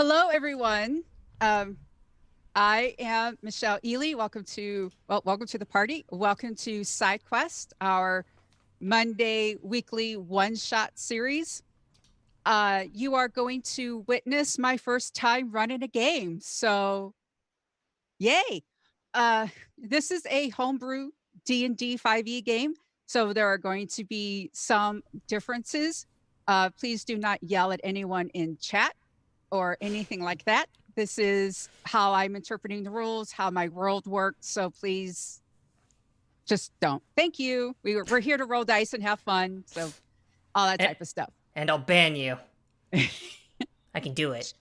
Hello, everyone. Um, I am Michelle Ely. Welcome to the party. Welcome to SideQuest, our Monday weekly one-shot series. You are going to witness my first time running a game, so yay! This is a homebrew D&D 5e game, so there are going to be some differences. Please do not yell at anyone in chat or anything like that. This is how I'm interpreting the rules, how my world works. So please just don't. Thank you. We're here to roll dice and have fun. So all that And, type of stuff. and I'll ban you. I can do it.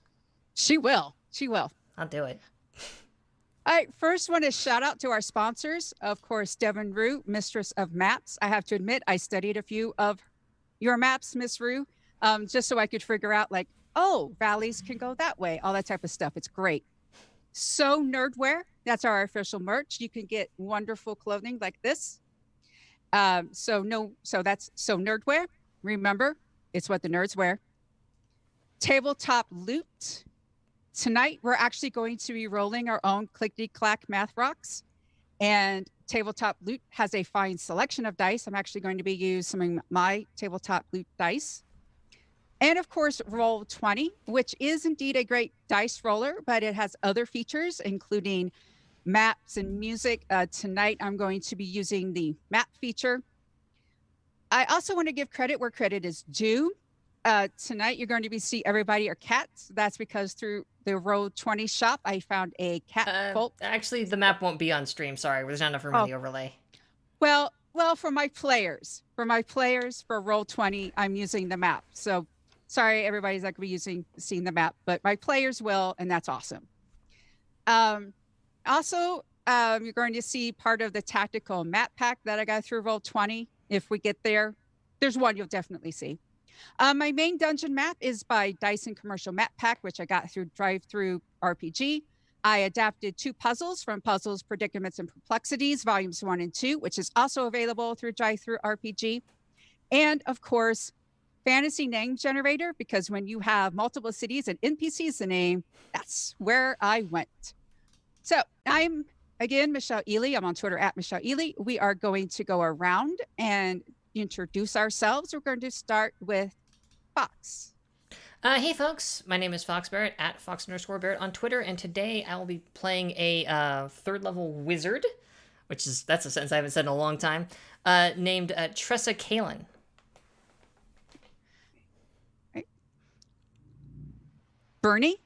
She will. She will. I'll do it. I first want to shout out to our sponsors. Of course, Devin Rue, Mistress of Maps. I have to admit, I studied a few of your maps, Miss Rue, just so I could figure out like, oh, valleys can go that way, all that type of stuff. It's great. So Nerdwear, that's our official merch. You can get wonderful clothing like this. So that's So Nerdwear. Remember, it's what the nerds wear. Tabletop Loot. Tonight, we're actually going to be rolling our own clickety-clack math rocks. And Tabletop Loot has a fine selection of dice. I'm actually going to be using some of my Tabletop Loot dice. And of course, Roll20, which is indeed a great dice roller, but it has other features, including maps and music. Tonight, I'm going to be using the map feature. I also want to give credit where credit is due. Tonight, you're going to be see everybody are cats. That's because through the Roll20 shop, I found a cat folk. Actually, the map won't be on stream. Sorry, there's not enough room in the overlay. Well, for my players, for Roll20, I'm using the map. So sorry, everybody's not going to be seeing the map, but my players will, and that's awesome. Also, you're going to see part of the tactical map pack that I got through Roll20. If we get there, there's one you'll definitely see. My main dungeon map is by Dyson Commercial Map Pack, which I got through Drive-Thru RPG. I adapted 2 puzzles from Puzzles, Predicaments, and Perplexities, Volumes 1 and 2, which is also available through Drive-Thru RPG. And of course, Fantasy Name Generator, because when you have multiple cities and NPCs to name, that's where I went. So I'm, again, Michelle Ely. I'm on Twitter at Michelle Ely. We are going to go around and introduce ourselves. We're going to start with Fox. Hey folks, my name is Fox Barrett at Fox_Barrett on Twitter, and today I will be playing a 3rd level wizard, that's a sentence I haven't said in a long time, named Tressa Kalen. Right. Bernie.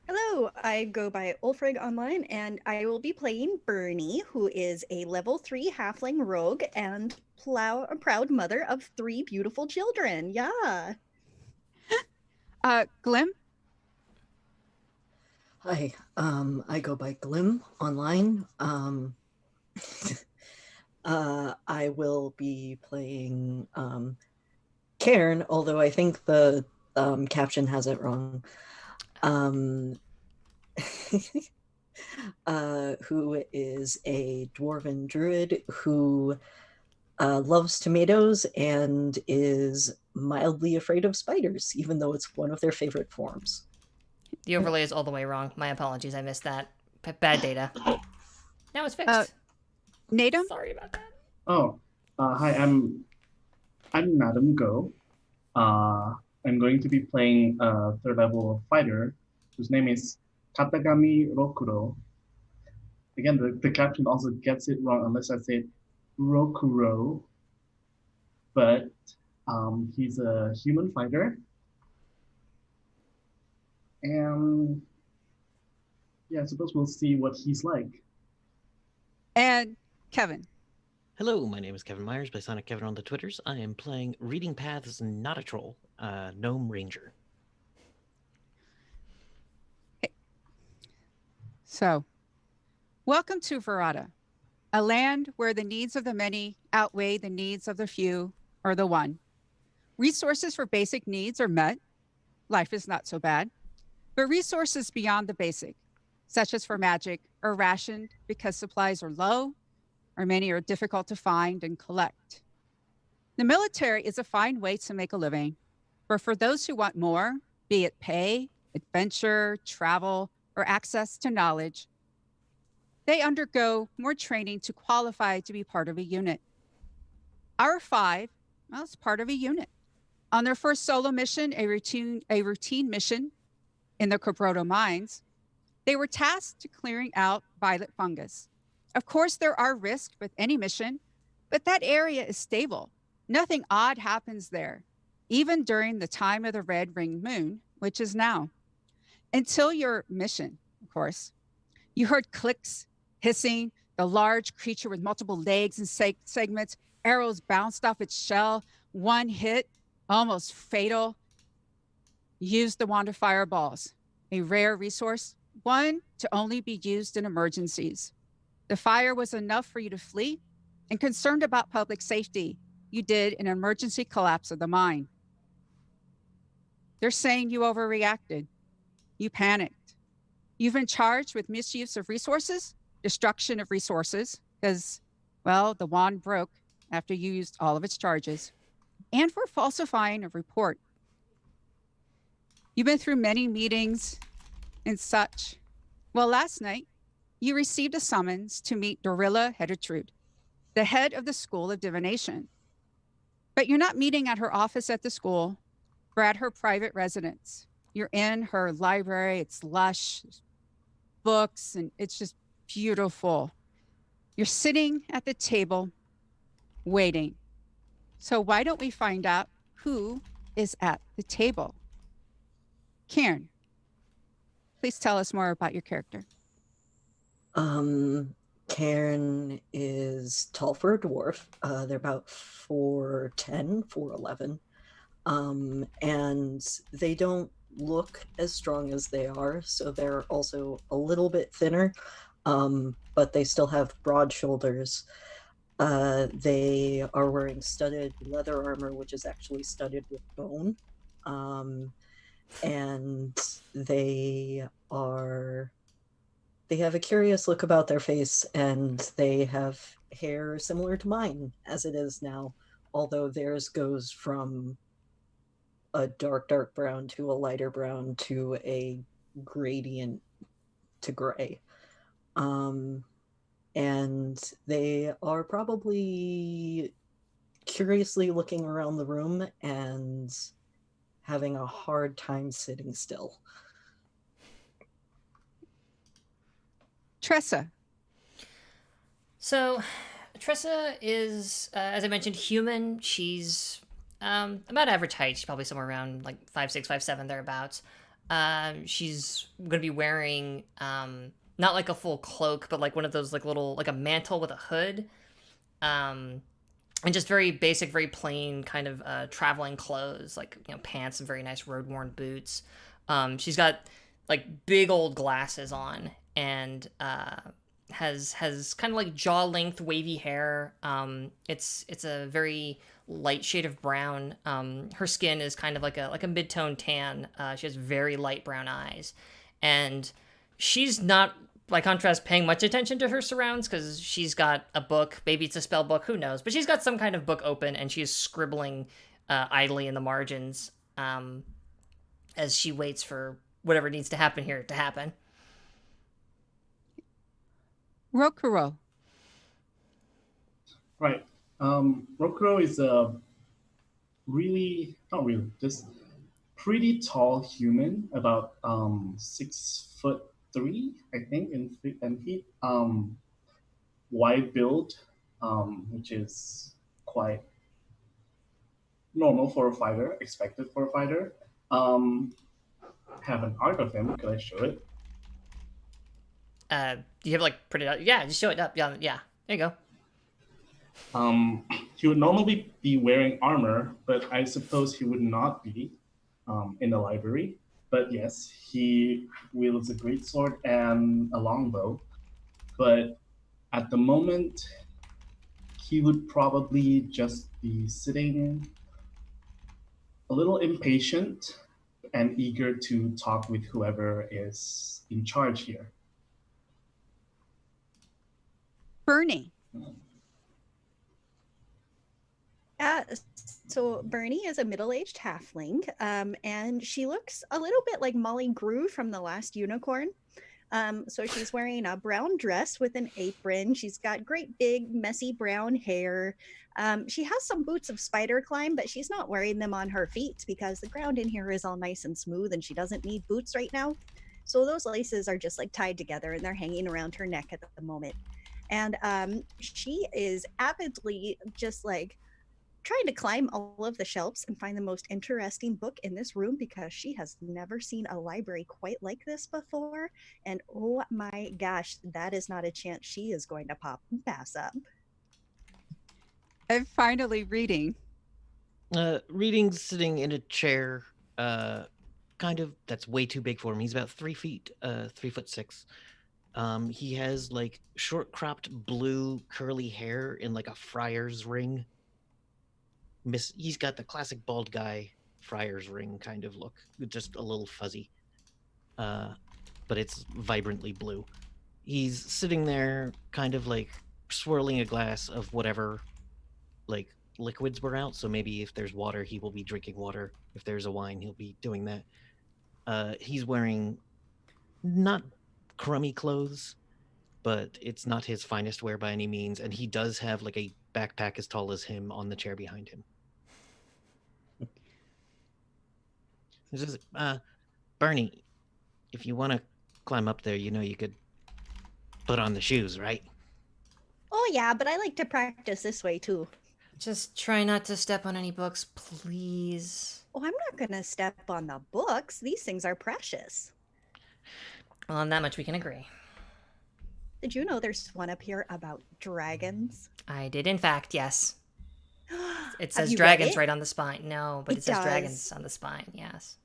Hello, I go by Ulfrig Online, and I will be playing Bernie, who is a level 3 halfling rogue and a proud mother of 3 beautiful children. Yeah. Glim. Hi, I go by Glim Online. I will be playing Cairn, although I think the caption has it wrong. Who is a dwarven druid who loves tomatoes and is mildly afraid of spiders, even though it's one of their favorite forms. The overlay is all the way wrong. My apologies, I missed that. Bad data. Now it's fixed. Nadam? Sorry about that. Oh, hi, I'm Nadam Go. I'm going to be playing a 3rd level fighter whose name is Katagami Rokuro. Again, the caption also gets it wrong unless I say Rokuro. But he's a human fighter. And yeah, I suppose we'll see what he's like. And Kevin. Hello, my name is Kevin Myers by Sonic Kevin on the Twitters. I am playing Reading Paths Not a Troll, Gnome Ranger. Hey. So, welcome to Verada, a land where the needs of the many outweigh the needs of the few or the one. Resources for basic needs are met. Life is not so bad. But resources beyond the basic, such as for magic, are rationed because supplies are low or many are difficult to find and collect. The military is a fine way to make a living, but for those who want more, be it pay, adventure, travel, or access to knowledge. They undergo more training to qualify to be part of a unit. Our five, well, it's part of a unit. On their first solo mission, a routine mission in the Cobroto mines, they were tasked to clearing out violet fungus. Of course, there are risks with any mission, but that area is stable. Nothing odd happens there, even during the time of the red ring moon, which is now. Until your mission, of course. You heard clicks, hissing, the large creature with multiple legs and segments, arrows bounced off its shell, one hit, almost fatal. Used the wand of fireballs, a rare resource, one to only be used in emergencies. The fire was enough for you to flee, and concerned about public safety, you did an emergency collapse of the mine. They're saying you overreacted. You panicked. You've been charged with misuse of resources, destruction of resources, because, well, the wand broke after you used all of its charges, and for falsifying a report. You've been through many meetings and such. Well, last night, you received a summons to meet Dorilla Hedertrud, the head of the School of Divination. But you're not meeting at her office at the school or at her private residence. You're in her library. It's lush, books, and it's just beautiful. You're sitting at the table waiting. So why don't we find out who is at the table? Karen, please tell us more about your character. Cairn is tall for a dwarf. They're about 4'10", 4'11". And they don't look as strong as they are, so they're also a little bit thinner, but they still have broad shoulders. They are wearing studded leather armor, which is actually studded with bone. And they have a curious look about their face, and they have hair similar to mine as it is now, although theirs goes from a dark brown to a lighter brown to a gradient to gray. And they are probably curiously looking around the room and having a hard time sitting still. Tressa. So, Tressa is, as I mentioned, human. She's about average height. She's probably somewhere around like 5'6", 5'7", thereabouts. She's going to be wearing not like a full cloak, but like one of those like little, like a mantle with a hood. And just very basic, very plain kind of traveling clothes, like, you know, pants and very nice road-worn boots. She's got like big old glasses on, and has kind of like jaw-length wavy hair. It's a very light shade of brown. Her skin is kind of like a mid-tone tan. She has very light brown eyes, and she's not, by contrast, paying much attention to her surrounds, because she's got a book. Maybe it's a spell book, who knows? But she's got some kind of book open, and she's scribbling idly in the margins as she waits for whatever needs to happen here to happen. Rokuro. Right. Rokuro is a just pretty tall human, about 6'3", I think, in feet. Wide build, which is quite normal for a fighter, expected for a fighter. Have an art of him. Could I show it? You have like put it out? Yeah, just show it up. Yeah. There you go. He would normally be wearing armor, but I suppose he would not be in the library. But yes, he wields a greatsword and a longbow. But at the moment, he would probably just be sitting a little impatient and eager to talk with whoever is in charge here. Bernie. Yeah, So Bernie is a middle-aged halfling, and she looks a little bit like Molly Grew from The Last Unicorn. So she's wearing a brown dress with an apron. She's got great big messy brown hair. She has some boots of spider climb, but she's not wearing them on her feet because the ground in here is all nice and smooth and she doesn't need boots right now. So those laces are just like tied together and they're hanging around her neck at the moment. And she is avidly just like trying to climb all of the shelves and find the most interesting book in this room because she has never seen a library quite like this before. And oh my gosh, that is not a chance she is going to pop and pass up. I'm finally reading. Reading, sitting in a chair, kind of that's way too big for him. He's about 3 feet, 3'6". He has like short cropped blue curly hair in like a friar's ring. He's got the classic bald guy friar's ring kind of look, just a little fuzzy, but it's vibrantly blue. He's sitting there kind of like swirling a glass of whatever like liquids were out, so maybe if there's water he will be drinking water, if there's a wine he'll be doing that. He's wearing not crummy clothes, but it's not his finest wear by any means, and he does have like a backpack as tall as him on the chair behind him. This is Bernie, if you want to climb up there, you know you could put on the shoes, right? Oh yeah, but I like to practice this way too. Just try not to step on any books, please. Oh, I'm not gonna step on the books. These things are precious. Well, on that much we can agree. Did you know there's one up here about dragons? I did, in fact, yes. It Have says you read dragons it? right on the spine. No, but It it says does. dragons on the spine, yes.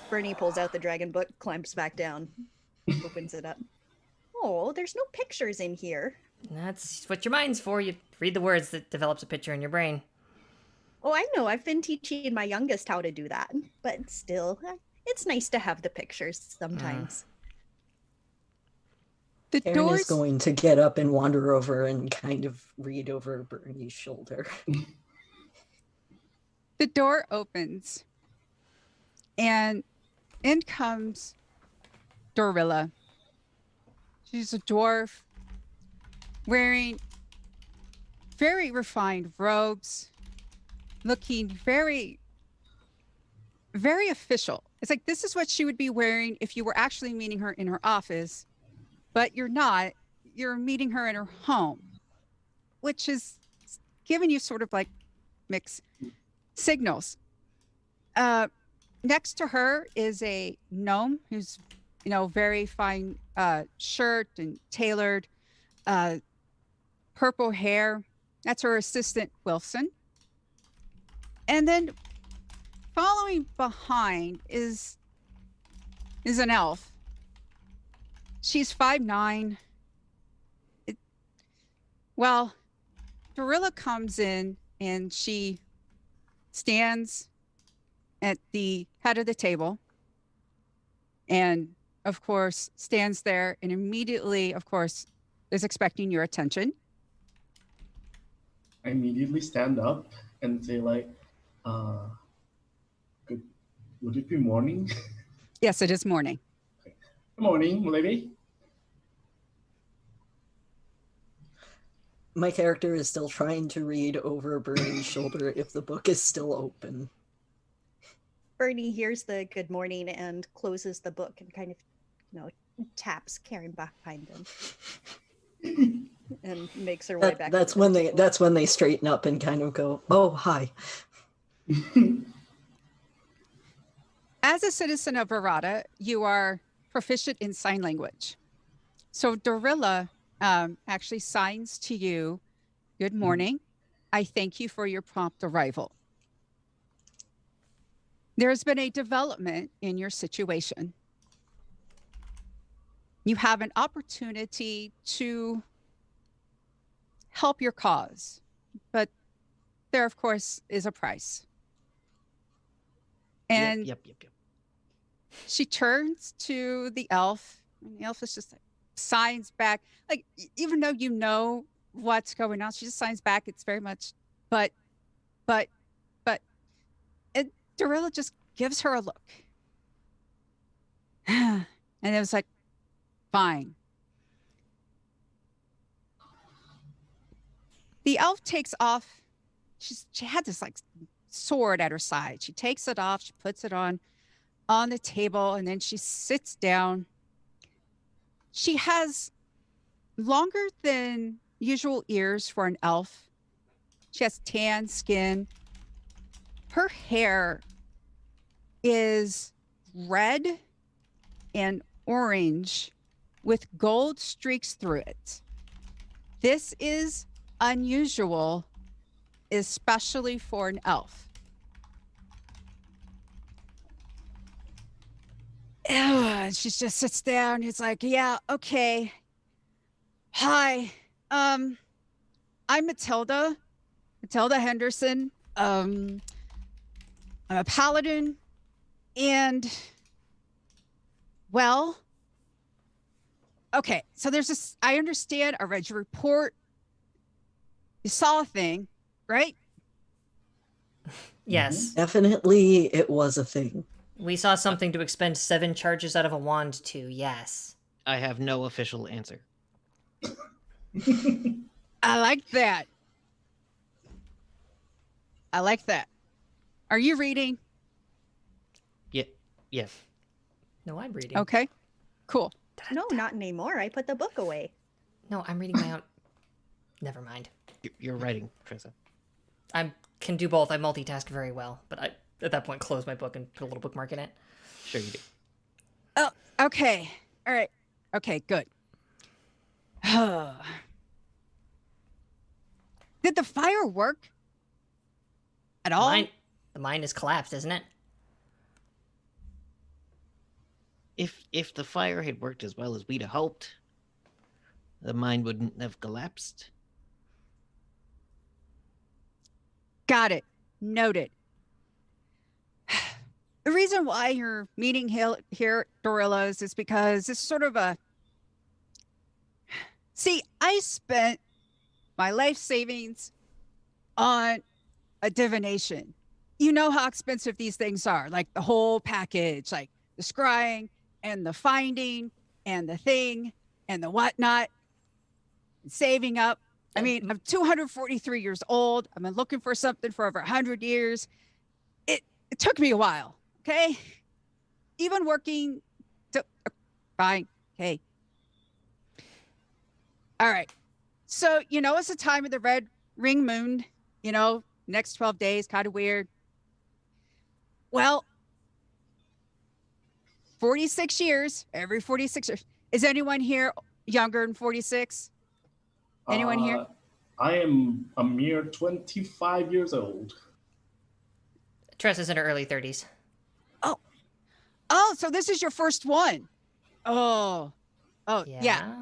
Bernie pulls out the dragon book, climbs back down, opens it up. Oh, there's no pictures in here. That's what your mind's for. You read the words that develops a picture in your brain. Oh, I know. I've been teaching my youngest how to do that. But still, it's nice to have the pictures sometimes. The Aaron is doors. going to get up and wander over and kind of read over Bernie's shoulder. The door opens, and in comes Dorilla. She's a dwarf wearing very refined robes, looking very, very official. It's like this is what she would be wearing if you were actually meeting her in her office, but you're not. You're meeting her in her home, which is giving you sort of like mixed signals. Next to her is a gnome who's, very fine shirt and tailored, purple hair. That's her assistant, Wilson. And then following behind is an elf. She's 5'9". Dorilla comes in and she stands at the head of the table and, of course, stands there and immediately, of course, is expecting your attention. I immediately stand up and say like, would it be morning? Yes, it is morning. Good morning, lady. My character is still trying to read over Bernie's shoulder if the book is still open. Bernie hears the good morning and closes the book and kind of, taps Karen behind him and makes her way back. That's to when the they table. that's when they straighten up and kind of go, "Oh, hi." As a citizen of Verada, you are proficient in sign language. So Dorilla actually signs to you, "Good morning. I thank you for your prompt arrival. There's been a development in your situation. You have an opportunity to help your cause, but there, of course, is a price." And Yep. she turns to the elf, and the elf is just like, signs back. Like, even though you know what's going on, she just signs back. It's very much but, but, and Dorilla just gives her a look. And it was like, fine. The elf takes off. She had this like sword at her side. She takes it off. She puts it on the table, and then she sits down. She has longer than usual ears for an elf. She has tan skin. Her hair is red and orange with gold streaks through it. This is unusual, especially for an elf. And she just sits down. It's like, yeah, okay. Hi, I'm Matilda Henderson. I'm a paladin, and well, okay. So there's this. I understand. I read your report. You saw a thing, right? Yes. Definitely, it was a thing. We saw something to expend 7 charges out of a wand to, yes. I have no official answer. I like that. I like that. Are you reading? Yeah, yes. No, I'm reading. Okay, cool. No, not anymore. I put the book away. No, I'm reading my own. Never mind. You're writing, Trissa. I can do both. I multitask very well, but I, at that point, close my book and put a little bookmark in it. Sure you do. Oh, okay. All right. Okay, good. Did the fire work at all? The mine is collapsed, isn't it? If the fire had worked as well as we'd have hoped, the mine wouldn't have collapsed. Got it. Noted. The reason why you're meeting here, Dorillas, is because it's sort of a... See, I spent my life savings on a divination. You know how expensive these things are, like the whole package, like the scrying and the finding and the thing and the whatnot, and saving up. I mean, I'm 243 years old. I've been looking for something for over 100 years. It took me a while, okay? Even working to... Fine, okay. All right. So, it's the time of the red ring moon, next 12 days, kind of weird. Well, 46 years, every 46 years. Is anyone here younger than 46? Anyone here? I am a mere 25 years old. Tress is in her early 30s. Oh, so this is your first one. Oh, yeah.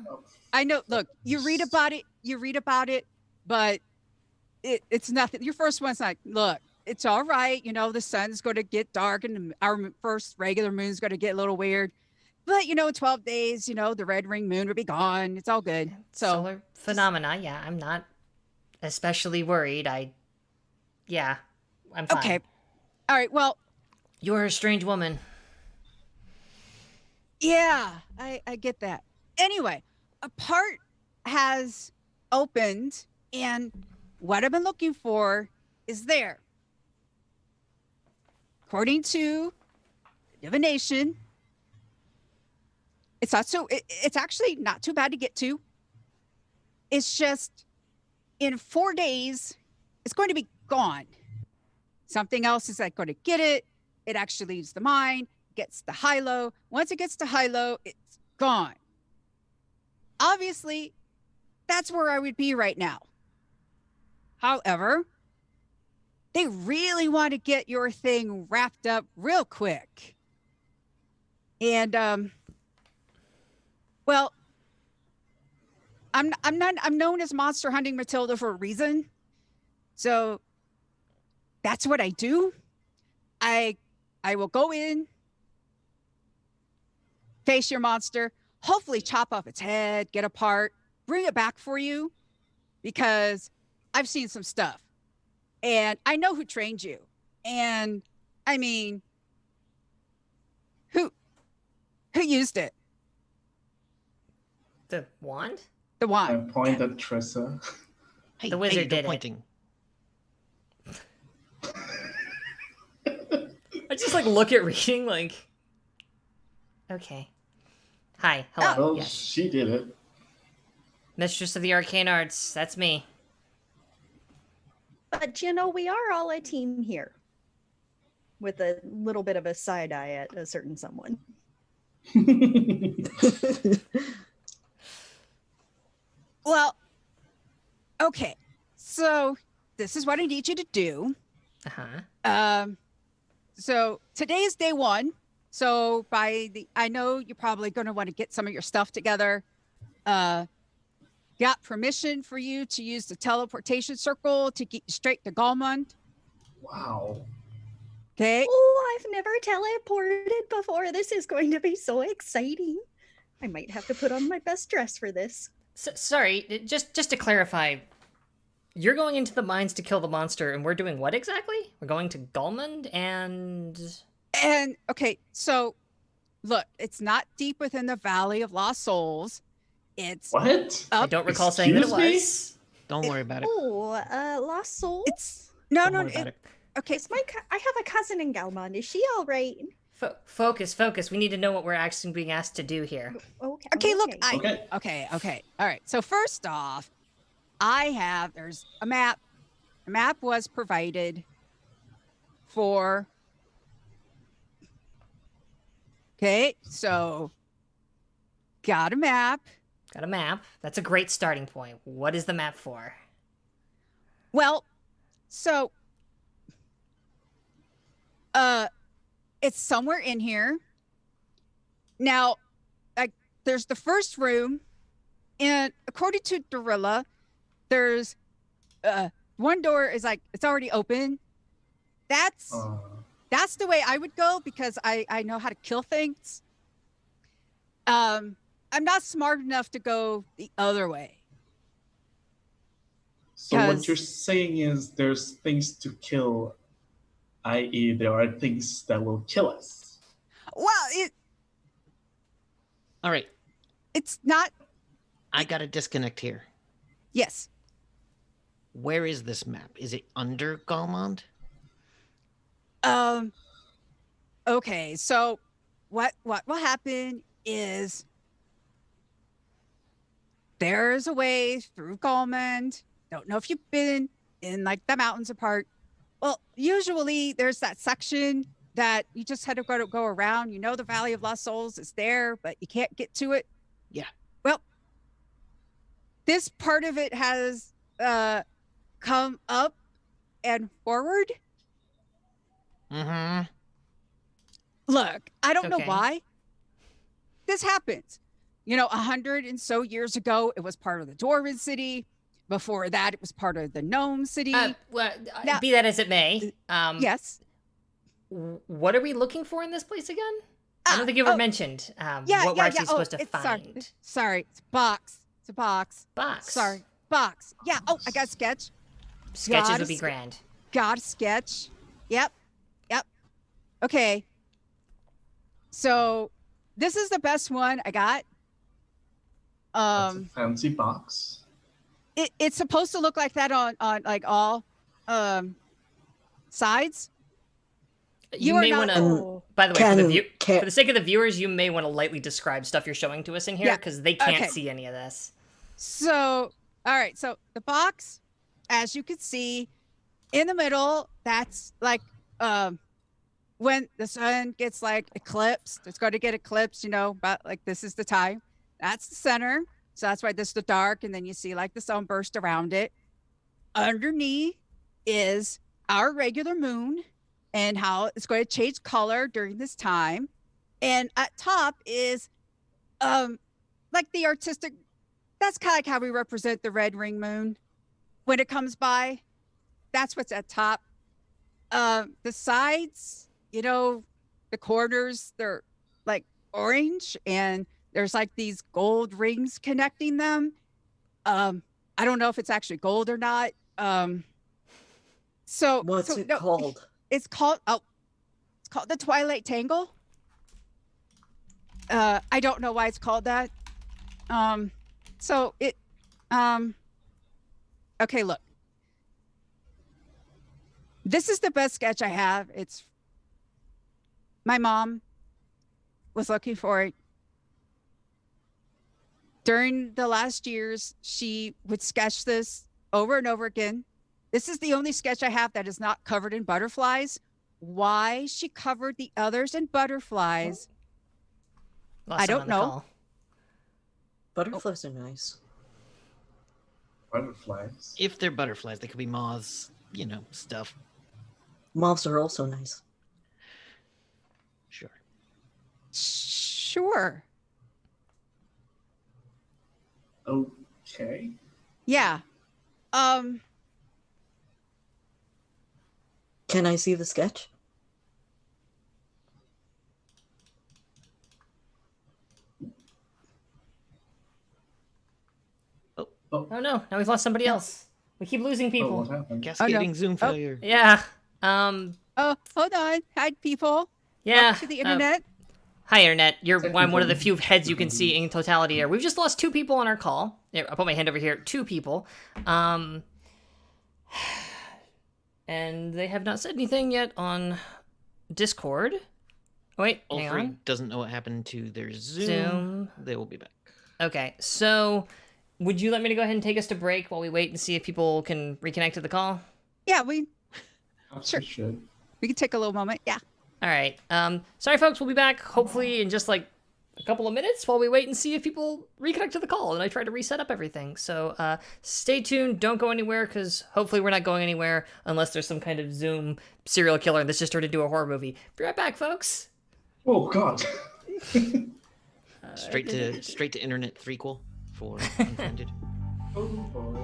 I know. Look, you read about it, but it's nothing. Your first one's like, look, it's all right. The sun's going to get dark and our first regular moon's going to get a little weird. But, in 12 days, the red ring moon will be gone. It's all good. So Solar phenomena, yeah, I'm not especially worried. I'm fine. okay. All right. Well, You're a strange woman. yeah, I get that. Anyway, a part has opened, and what I've been looking for is there. According to divination, it's actually not too bad to get to. It's just in 4 days, it's going to be gone. Something else is like going to get it. It actually leaves the mine, gets to high-low. Once it gets to high-low, it's gone. Obviously, that's where I would be right now. However, they really want to get your thing wrapped up real quick. And well, I'm known as Monster Hunting Matilda for a reason. So that's what I do. I will go in, face your monster, hopefully chop off its head, get a part, bring it back for you, because I've seen some stuff. and I know who trained you. And I mean, who used it? The wand? The I wand. point at Tressa. Hey, The wizard hey, did no it. pointing. I just like look at reading like. Okay. Hi. Hello. Well, Yes. she did it. Mistress of the Arcane Arts. That's me. But you know, we are all a team here. With a little bit of a side eye at a certain someone. Well, okay. So this is what I need you to do. Uh huh. So today is day one. So I know you're probably going to want to get some of your stuff together. Got permission for you to use the teleportation circle to get you straight to Galmund. Wow. Okay. Oh, I've never teleported before. This is going to be so exciting. I might have to put on my best dress for this. Sorry. Just to clarify, you're going into the mines to kill the monster, and we're doing what exactly? We're going to Galmund and. And okay, so look, it's not deep within the Valley of Lost Souls. It's What? I up. don't recall saying that it Excuse me? was. Don't worry about it. Oh, Lost Soul? It's no, Don't no. worry about it. Okay, It's I have a cousin in Galmond. Is she all right? Focus. We need to know what we're actually being asked to do here. Okay. okay. Look, Okay. okay. All right. So first off, there's a map. A map was provided for. Okay, so got a map. Got a map. That's a great starting point. What is the map for? Well, so it's somewhere in here. Now, like there's the first room, and according to Dorilla, there's one door is like it's already open. That's the way I would go because I know how to kill things. I'm not smart enough to go the other way. So what 'Cause- you're saying is there's things to kill, i.e., there are things that will kill us. Well, All right, it's not. I got a disconnect here. Yes. Where is this map? Is it under Galmond? Okay, so what will happen is there's a way through Galmond. Don't know if you've been in like the mountains apart. Well, usually there's that section that you just had to go around. You know the Valley of Lost Souls is there, but you can't get to it. Yeah. Well, this part of it has come up and forward. Mm-hmm. Look, I don't know Okay. why this happens. 100 and so years ago, it was part of the Dwarven city. Before that, it was part of the Gnome city. Well, Now- be that as it may. Yes. What are we looking for in this place again? I don't think you ever mentioned what we're actually supposed to find. Sorry, it's a box. It's a box. Box. Sorry, box. Yeah. Oh, I got a sketch. Sketches Got would be a sk- grand. Got a sketch. Yep. Okay. So this is the best one I got. That's a fancy box. It's supposed to look like that on like all sides. You are may not- want to. Oh, By the way, Can for the sake of the viewers, you may want to lightly describe stuff you're showing to us in here Yeah. because they can't Okay. see any of this. So, all right. So the box, as you can see, in the middle, that's like when the sun gets like eclipsed. It's going to get eclipsed, but like this is the time. That's the center. So that's why this is the dark, and then you see like the sunburst around it. Underneath is our regular moon and how it's going to change color during this time. And at top is like the artistic, that's kind of like how we represent the red ring moon when it comes by. That's what's at top. The sides, the corners, they're like orange, and there's like these gold rings connecting them. I don't know if it's actually gold or not. What's it called? It's called the Twilight Tangle. I don't know why it's called that. So it okay, look. This is the best sketch I have. It's my mom was looking for it. During the last years, she would sketch this over and over again. This is the only sketch I have that is not covered in butterflies. Why she covered the others in butterflies, Lost I someone don't on the know. call. Butterflies are nice. Butterflies. If they're butterflies, they could be moths, stuff. Moths are also nice. Sure. sure. Okay. Yeah. Can I see the sketch? Oh no, now we've lost somebody else. We keep losing Oh, people. what happened? Cascading Zoom Oh. failure. Yeah. Oh, hold on. Hi, people. Yeah. Welcome to the internet. Hi, Internet. I'm one of the Technical few heads you can see in totality here. We've just lost 2 people on our call. Here, I'll put my hand over here. 2 people. And they have not said anything yet on Discord. Wait, hang Ulfric on. doesn't know what happened to their Zoom. Zoom. They will be back. Okay, so would you let me to go ahead and take us to break while we wait and see if people can reconnect to the call? Yeah, we Perhaps we should. can take a little moment. Yeah. All right. Sorry, folks. We'll be back hopefully in just like a couple of minutes while we wait and see if people reconnect to the call and I try to reset up everything. So stay tuned. Don't go anywhere because hopefully we're not going anywhere unless there's some kind of Zoom serial killer that's just turned into a horror movie. Be right back, folks. Oh God. Straight to internet threequel for Unfriended. Oh boy.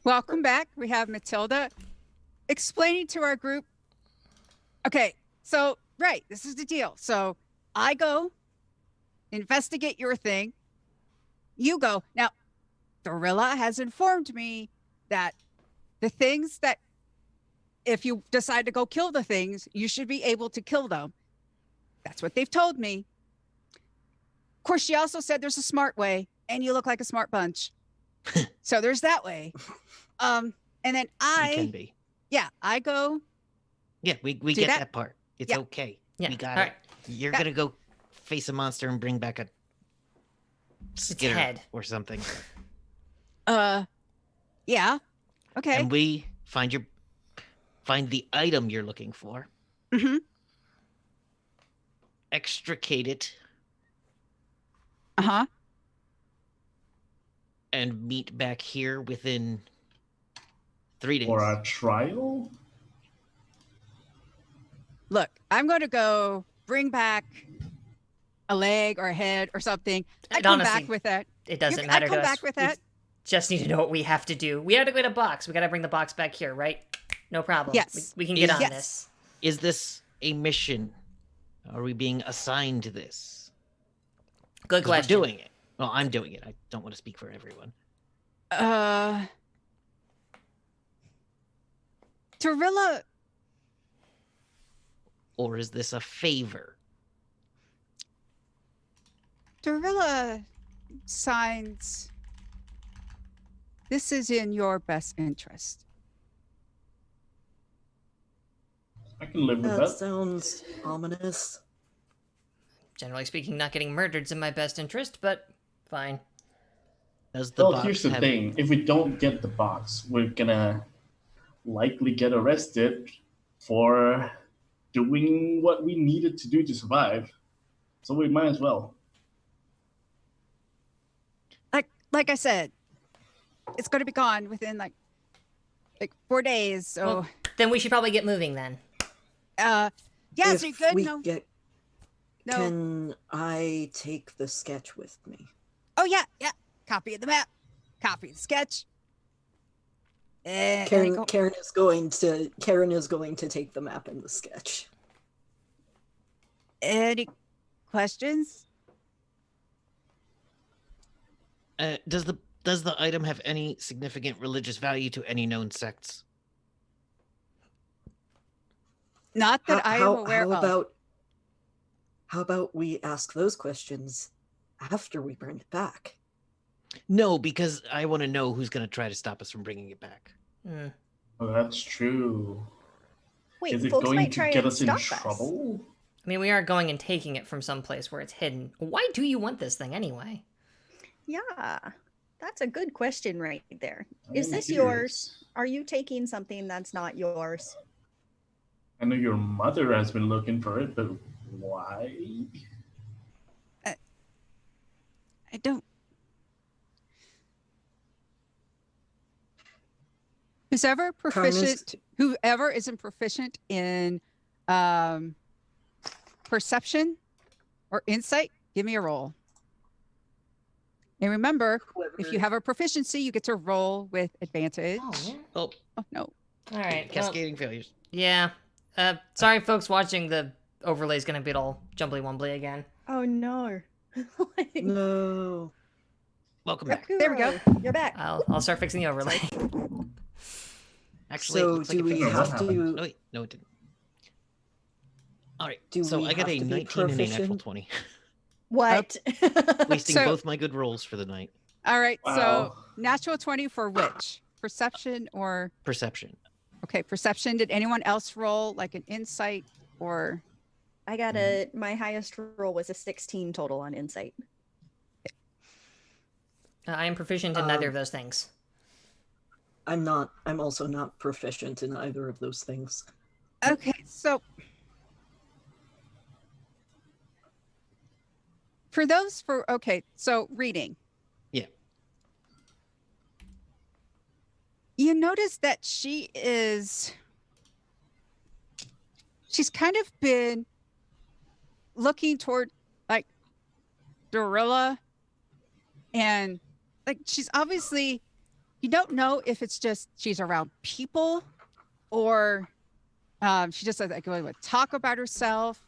Welcome back. We have Matilda explaining to our group. Okay, so, right, this is the deal. So I go investigate your thing. You go. Now, Gorilla has informed me that the things that, if you decide to go kill the things, you should be able to kill them. That's what they've told me. Of course, she also said there's a smart way, and you look like a smart bunch. So there's that way. And then You can I, be. yeah, I go. Yeah, we Do get that? that part. It's Yeah. okay. Yeah. We got All it. right. You're Yeah. gonna go face a monster and bring back a skitter head. or something. Yeah. Okay. And we find the item you're looking for, Mm-hmm. extricate it, Uh-huh. and meet back here within 3 days. For a trial? Look, I'm going to go bring back a leg or a head or something. I And come honestly, back with that. It doesn't I matter come to us. back with We that. just need to know what we have to do. We have to get a box. We got to bring the box back here, right? No problem. Yes. We can get on Yes. this. Is this a mission? Are we being assigned to this? Good 'Cause we're question. doing it. Well, I'm doing it. I don't want to speak for everyone. Torilla, Or is this a favor? Torilla signs. This is in your best interest. I can live with That that. sounds ominous. Generally speaking, not getting murdered's in my best interest, but fine. Does the Well, box here's the have... thing. If we don't get the box, we're gonna likely get arrested for doing what we needed to do to survive. So we might as well. Like I said, it's going to be gone within like 4 days. So, Well, then we should probably get moving then. yeah, If so you're good. we No, get, no. can I take the sketch with me? Oh yeah, yeah. Copy of the map. Copy of the sketch. And there you Karen, go. Karen is going to take the map and the sketch. Any questions? Does the item have any significant religious value to any known sects? Not that I am aware of. How about we ask those questions after we bring it back? No, because I want to know who's going to try to stop us from bringing it back. Hmm. Oh, that's true. Wait, Is it folks going might to try get and us in stop us. trouble? I mean, we are going and taking it from someplace where it's hidden. Why do you want this thing anyway? Yeah, that's a good question right there. I Is am this curious. yours? Are you taking something that's not yours? I know your mother has been looking for it, but why? I don't. Whoever isn't proficient in perception or insight, give me a roll. And remember, if you have a proficiency, you get to roll with advantage. Oh, yeah. Oh, Oh, no. All right. well, cascading failures. yeah. Sorry, folks watching. The overlay's going to be all jumbly wumbly again. Oh no. No. Welcome back. There we go. You're back. I'll start fixing the overlay. Actually, it So looks like do it we fixed have itself. to- No, wait, no, it didn't. All right. Do So we I got have a to be 19 and a natural proficient? 20, What? wasting So- both my good rolls for the night. All right. So Wow. natural 20 for which? Perception or Perception. okay, perception. Did anyone else roll like an insight or I got a my highest roll was a 16 total on insight. I am proficient in neither of those things. I'm also not proficient in either of those things. okay, so so reading. Yeah. You notice that she's kind of been looking toward like Dorilla, and like she's obviously, you don't know if it's just she's around people or she just like would talk about herself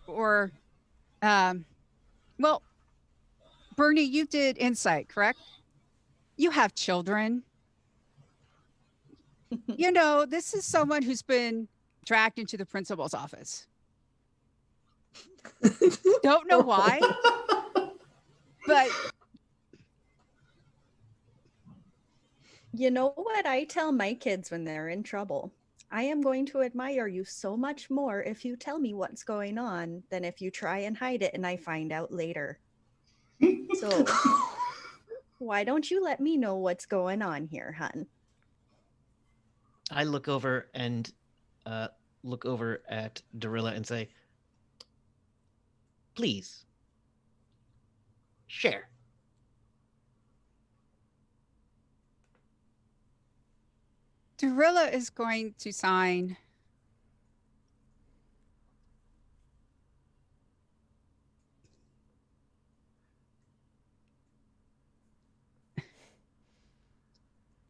or well, Bernie, you did insight, correct? You have children. You know, this is someone who's been dragged into the principal's office. Don't know why, but You know what I tell my kids when they're in trouble? I am going to admire you so much more if you tell me what's going on than if you try and hide it and I find out later. So, why don't you let me know what's going on here, hun? I look over at Darilla and say, "Please share." Darilla is going to sign.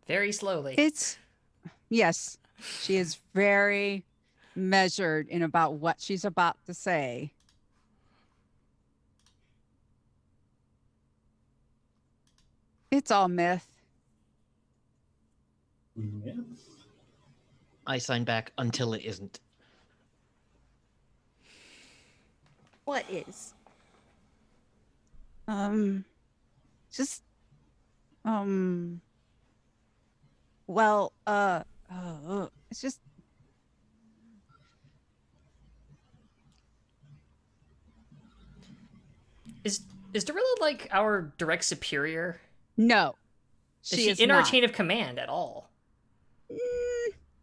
Very slowly. Yes, she is very measured in about what she's about to say. It's all myth. Yes. I sign back until it isn't. What is? Just well, it's just Is Darilla like our direct superior? no. Is she is in not. our chain of command at all?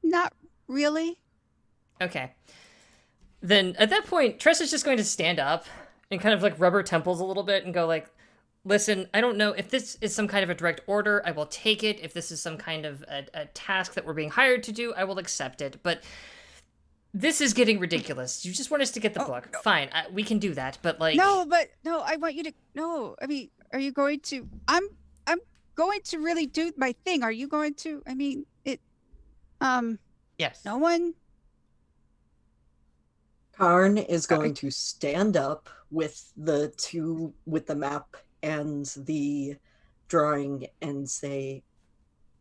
Not really. Okay. Then at that point, Tress is just going to stand up and kind of like rub her temples a little bit and go like, listen, I don't know if this is some kind of a direct order, I will take it. If this is some kind of a task that we're being hired to do, I will accept it. But this is getting ridiculous. You just want us to get the book. no. Fine, we can do that. But like, No, I want you to no. I mean, are you going to I'm going to really do my thing. Are you going to I mean, it Yes. no one Karn is going to stand up with the map and the drawing and say,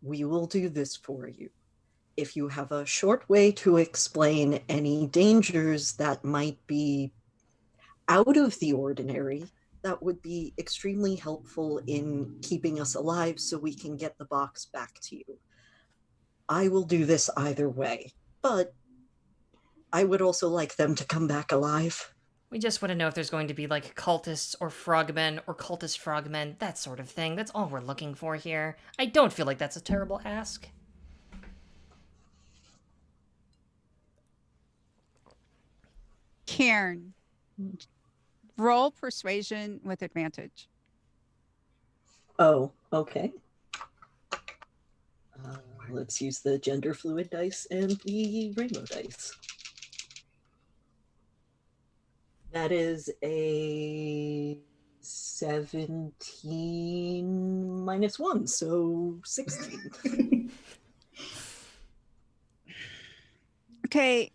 "We will do this for you. If you have a short way to explain any dangers that might be out of the ordinary, that would be extremely helpful in keeping us alive so we can get the box back to you. I will do this either way, but I would also like them to come back alive." we just want to know if there's going to be like cultists or frogmen or cultist frogmen, that sort of thing. That's all we're looking for here. I don't feel like that's a terrible ask. Cairn. Roll persuasion with advantage. Oh, okay. Let's use the gender fluid dice and the rainbow dice. That is a 17 minus 1, so 16. Okay,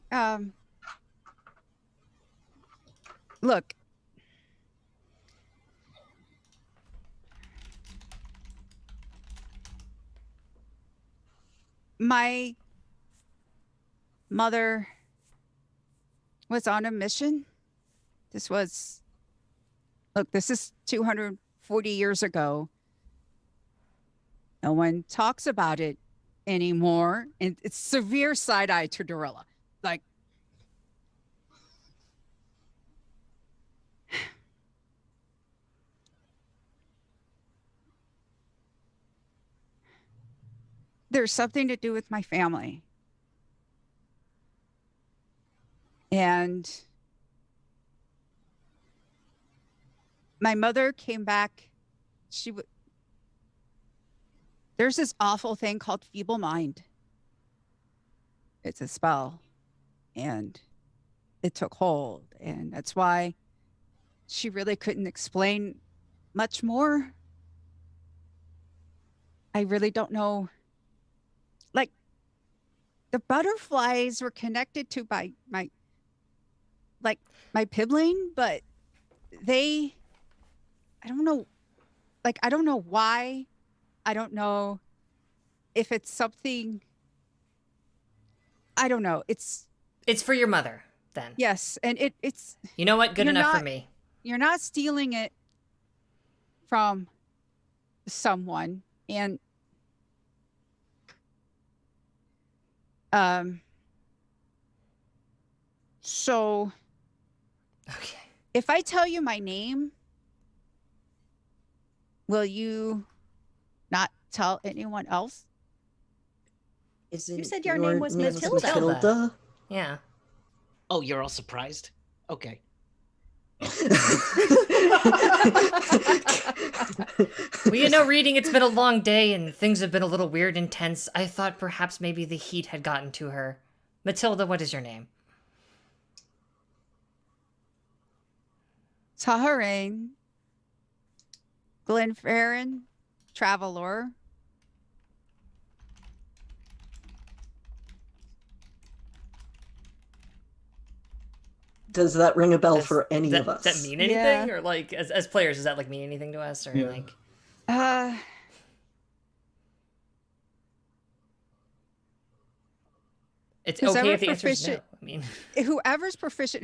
look. My mother was on a mission. This is 240 years ago. No one talks about it anymore. And it's severe side eye to Darilla. Like, there's something to do with my family. And my mother came back. There's this awful thing called feeble mind. It's a spell. And it took hold. And that's why she really couldn't explain much more. I really don't know. Like, the butterflies were connected to my pibling, but I don't know. Like, I don't know why. I don't know if it's something. I don't know. It's for your mother, then. yes, and it's. You know what? Good You're enough for not- me. You're not stealing it from someone, and Um. So Okay. if I tell you my name, will you not tell anyone else? Isn't said your name was name Matilda. Matilda? Yeah. Oh, you're all surprised? Okay. Well, you know, reading, it's been a long day and things have been a little weird and tense. I thought perhaps maybe the heat had gotten to her. Matilda, what is your name? Taharain, Glenfarron, Travelor. Does that ring a bell Does- for any does of that, us? Does that mean anything? Or like, as players, does that like mean anything to us? Or Yeah. like, Uh, it's Who's okay ever if the answer is no. proficient- I mean, whoever's proficient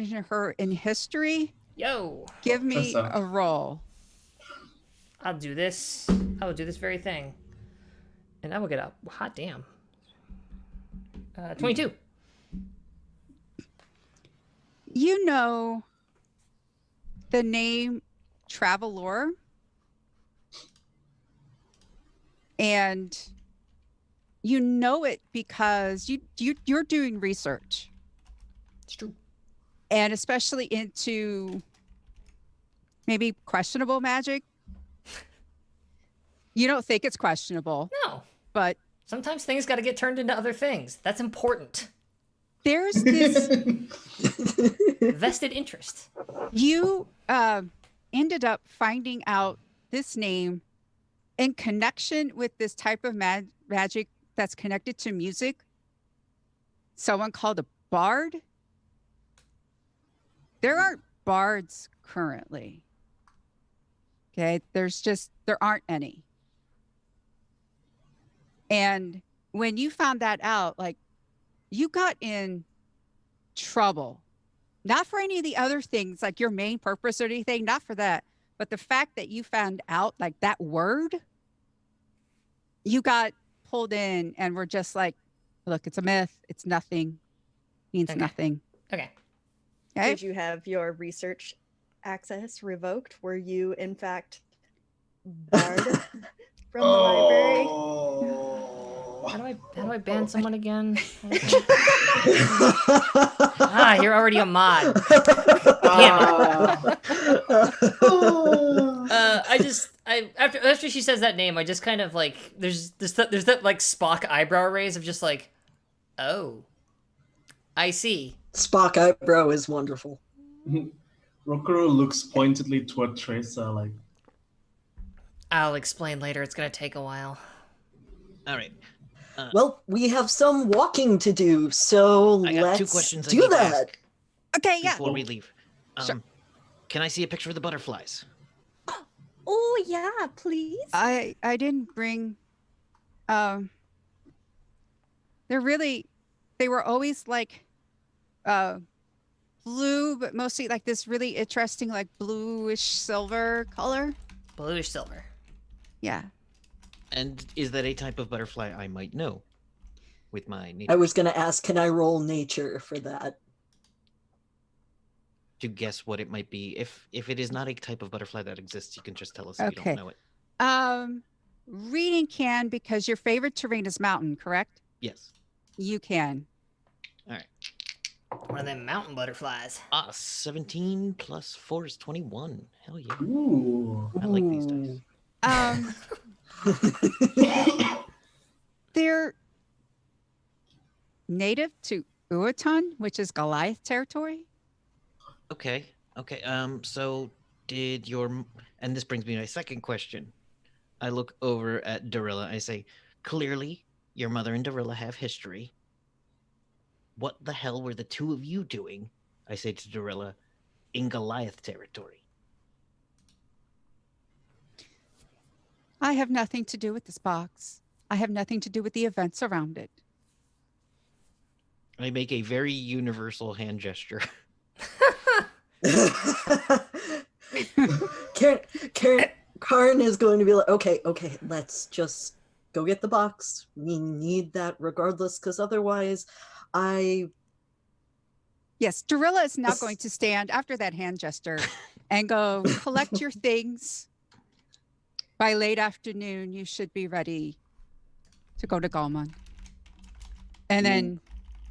in history, yo, give me Tressa. a roll. I'll do this. I will do this very thing. And I will get a hot damn. 22. You know the name Travelor, and you know it because you're doing research, It's true. and especially into maybe questionable magic. You don't think it's questionable, No. but Sometimes things got to get turned into other things. That's important. there's this Vested interest. you ended up finding out this name in connection with this type of magic that's connected to music. Someone called a bard. There aren't bards currently. Okay, there aren't any. And when you found that out, like, you got in trouble. Not for any of the other things, like your main purpose or anything, not for that. But the fact that you found out, like, that word, you got pulled in and were just like, look, it's a myth. It's nothing. Means Okay. nothing. Okay. Okay. Did you have your research access revoked? Were you, in fact, barred from the library? How do I ban someone again? Ah, you're already a mod. After she says that name, I just kind of like there's that like Spock eyebrow raise of just like, oh, I see. Spock eyebrow is wonderful. Rokuro looks pointedly toward Tressa, like, I'll explain later. It's gonna take a while. All right. Well, we have some walking to do, so I got let's two questions I do need to that. ask Okay, yeah. before we leave. Sure. Can I see a picture of the butterflies? Oh, yeah, please. I didn't bring they were always like blue, but mostly like this really interesting like bluish silver color. Bluish silver. Yeah. And is that a type of butterfly I might know with my nature I was going to ask, can I roll nature for that? to guess what it might be? If it is not a type of butterfly that exists, you can just tell us if you Okay. don't know it. Reading can, because your favorite terrain is mountain, correct? Yes. You can. One of them mountain butterflies. 17 plus 4 is 21. Hell yeah. ooh. I like these dice. They're native to Uaton, which is Goliath territory. Okay. Okay. So did and this brings me to my second question. I look over at Darilla. I say, clearly, your mother and Darilla have history. What the hell were the two of you doing? I say to Darilla, in Goliath territory. I have nothing to do with this box. I have nothing to do with the events around it. I make a very universal hand gesture. Karen, Karin is going to be like, okay, let's just go get the box. We need that regardless, because otherwise, Yes, Dorilla is now Yes. going to stand after that hand gesture and go collect your things. By late afternoon, you should be ready to go to Galmon. And then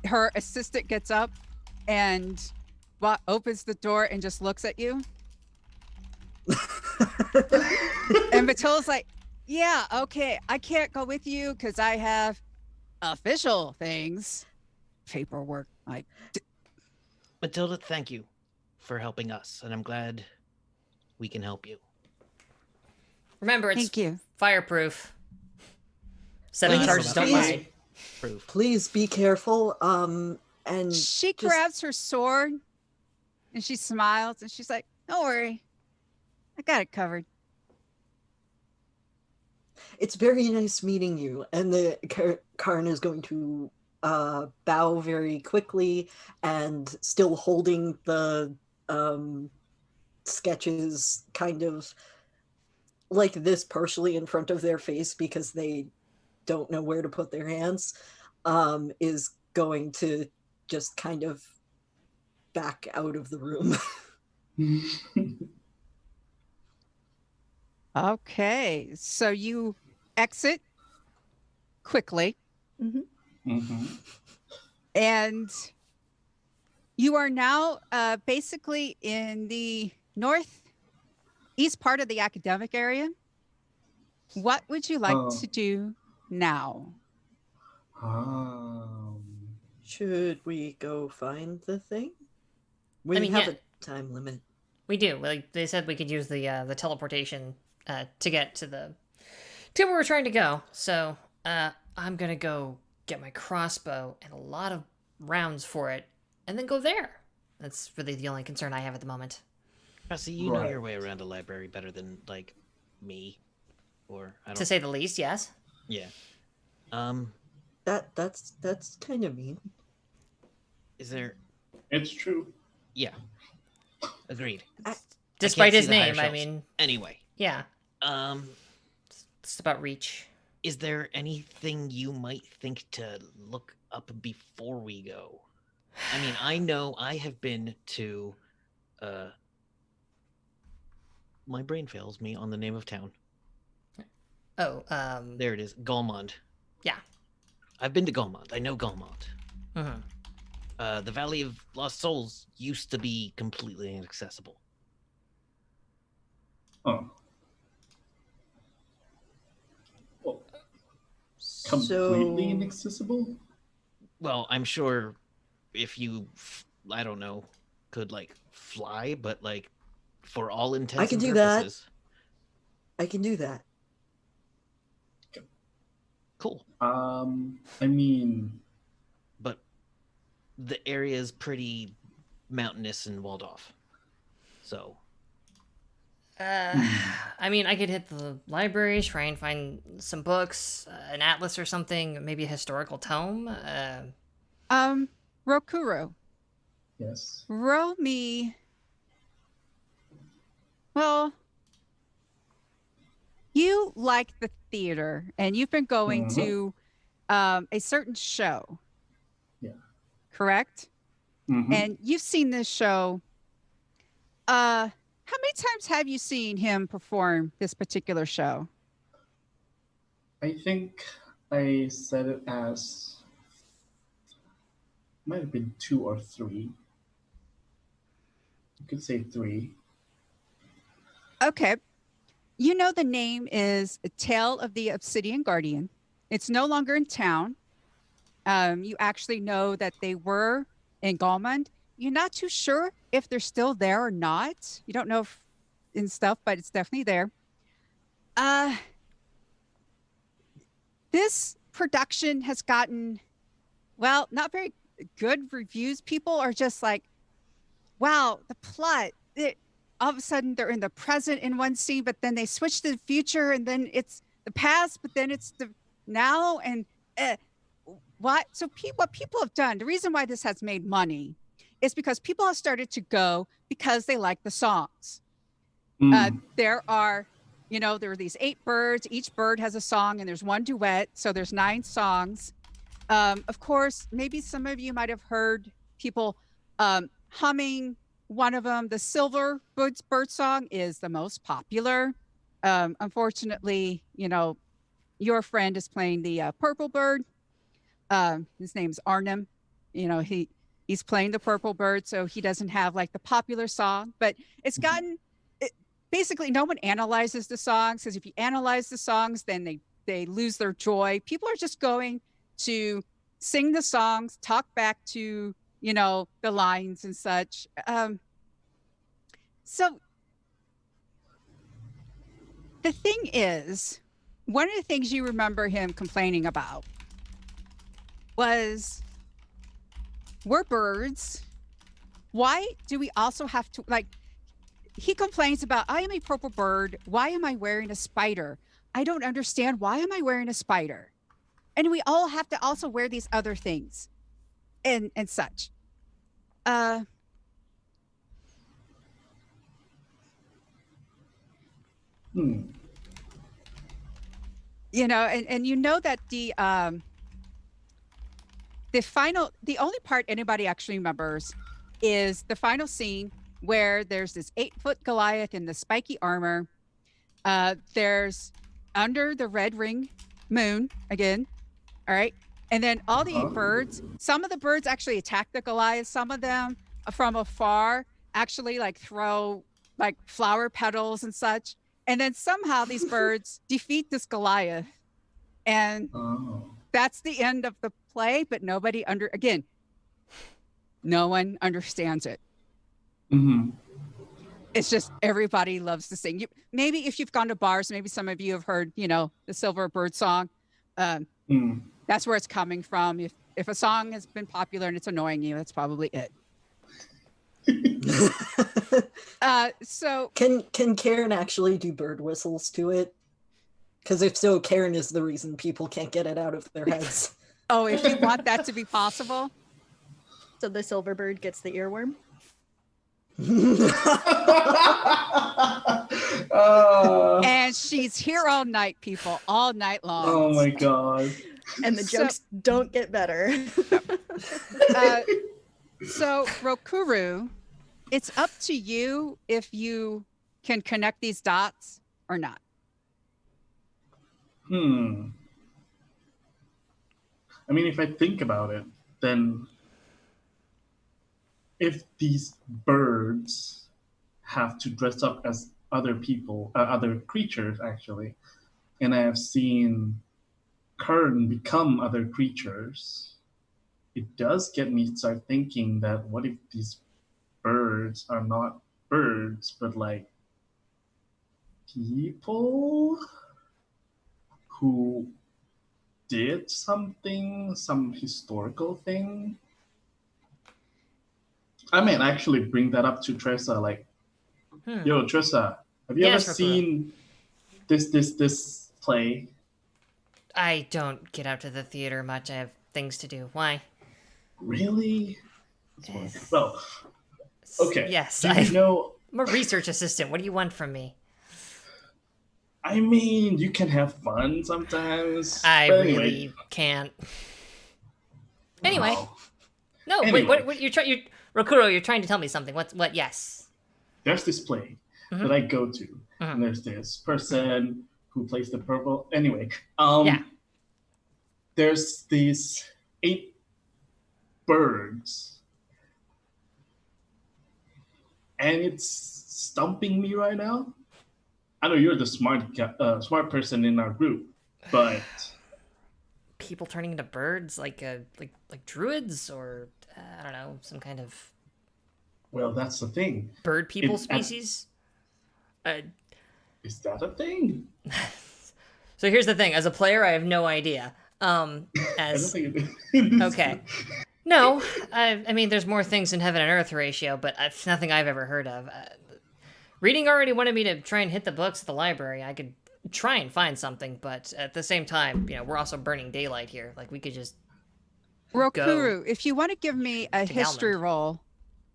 her assistant gets up and opens the door and just looks at you. And Matilla's like, yeah, okay, I can't go with you because I have official things, paperwork. Matilda, thank you for helping us, and I'm glad we can help you. Remember, it's Thank you. fireproof. 7 Please, charges don't please. mind. Proof. Please be careful. And She just- grabs her sword and she smiles and she's like, don't worry, I got it covered. it's very nice meeting you. And the Karn is going to bow very quickly and still holding the sketches kind of like this partially in front of their face because they don't know where to put their hands, is going to just kind of back out of the room. Okay, so you exit quickly and you are now basically in the northeast part of the academic area. What would you like to do now? Should we go find the thing? We mean, have yeah. a time limit. We do. Like they said, we could use the teleportation to get to where we're trying to go. So I'm gonna go get my crossbow and a lot of rounds for it, and then go there. That's really the only concern I have at the moment. Cassie, you know Right. your way around a library better than like me, or I don't. To say the least, yes. Yeah. That's kind of mean. Is there? It's true. Yeah. Agreed. Despite see his the higher name, I shelves. mean, Anyway, yeah, um, it's about reach. is there anything you might think to look up before we go? I mean, I know I have been to. My brain fails me on the name of town. Oh, There it is, Galmond. Yeah. I've been to Galmond. I know Galmond. mhm. The Valley of Lost Souls used to be completely inaccessible. Oh. Well, completely So inaccessible? Well, I'm sure if you, I don't know, could like fly, but like for all intents can and do that. purposes, I can do that. cool. I mean, But the area is pretty mountainous and walled off. So I mean, I could hit the libraries, try and find some books, an atlas or something, maybe a historical tome. Rokuro, yes. roll me. Well, you like the theater and you've been going Mhm. to a certain show. Yeah. Correct? Mhm. And you've seen this show. How many times have you seen him perform this particular show? I think I said it as might have been 2 or 3. You could say 3. Okay. You know the name is A Tale of the Obsidian Guardian. It's no longer in town. You actually know that they were in Galmond. You're not too sure if they're still there or not. You don't know if in stuff, but it's definitely there. This production has gotten, well, not very good reviews. People are just like, wow, the plot. All of a sudden they're in the present in one scene, but then they switch to the future, and then it's the past, but then it's the now. And what? So what people have done, the reason why this has made money is because people have started to go because they like the songs. There are you know, there are these 8 birds. Each bird has a song, and there's one duet. So there's 9 songs. Of course, maybe some of you might have heard people humming one of them. The silver bird song is the most popular. Unfortunately, you know, your friend is playing the purple bird. His name's Arnhem. You know, he's playing the purple bird, so he doesn't have like the popular song, but it's gotten basically no one analyzes the songs, because if you analyze the songs, then they lose their joy. People are just going to sing the songs, talk back to, you know, the lines and such. So the thing is, one of the things you remember him complaining about was, we're birds. Why do we also have to, like, he complains about, I am a purple bird. Why am I wearing a spider? I don't understand. Why am I wearing a spider? And we all have to also wear these other things and such. You know, and you know that the only part anybody actually remembers is the final scene where there's this 8-foot Goliath in the spiky armor. There's under the red ring moon again. All right. And then all the 8 birds, some of the birds actually attack the Goliath. Some of them from afar actually like throw like flower petals and such. And then somehow these birds defeat this Goliath. And that's the end of the play, but no one understands it. Mm-hmm. It's just everybody loves to sing. Maybe if you've gone to bars, maybe some of you have heard, you know, the Silver Bird song. That's where it's coming from. If a song has been popular and it's annoying you, that's probably it. So can Karen actually do bird whistles to it? Because if so, Karen is the reason people can't get it out of their heads. Oh, if you want that to be possible. So the silver bird gets the earworm. And she's here all night, people, all night long. Oh my god. And the jokes don't get better. So Rokuru, it's up to you if you can connect these dots or not. I mean, if I think about it, then if these birds have to dress up as other people, other creatures actually, and I have seen Kern become other creatures, it does get me to start thinking that what if these birds are not birds, but like people who did something, some historical thing? I might actually bring that up to Tressa, like, yo, Tressa, have you ever seen this play? I don't get out to the theater much. I have things to do. Why? Really? Well, okay. Yes, Do you know? I'm a research assistant. What do you want from me? I mean, you can have fun sometimes. I but really can't. Anyway. Wow. No, Anyway. wait, what Rokuro, you're trying to tell me something. What, yes. There's this play that I go to, and there's this person who plays the purple. Anyway, there's these 8 birds, and it's stumping me right now. I know you're the smart person in our group, but People turning into birds, like druids, or I don't know, some kind of well, that's the thing. bird people species. Is that a thing? So here's the thing: as a player, I have no idea. I don't As think it is. okay, no, I mean, there's more things in heaven and earth ratio, but it's nothing I've ever heard of. Reading already wanted me to try and hit the books at the library. I could try and find something, but at the same time, you know, we're also burning daylight here. Like, we could just Rokuru, if you want to give me a to history Galman. roll,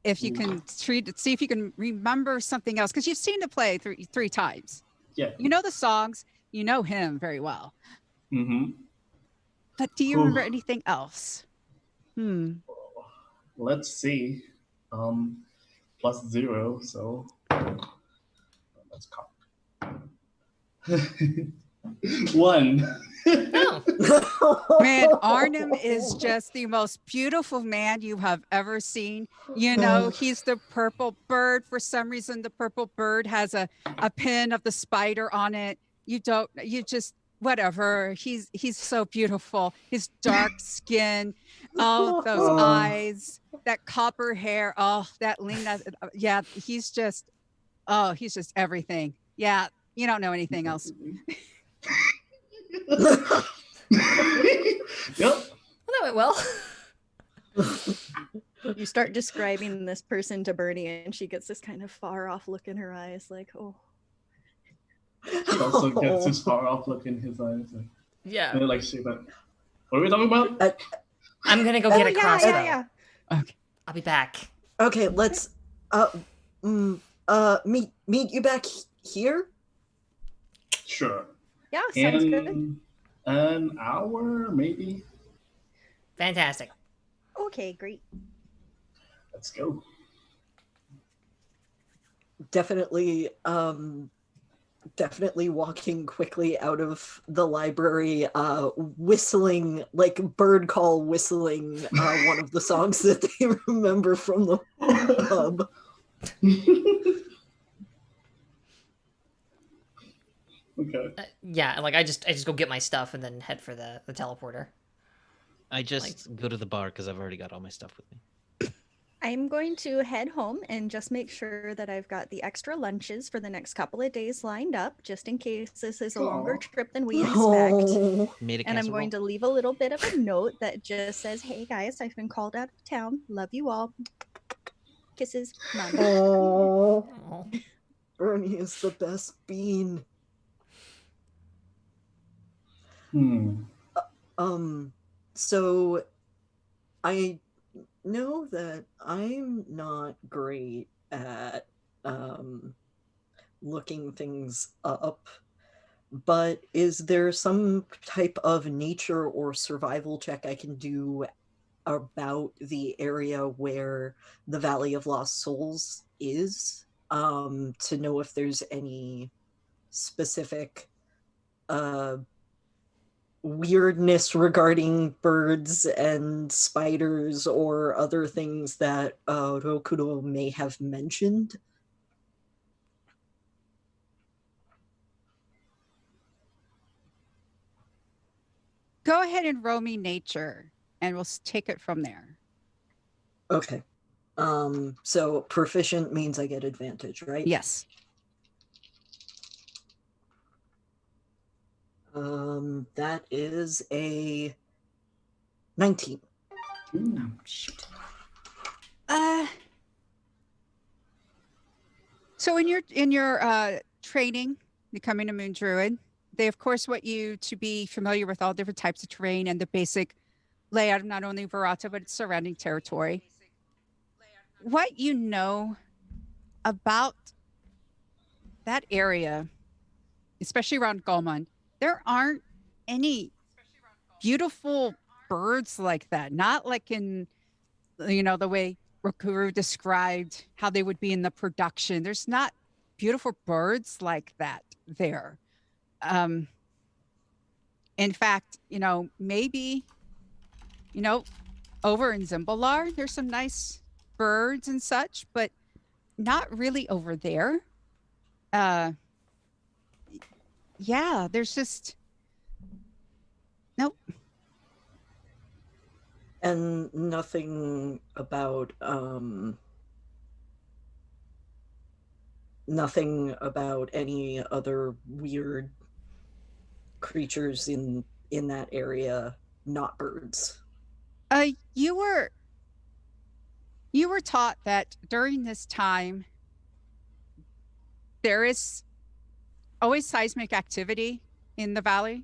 if you can see if you can remember something else, because you've seen the play three times. Yeah. You know the songs. You know him very well. Mm-hmm. But do you remember anything else? Let's see. +0, so let's count. 1. Oh, Man, Arnim is just the most beautiful man you have ever seen. You know, he's the purple bird. For some reason, the purple bird has a pin of the spider on it. You just, whatever. He's so beautiful. His dark skin, oh, those eyes, that copper hair. Oh, that lean. Yeah, he's just everything. Yeah, you don't know anything else. Yep. well, that went well. You start describing this person to Bernie, and she gets this kind of far off look in her eyes, like, oh. He also gets this far off look in his eyes. Yeah. And they're like, shit, but what are we talking about? I'm gonna go get a crossbow. Yeah. Okay. I'll be back. Okay, let's meet you back here. Sure. Yeah, sounds good. In an hour, maybe. Fantastic. Okay, great. Let's go. Definitely walking quickly out of the library, whistling, like bird call whistling, one of the songs that they remember from the pub. Okay. Yeah, like I just go get my stuff and then head for the teleporter. I just go to the bar because I've already got all my stuff with me. I'm going to head home and just make sure that I've got the extra lunches for the next couple of days lined up, just in case this is a longer trip than we expect. Oh, Made a And I'm casserole. going to leave a little bit of a note that just says, hey guys, I've been called out of town. Love you all. Kisses. Mom. oh, Oh. Bernie is the best bean. So I know that I'm not great at looking things up, but is there some type of nature or survival check I can do about the area where the Valley of Lost Souls is, to know if there's any specific weirdness regarding birds and spiders or other things that Rokudo may have mentioned? Go ahead and roll me nature, and we'll take it from there. Okay. So proficient means I get advantage, right? Yes. That is a 19. Oh, shoot. So in your training, becoming a moon druid, they of course want you to be familiar with all different types of terrain and the basic layout of not only Verata but its surrounding territory. What you know about that area, especially around Golmon, there aren't any beautiful birds like that. Not like in, the way Rokuru described how they would be in the production. There's not beautiful birds like that there. In fact, maybe, over in Zimbalar, there's some nice birds and such, but not really over there. Yeah, there's just nope. And nothing about any other weird creatures in that area, not birds. You were taught that during this time there is always seismic activity in the valley.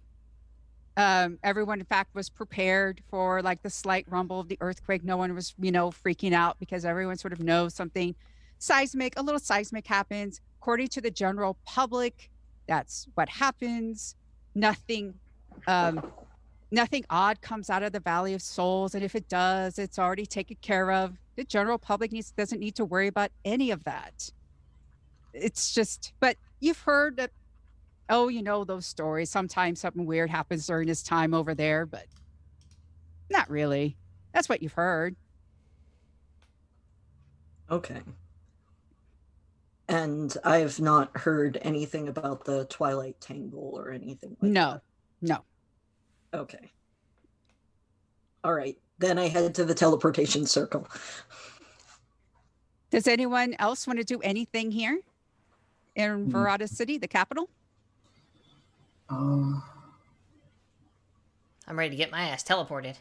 Everyone, in fact, was prepared for like the slight rumble of the earthquake. No one was, freaking out because everyone sort of knows something a little seismic happens. According to the general public, That's what happens. Nothing, nothing odd comes out of the Valley of Souls, and if it does, it's already taken care of. The general public doesn't need to worry about any of that. It's just, but you've heard that, oh, you know, those stories. Sometimes something weird happens during his time over there, but not really. That's what you've heard. Okay. And I've not heard anything about the Twilight Tangle or anything like No, no. that. Okay. All right. Then I head to the teleportation circle. Does anyone else want to do anything here in Verada City, the capital? I'm ready to get my ass teleported.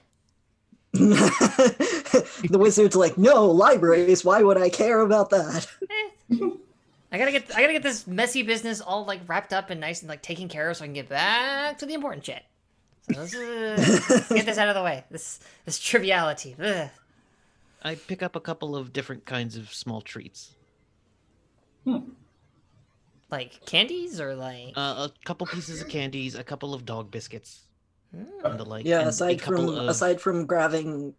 The wizard's like, no, libraries, why would I care about that? I gotta get this messy business all like wrapped up and nice and like taken care of so I can get back to the important shit. So let's get this out of the way. This triviality. Ugh. I pick up a couple of different kinds of small treats. Like candies or like A couple pieces of candies, a couple of dog biscuits, and the like. Yeah, and a aside couple from grabbing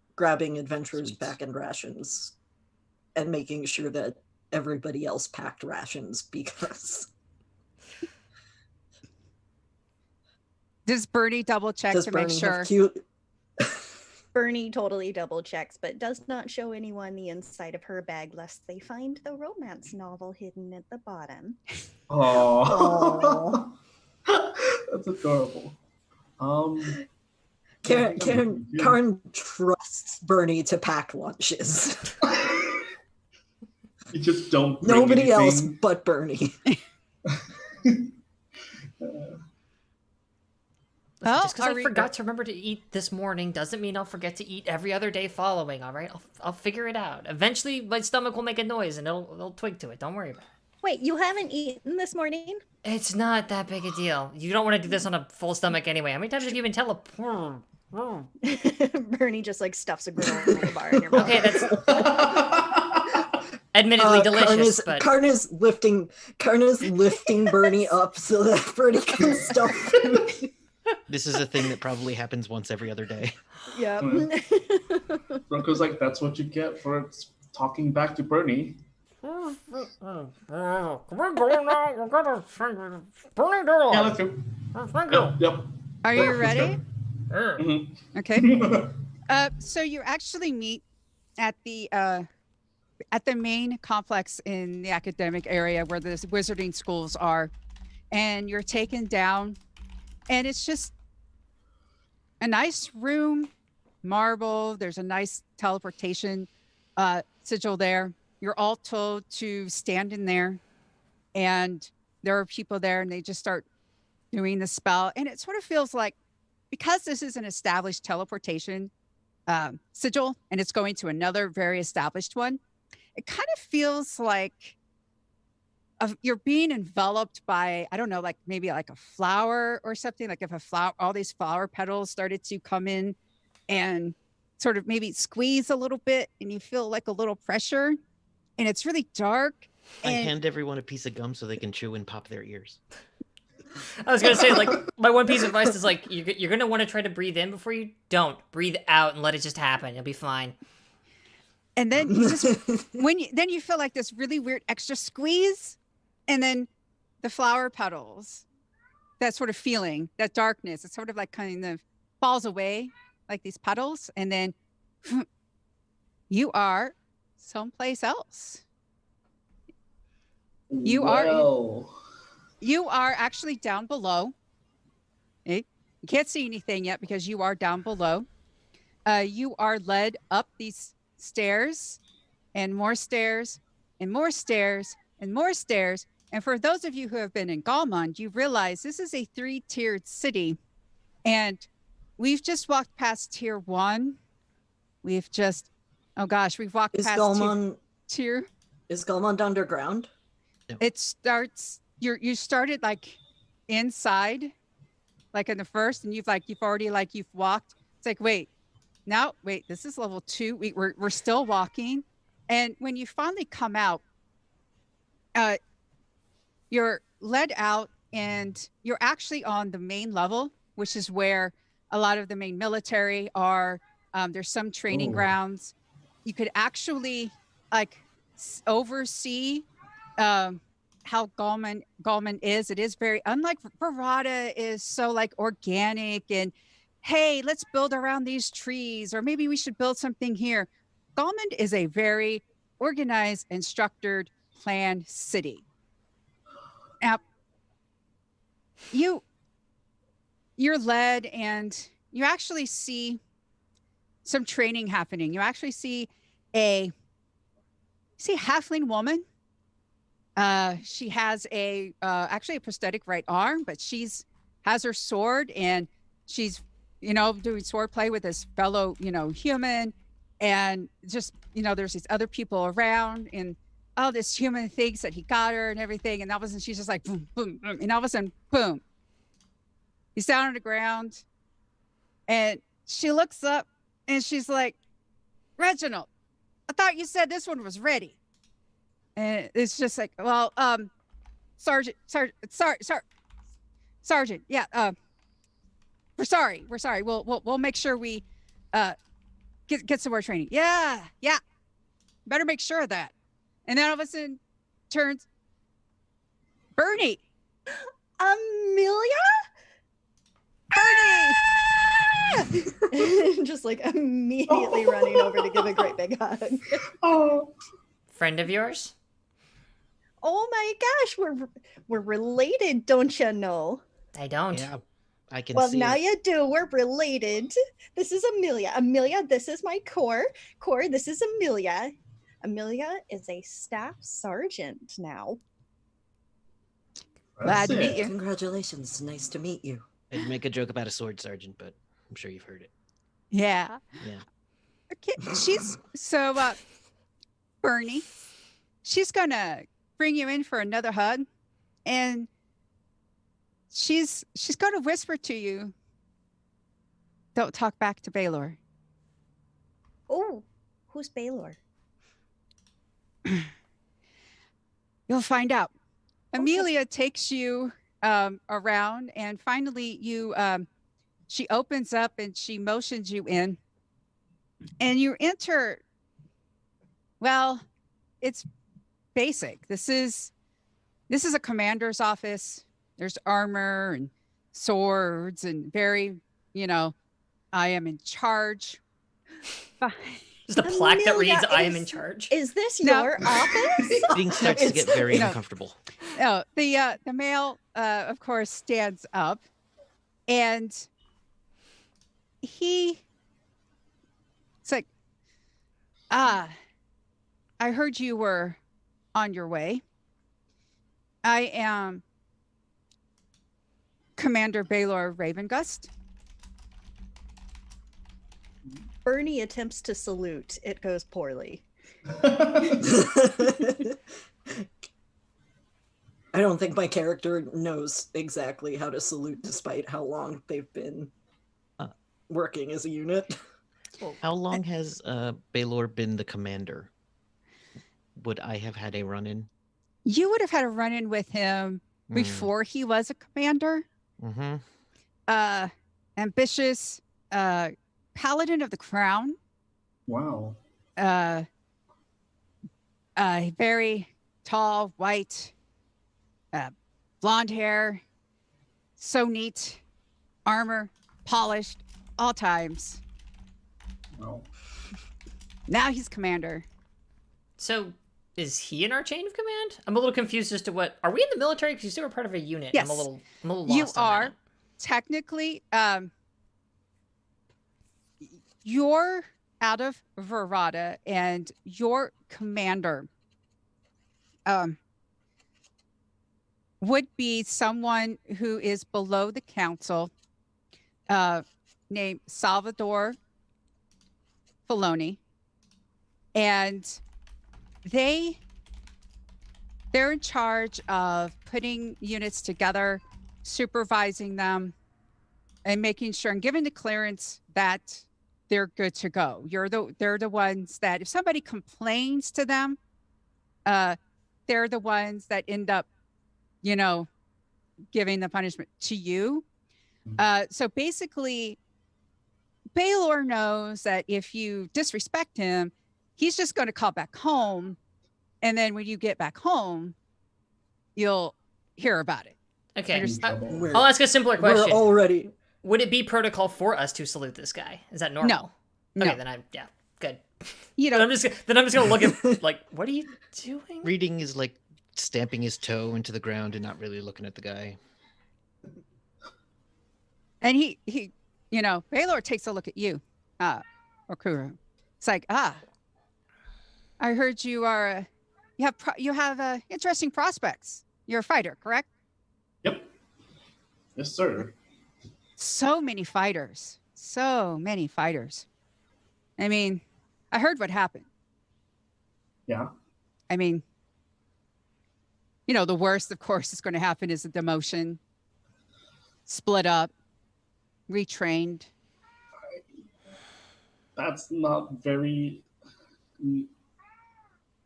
adventurers sweets. back in rations and making sure that everybody else packed rations because Does Bernie double check does to make Bernie sure? have cute Bernie totally double checks, but does not show anyone the inside of her bag lest they find the romance novel hidden at the bottom. Oh, that's adorable. Karen trusts Bernie to pack lunches. You just don't. Bring Nobody else anything. but Bernie. Oh, Just because are I we- forgot to remember to eat this morning doesn't mean I'll forget to eat every other day following. All right, I'll figure it out. Eventually, my stomach will make a noise and it'll twig to it. Don't worry about it. Wait, you haven't eaten this morning? It's not that big a deal. You don't want to do this on a full stomach anyway. How many times have you been teleported? Bernie just like stuffs a granola bar in your mouth. Okay, that's admittedly delicious, but Karn is lifting Bernie up so that Bernie can stuff food. This is a thing that probably happens once every other day. Yep. Rocco's like, that's what you get for talking back to Bernie. Can we go now? We're gonna Bernie Yeah, let's go. Yep. Are you ready? Mhm. Okay. So you actually meet at the main complex in the academic area where the wizarding schools are, and you're taken down, and it's just a nice room, marble. There's a nice teleportation sigil there. You're all told to stand in there, and there are people there, and they just start doing the spell, and it sort of feels like, because this is an established teleportation sigil and it's going to another very established one, it kind of feels like you're being enveloped by, I don't know, like maybe like a flower or something. Like if a flower, all these flower petals started to come in and sort of maybe squeeze a little bit, and you feel like a little pressure, and it's really dark. I And hand everyone a piece of gum so they can chew and pop their ears. I was gonna say, like, my one piece of advice is like, you're gonna want to try to breathe in before you don't breathe out and let it just happen. You'll be fine. and then you just then you feel like this really weird extra squeeze, and then the flower petals, that sort of feeling, that darkness, it sort of like kind of falls away, like these petals, and then you are someplace else. You are in- Well, You are actually down below. You can't see anything yet because you are down below. You are led up these stairs, and more stairs, and more stairs, and more stairs. And for those of you who have been in Galmond, you realize this is a 3-tiered city. And we've just walked past tier 1. We've walked Is past tier. Is Galmond underground? It starts, you started like inside, like in the first, and you've walked. It's like, wait, this is level 2. We're still walking. And when you finally come out, you're led out and you're actually on the main level, which is where a lot of the main military are. There's some training Ooh. grounds. You could actually like oversee how Gallman is. It is very unlike Verada is so like organic and hey, let's build around these trees, or maybe we should build something here. Gallman is a very organized and structured, planned city. Now, you're led, and you actually see some training happening. You actually see a halfling woman. She has actually a prosthetic right arm, but has her sword, and she's doing sword play with this fellow human, and just there's these other people around, and this human thinks that he got her and everything, and all of a sudden she's just like boom, boom, boom, and all of a sudden boom, he's down on the ground, and she looks up and she's like, Reginald, I thought you said this one was ready. And it's just like, well, Sergeant, yeah, we're sorry. We'll make sure we get some more training. Yeah. Better make sure of that. And then all of a sudden turns Bernie. Amelia? Bernie! Just like immediately running over to give a great big hug. Oh, Friend of yours? Oh my gosh, we're related, don't you know? I don't. Yeah, I can Well, see now it. you do. We're related. This is Amelia. Amelia, this is my Core. Core, this is Amelia. Amelia is a staff sergeant now. Glad to that's meet it. you. Congratulations. Nice to meet you. I'd make a joke about a sword sergeant, but I'm sure you've heard it. Yeah. Yeah. Okay. Bernie, she's gonna bring you in for another hug, and she's gonna whisper to you, don't talk back to Baylor. Oh, who's Baylor? You'll find out. Amelia takes you around, and finally she opens up and she motions you in, and you enter. Well, it's basic. This is a commander's office. There's armor and swords and very, I am in charge. Just a plaque that Amelia, reads, I am in charge. Is this No. your office? Things starts to it's- get very no. uncomfortable. Oh, the male, of course, stands up, and it's like, I heard you were on your way. I am Commander Baylor Ravengust. Bernie attempts to salute. It goes poorly. I don't think my character knows exactly how to salute despite how long they've been working as a unit. How long has Baylor been the commander? Would I have had a run-in? You would have had a run-in with him before he was a commander. Mm-hmm. Ambitious, paladin of the crown. Wow. Very tall, white, blonde hair, so neat, armor, polished, all times. Wow. Now he's commander. So, is he in our chain of command? I'm a little confused as to what. Are we in the military? Because you say we're part of a unit. Yes. I'm a little lost. You on are that. technically, you're out of Verada, and your commander would be someone who is below the council, named Salvador Filoni, and they're in charge of putting units together, supervising them, and making sure and giving the clearance that they're good to go. They're the ones that if somebody complains to them, they're the ones that end up, giving the punishment to you. Mhm. So basically, Baylor knows that if you disrespect him, he's just going to call back home. And then when you get back home, you'll hear about it. Okay. In trouble. We're- I'll ask a simpler We're question. already. Would it be protocol for us to salute this guy? Is that normal? No. Okay, then yeah, good. You Then know, I'm just gonna look at like, what are you doing? Reading is like stamping his toe into the ground and not really looking at the guy. and he, you know, Baylor takes a look at you, Okuro. It's like, I heard you are, you have interesting prospects. You're a fighter, correct? Yep. Yes, sir. So many fighters. So many fighters. I mean, I heard what happened. Yeah. I mean, you know, the worst, of course, is going to happen is a demotion, split up, retrained. That's not very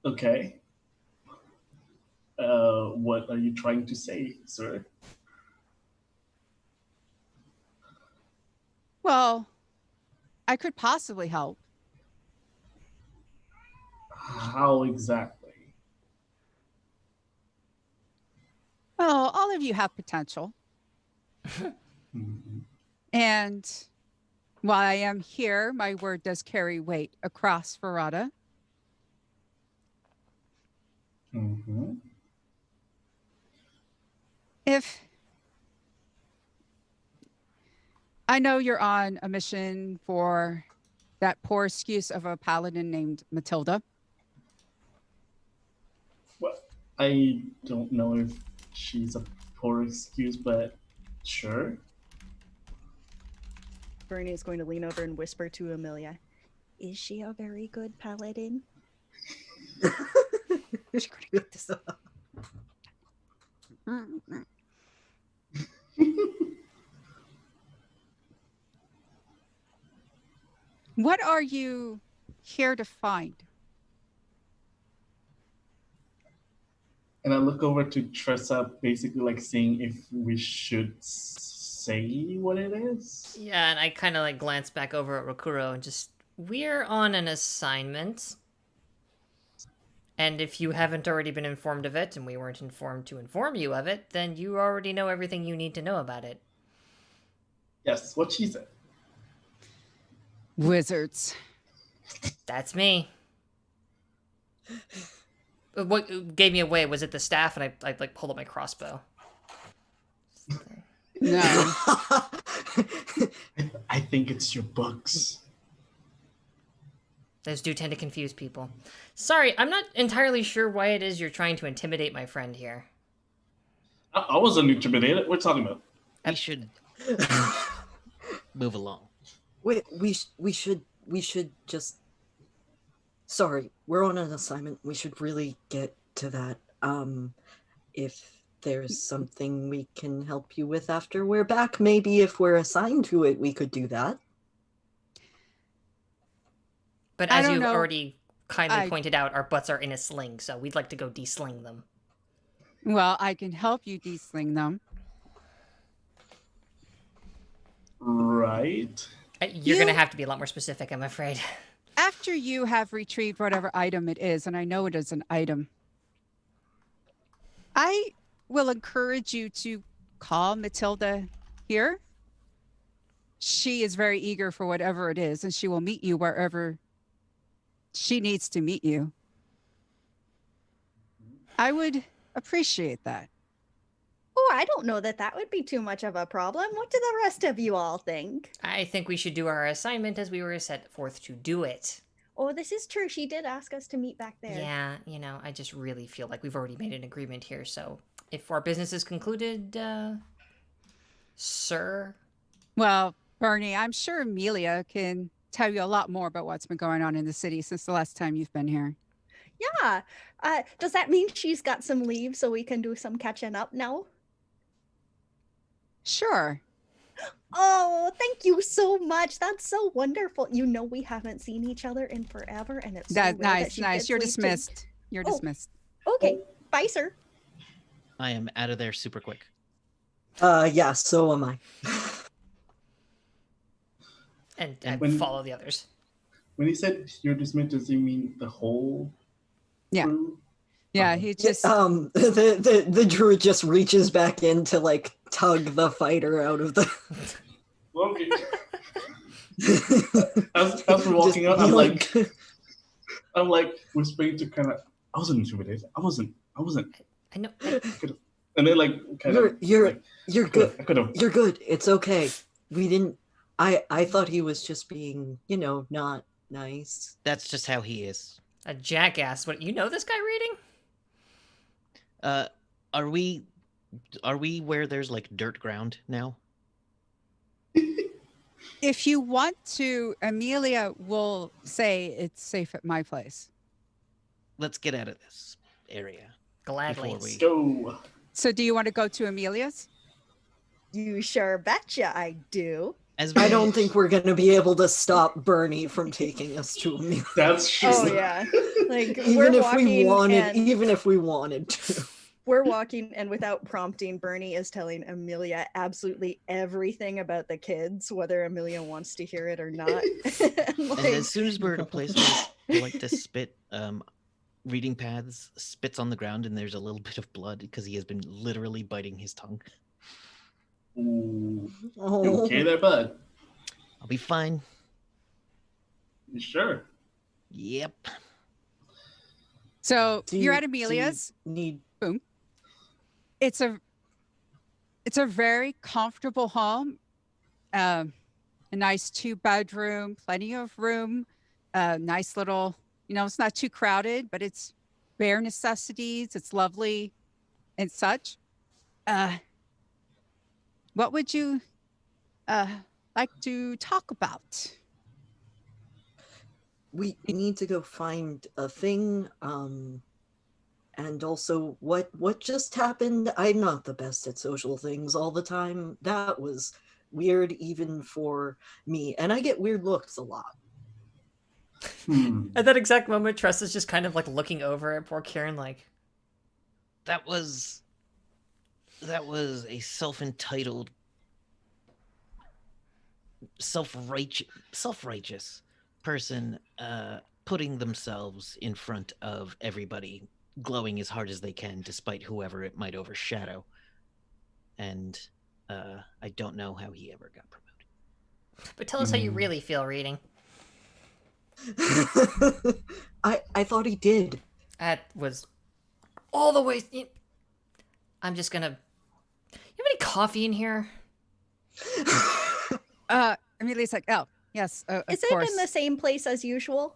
okay. What are you trying to say, sir? Well, I could possibly help. How exactly? Well, all of you have potential. Mhm. And while I am here, my word does carry weight across Verada. Mhm. If I know you're on a mission for that poor excuse of a paladin named Matilda. Well, I don't know if she's a poor excuse, but sure. Bernie is going to lean over and whisper to Amelia, "Is she a very good paladin?" She's gonna get this. Mm-mm. What are you here to find? And I look over to Tressa, basically like seeing if we should say what it is. Yeah, and I kind of like glance back over at Rokuro and just, we're on an assignment. And if you haven't already been informed of it, and we weren't informed to inform you of it, then you already know everything you need to know about it. Yes, what she said. Wizards. That's me. What gave me away? Was it the staff? And I like pulled up my crossbow. No. I think it's your books. Those do tend to confuse people. Sorry, I'm not entirely sure why it is you're trying to intimidate my friend here. I wasn't intimidated. We're talking about. We should move along. We should just. Sorry, we're on an assignment. We should really get to that. If there's something we can help you with after we're back, maybe if we're assigned to it, we could do that. But I as don't you've know. already kindly I- pointed out, our butts are in a sling, so we'd like to go de-sling them. Well, I can help you de-sling them. Right. You're going to You- have to be a lot more specific, I'm afraid. After you have retrieved whatever item it is, and I know it is an item, I will encourage you to call Matilda here. She is very eager for whatever it is, and she will meet you wherever she needs to meet you. I would appreciate that. Oh, I don't know that that would be too much of a problem. What do the rest of you all think? I think we should do our assignment as we were set forth to do it. Oh, this is true. She did ask us to meet back there. Yeah, I just really feel like we've already made an agreement here, so if our business is concluded, sir? Well, Bernie, I'm sure Amelia can tell you a lot more about what's been going on in the city since the last time you've been here. Yeah. Does that mean she's got some leave so we can do some catching up now? Sure. Oh, thank you so much. That's so wonderful. You know we haven't seen each other in forever, and it's so That's rare that nice, she nice. gets You're leave too. dismissed. You're Oh. dismissed. Okay, bye, sir. I am out of there super quick. Yeah, so am I. And And I when- follow the others. When he said you're dismissed, does he mean the whole Yeah. crew? Yeah, Okay. he just The druid just reaches back in to like tug the fighter out of the. Okay. As we're walking out, I'm like whispering to kind of. I wasn't intimidated. I wasn't. I know. And then like kind of. You're good. I could have. You're good. It's okay. We didn't. I thought he was just being, not nice. That's just how he is. A jackass. What, you know this guy reading? Are we where there's like dirt ground now? if you want to, Amelia will say it's safe at my place. Let's get out of this area. Gladly. Before we- Go. So do you want to go to Amelia's? You sure betcha I do. As I we- don't think we're gonna be able to stop Bernie from taking us to Amelia. That's true. Oh yeah. Like Even we're if walking we wanted, and even if we wanted to. we're walking and without prompting, Bernie is telling Amelia absolutely everything about the kids, whether Amelia wants to hear it or not. And, And like, as soon as we're at a place where we like to spit, reading paths spits on the ground, and there's a little bit of blood because he has been literally biting his tongue. Ooh. You Oh. okay there, bud? I'll be fine. You sure? Yep. So Do you're you- at Amelia's. Need It's a very comfortable home. A nice 2-bedroom, plenty of room. Nice little, it's not too crowded, but it's bare necessities. It's lovely and such. What would you like to talk about? we need to go find a thing. And also, what just happened? I'm not the best at social things all the time. That was weird, even for me, and I get weird looks a lot. At that exact moment, Tress is just kind of like looking over at poor Kieran, like, That was a self-entitled, self-righteous person putting themselves in front of everybody, glowing as hard as they can despite whoever it might overshadow. And I don't know how he ever got promoted. but tell us how you really feel reading. I thought he did. That was all the way. I'm just gonna. You have any coffee in here? Amelia's like, oh, yes, of is it course. in the same place as usual?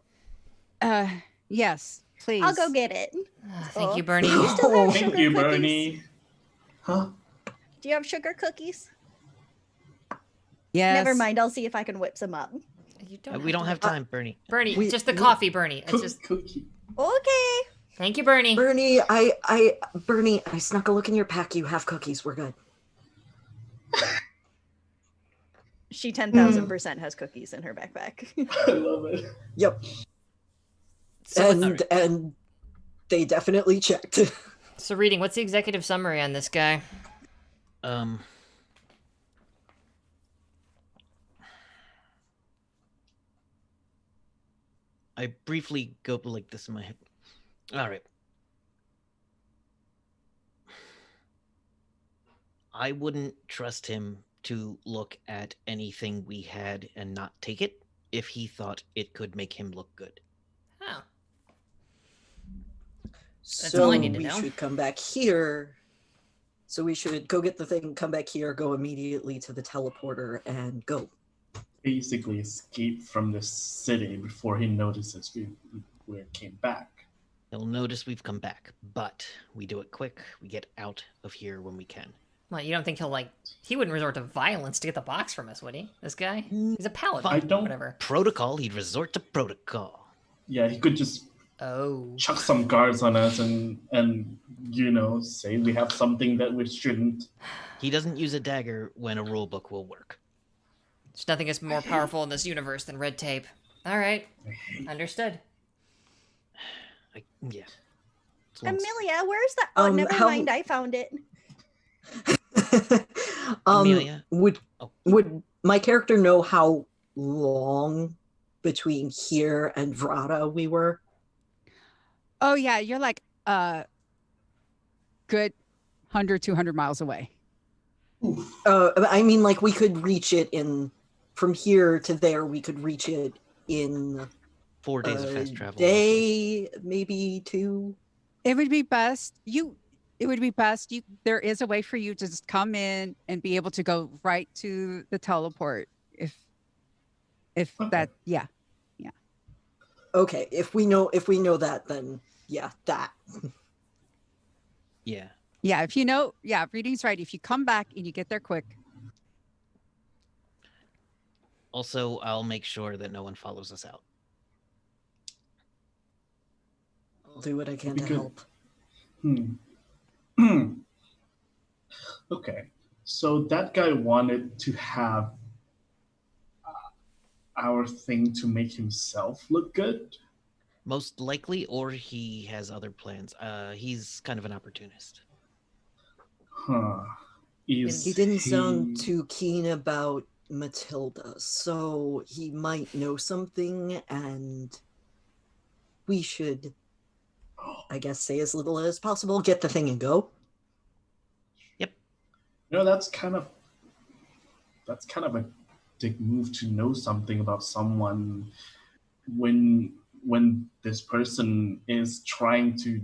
Yes, please. I'll go get it. Thank Oh. you, Bernie. You still have Thank sugar you, cookies? Bernie. Huh? Do you have sugar cookies? Yes. Never mind. I'll see if I can whip some up. You don't We don't to- have time, Bernie. Bernie, We- just the we- coffee, Bernie. It's just. Cookie. Okay. Thank you, Bernie. Bernie, Bernie, I snuck a look in your pack. You have cookies. We're good. She 10,000% has cookies in her backpack. I love it. Yep. So, And they definitely checked. so, reading. What's the executive summary on this guy? I briefly go like this in my head. All right. I wouldn't trust him to look at anything we had and not take it if he thought it could make him look good. Oh, So all I need to we know. should come back here. So we should go get the thing, come back here, go immediately to the teleporter, and go. Basically escaped from the city before he notices we came back. He'll notice we've come back, but we do it quick. We get out of here when we can. well, you don't think he wouldn't resort to violence to get the box from us, would he? This guy? He's a paladin. I don't- Whatever. Protocol, he'd resort to protocol. Yeah, he could just Oh. chuck some guards on us and say we have something that we shouldn't. He doesn't use a dagger when a rule book will work. There's nothing is more powerful in this universe than red tape. All right. Understood. Yeah. It's once- Amelia, where's that? Oh, never how- mind. I found it. Amelia? would Oh. would my character know how long between here and Vrata we were? Oh yeah, you're like good 100, 200 miles away. Oof. I mean, like we could reach it in from here to there. We could reach it in 4 days of a fast travel. roughly. day, maybe 2. It would be best there is a way for you to just come in and be able to go right to the teleport if Okay. that yeah. Okay, if we know that, then yeah, that. Yeah. Yeah, if you know, yeah, reading's right. If you come back and you get there quick. Also, I'll make sure that no one follows us out. I'll do what I can Be to good. help. Okay, so that guy wanted to have our thing to make himself look good. Most likely, or he has other plans. He's kind of an opportunist. Huh. Is He didn't sound too keen about Matilda, so he might know something, and we should, I guess, say as little as possible, get the thing and go. You know, that's kind of a dick move to know something about someone when this person is trying to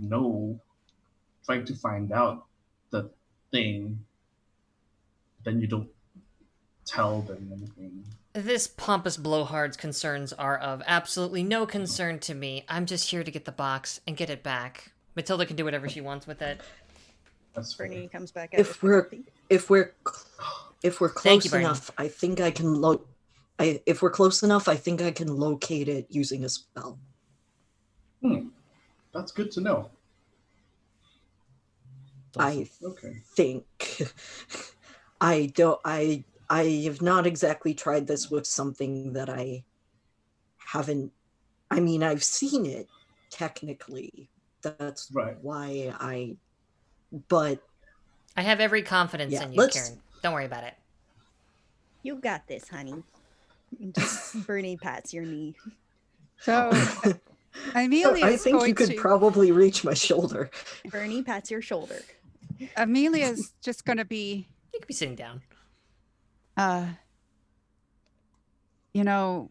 find out the thing, then you don't tell them anything. This pompous blowhard's concerns are of absolutely no concern to me. I'm just here to get the box and get it back. Matilda can do whatever she wants with it. That's fair. Bernie comes back out. If with we're coffee. if we're Thank you, close Bernie. enough, I think I can if we're close enough, I think I can locate it using a spell. That's good to know. It's awesome. I Okay. think I have not exactly tried this with something that I haven't. I mean, I've seen it technically. That's Right. why but I have every confidence Yeah, in you, let's- Karen. Don't worry about it. You got this, honey. And just Bernie pats your knee. So Amelia I is think going you could to probably reach my shoulder. Bernie pats your shoulder. Amelia's just going to be You could be sitting down. you know,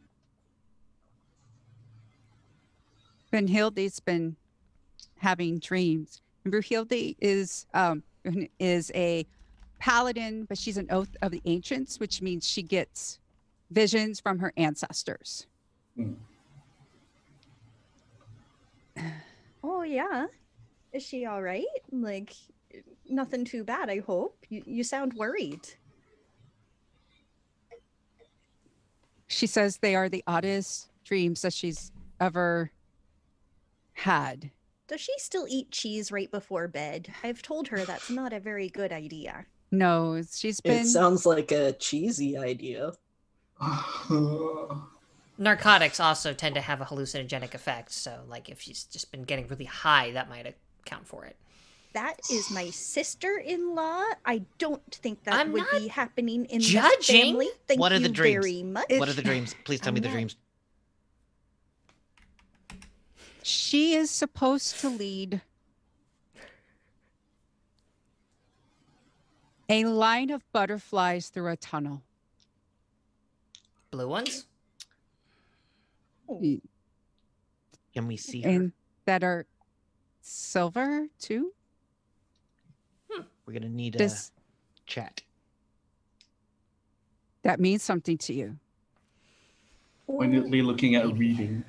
Brunhilde's been having dreams. And Brunhilde is a paladin, but she's an oath of the ancients, which means she gets visions from her ancestors. Oh yeah. Is she all right? Like nothing too bad, I hope. You sound worried. She says they are the oddest dreams that she's ever had. Does she still eat cheese right before bed? I've told her that's not a very good idea. No, she's It been sounds like a cheesy idea. Narcotics also tend to have a hallucinogenic effect, so like if she's just been getting really high, that might account for it. That is my sister-in-law. I don't think that I'm would not be happening in the judging. family. Thank What are the you dreams? very much. What are the dreams? Please tell me the I'm not- dreams. she is supposed to lead a line of butterflies through a tunnel. Blue ones? Oh, Can we see her? And that are silver too. We're gonna need a Does chat. that mean something to you? Pointedly looking at reading.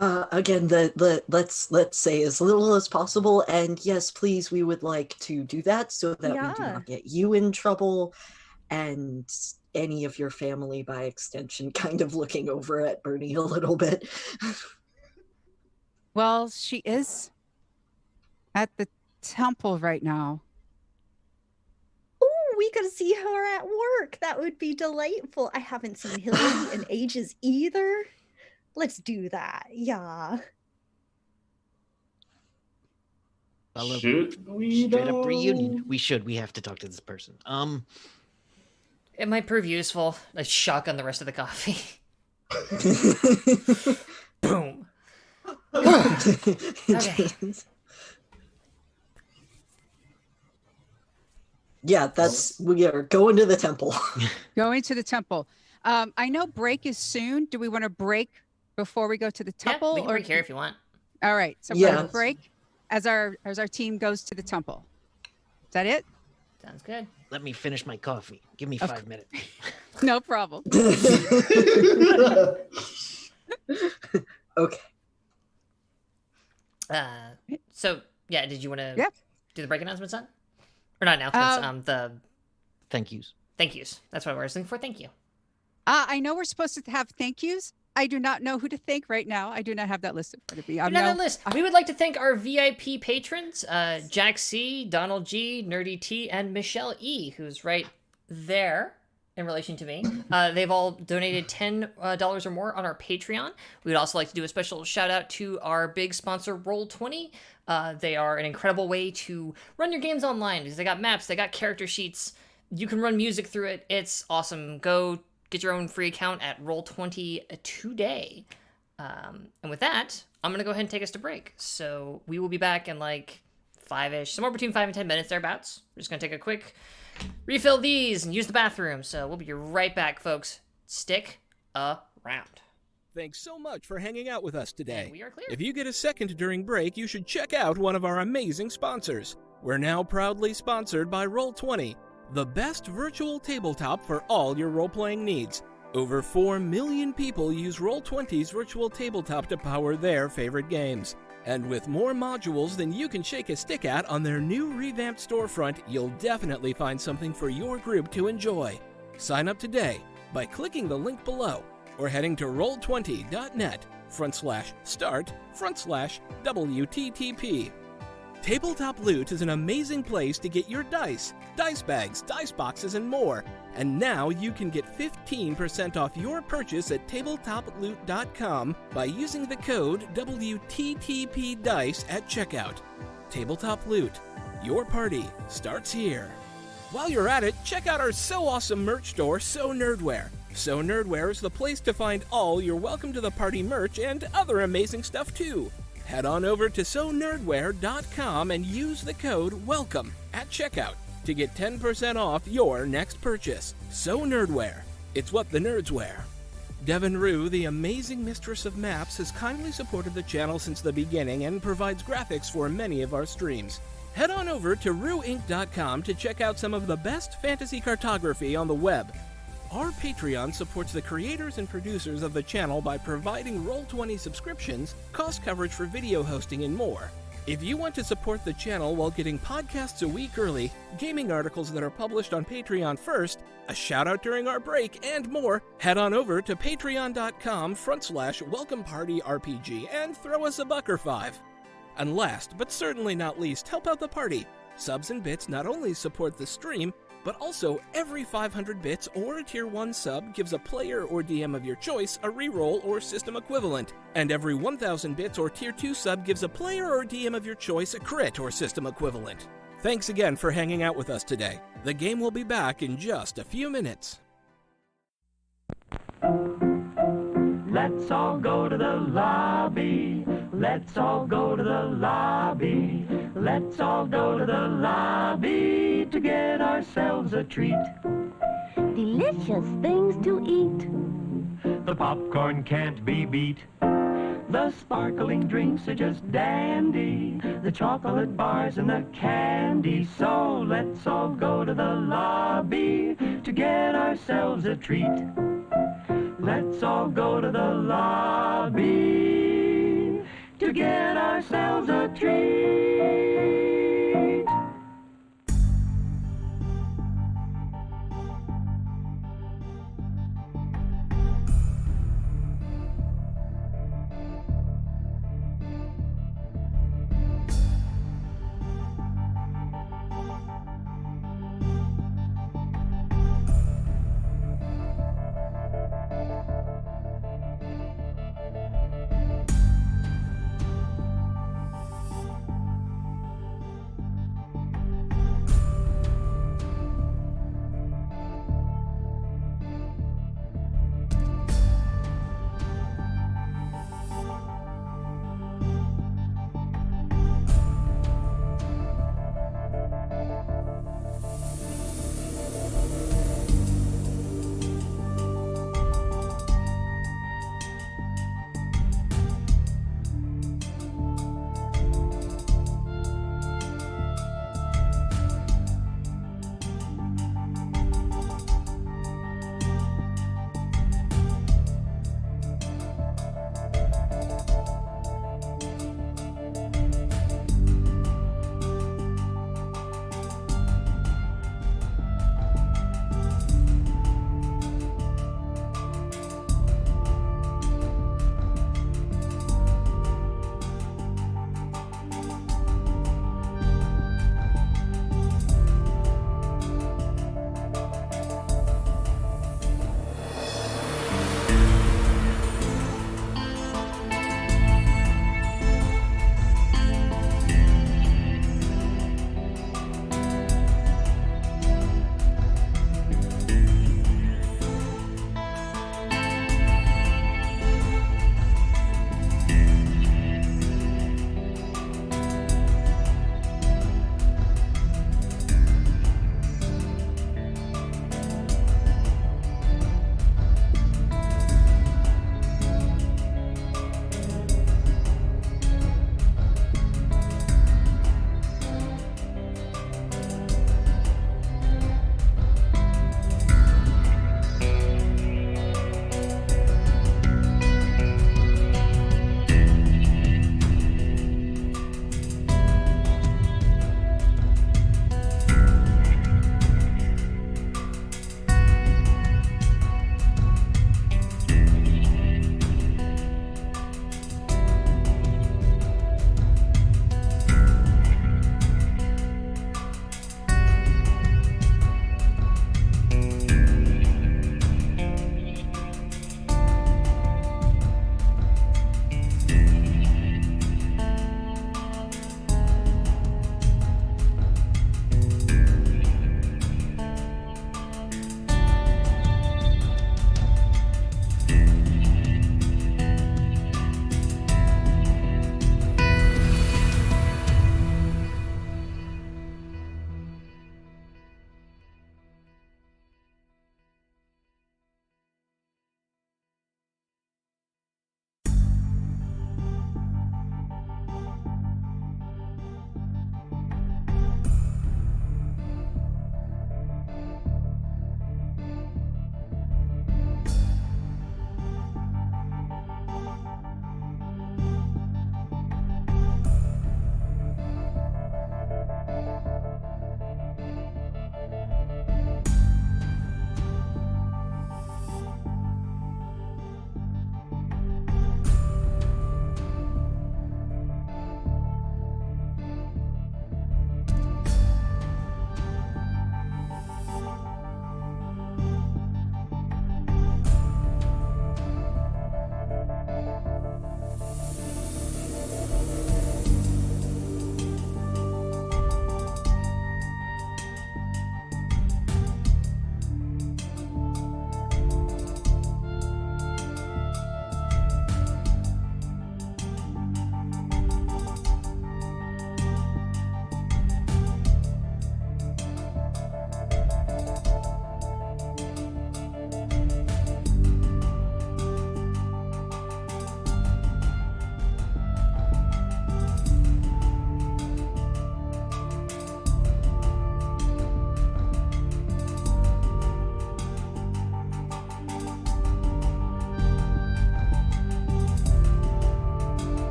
Again, let's say as little as possible, and yes, please, we would like to do that so that we do Yeah. not get you in trouble, and any of your family by extension. Kind of looking over at Bernie a little bit. Well, she is at the temple right now. Oh, we could see her at work. That would be delightful. I haven't seen Hillary in ages either. Let's do that. Yeah. I love Should we straight up though? reunion. We should. We have to talk to this person. It might prove useful. I shotgun the rest of the coffee. Boom. Okay. Yeah, we are going to the temple. Going to the temple. I know break is soon. Do we want to break before we go to the Yeah, temple? we can break here if you want. All right. So we're Yeah. going to break as our team goes to the temple. Is that it? Sounds good. Let me finish my coffee. Give me Of 5 minutes. No problem. Okay. So yeah, did you want to Yep. do the break announcements then? Or not announcements, the Thank yous. thank yous. That's what I was looking for. Thank you. I know we're supposed to have thank yous. I do not know who to thank right now. I do not have that list in front of me. I'm Another no- list. We would like to thank our VIP patrons, Jack C, Donald G, Nerdy T, and Michelle E, who's right there in relation to me. They've all donated $10 or more on our Patreon. We would also like to do a special shout out to our big sponsor, Roll20. They are an incredible way to run your games online because they got maps, they got character sheets. You can run music through it. It's awesome. Go get your own free account at Roll20 today. And with that, I'm going to go ahead and take us to break. So we will be back in like 5-ish, somewhere between 5 and 10 minutes thereabouts. We're just going to take a quick refill these and use the bathroom. So we'll be right back, folks. Stick around. Thanks so much for hanging out with us today. And we are clear. If you get a second during break, you should check out one of our amazing sponsors. We're now proudly sponsored by Roll20, the best virtual tabletop for all your role-playing needs. Over 4 million people use Roll20's virtual tabletop to power their favorite games. And with more modules than you can shake a stick at on their new revamped storefront, you'll definitely find something for your group to enjoy. Sign up today by clicking the link below or heading to roll20.net/start/WTTP. Tabletop Loot is an amazing place to get your dice bags, dice boxes, and more. And now you can get 15% off your purchase at tabletoploot.com by using the code WTTPDICE at checkout. Tabletop Loot. Your party starts here. While you're at it, check out our so awesome merch store, So Nerdware. So Nerdware is the place to find all your Welcome to the Party merch and other amazing stuff too. Head on over to sonerdware.com and use the code WELCOME at checkout to get 10% off your next purchase. So Nerdware. It's what the nerds wear. Devin Rue, the amazing mistress of maps, has kindly supported the channel since the beginning and provides graphics for many of our streams. Head on over to rueinc.com to check out some of the best fantasy cartography on the web. Our Patreon supports the creators and producers of the channel by providing Roll20 subscriptions, cost coverage for video hosting, and more. If you want to support the channel while getting podcasts a week early, gaming articles that are published on Patreon first, a shout out during our break, and more, head on over to patreon.com/welcomepartyrpg and throw us a $1 or $5. And last, but certainly not least, help out the party. Subs and bits not only support the stream, but also every 500 bits or a tier 1 sub gives a player or DM of your choice a reroll or system equivalent, and every 1000 bits or tier 2 sub gives a player or DM of your choice a crit or system equivalent. Thanks again for hanging out with us today. The game will be back in just a few minutes. Let's all go to the lobby. Let's all go to the lobby. Let's all go to the lobby to get ourselves a treat. Delicious things to eat. The popcorn can't be beat. The sparkling drinks are just dandy. The chocolate bars and the candy. So let's all go to the lobby to get ourselves a treat. Let's all go to the lobby to get ourselves a treat.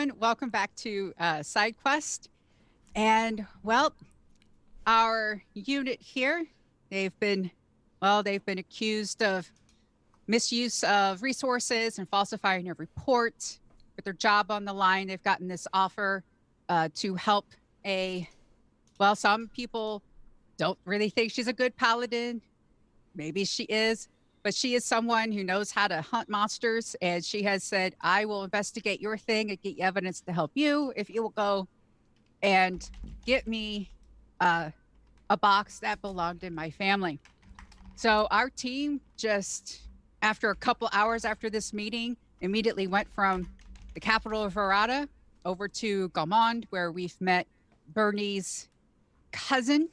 everyone. Welcome back to Side Quest. And well, our unit here, they've been accused of misuse of resources and falsifying a report. With their job on the line, they've gotten this offer to help some people don't really think she's a good paladin. Maybe she is, but she is someone who knows how to hunt monsters. And she has said, I will investigate your thing and get you evidence to help you if you will go and get me a box that belonged in my family. So our team just, after a couple hours after this meeting, immediately went from the capital of Verada over to Gaumond, where we've met Bernie's cousin,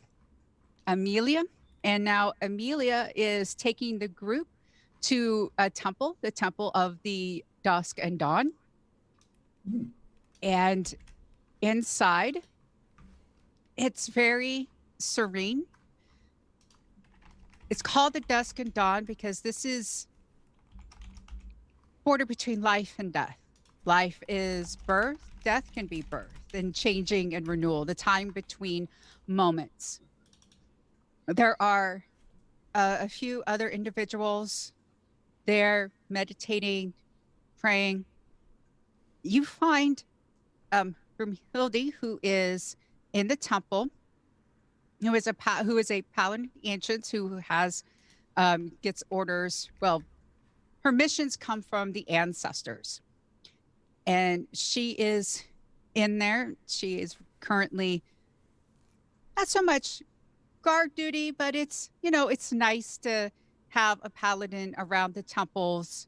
Amelia. And now Amelia is taking the group to a temple, the Temple of the Dusk and Dawn. And inside, it's very serene. It's called the Dusk and Dawn because this is border between life and death. Life is birth, death can be birth, and changing and renewal, the time between moments. There are a few other individuals there meditating, praying. You find Brumhilde, who is in the temple, who is a paladin ancient who has gets orders. Well, her missions come from the ancestors, and she is in there. She is currently not so much guard duty, but it's nice to have a paladin around the temples.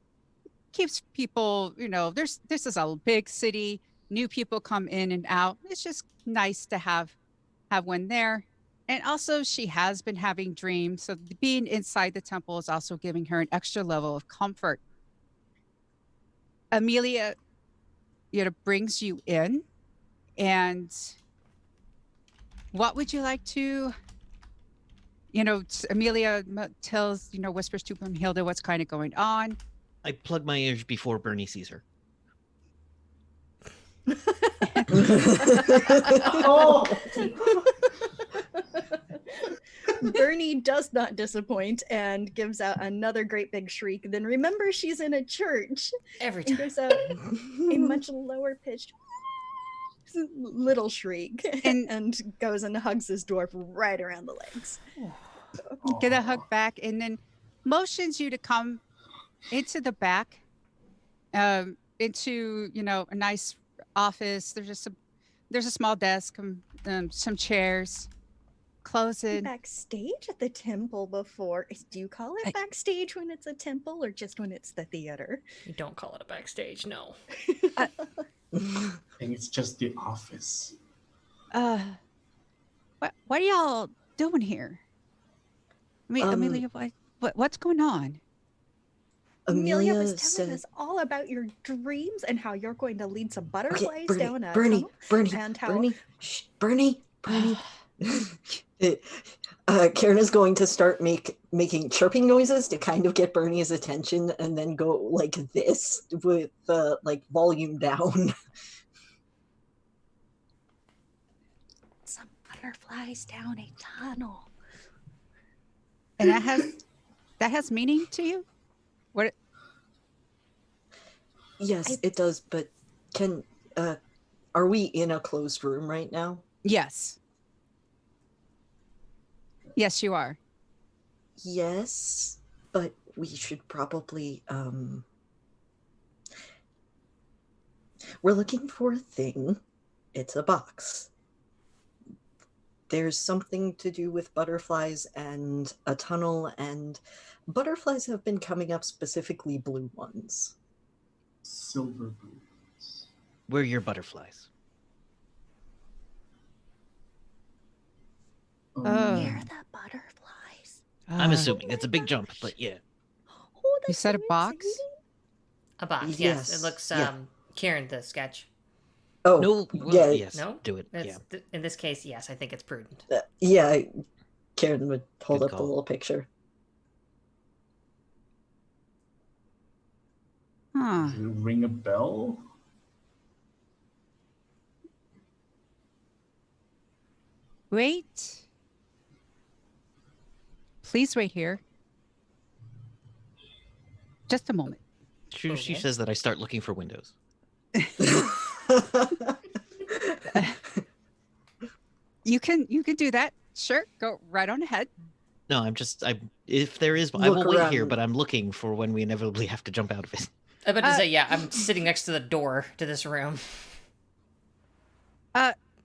Keeps people, this is a big city. New people come in and out. It's just nice to have one there. And also she has been having dreams. So being inside the temple is also giving her an extra level of comfort. Amelia, brings you in. And what would you like to, Amelia tells, whispers to Brumhilde what's kind of going on. I plug my ears before Bernie sees her. Oh, Bernie does not disappoint and gives out another great big shriek. Then remember she's in a church Every and time. gives out a much lower pitched little shriek and goes and hugs this dwarf right around the legs. Get a hug back and then motions you to come into the back, into a nice office. There's a small desk, some chairs. Close it. Backstage at the temple before. Do you call it backstage when it's a temple or just when it's the theater? You don't call it a backstage, no. I think it's just the office. What are y'all doing here? Amelia, what's going on? Amelia was telling said, us all about your dreams and how you're going to lead some butterflies Bernie, down a Bernie, tunnel, and how Bernie. Karen is going to start making chirping noises to kind of get Bernie's attention, and then go like this with volume down. some butterflies down a tunnel. And that has meaning to you? What? Yes, it does. But are we in a closed room right now? Yes. Yes, you are. Yes, but we should probably we're looking for a thing. It's a box. There's something to do with butterflies and a tunnel, and butterflies have been coming up, specifically blue ones. Silver boots. We're your butterflies. Oh. They're the butterflies. I'm assuming it's a big jump, but yeah. Oh, You said a so box? exciting. A box, yes. Yes, It looks, yeah. Karen, the sketch. Oh, No, well, yeah, yes, No? do it. That's, Yeah. In this case, yes, I think it's prudent. yeah. Karen would hold Good up the call. little picture. Huh. Does it ring a bell? Wait. Please wait here. Just a moment. She Okay. says that I start looking for windows. You can do that. Sure. Go right on ahead. No, if there is, I Look will wait here, around. but I'm looking for when we inevitably have to jump out of it. I was about to Uh, say, yeah, I'm sitting next to the door to this room.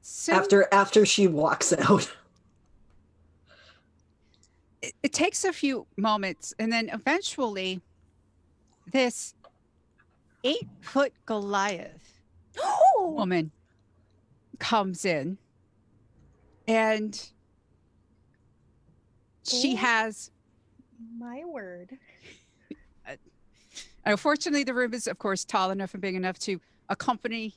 So after she walks out. it takes a few moments, and then eventually this 8-foot Goliath woman comes in, and she Oh. has, My word. unfortunately, the room is, of course, tall enough and big enough to accompany,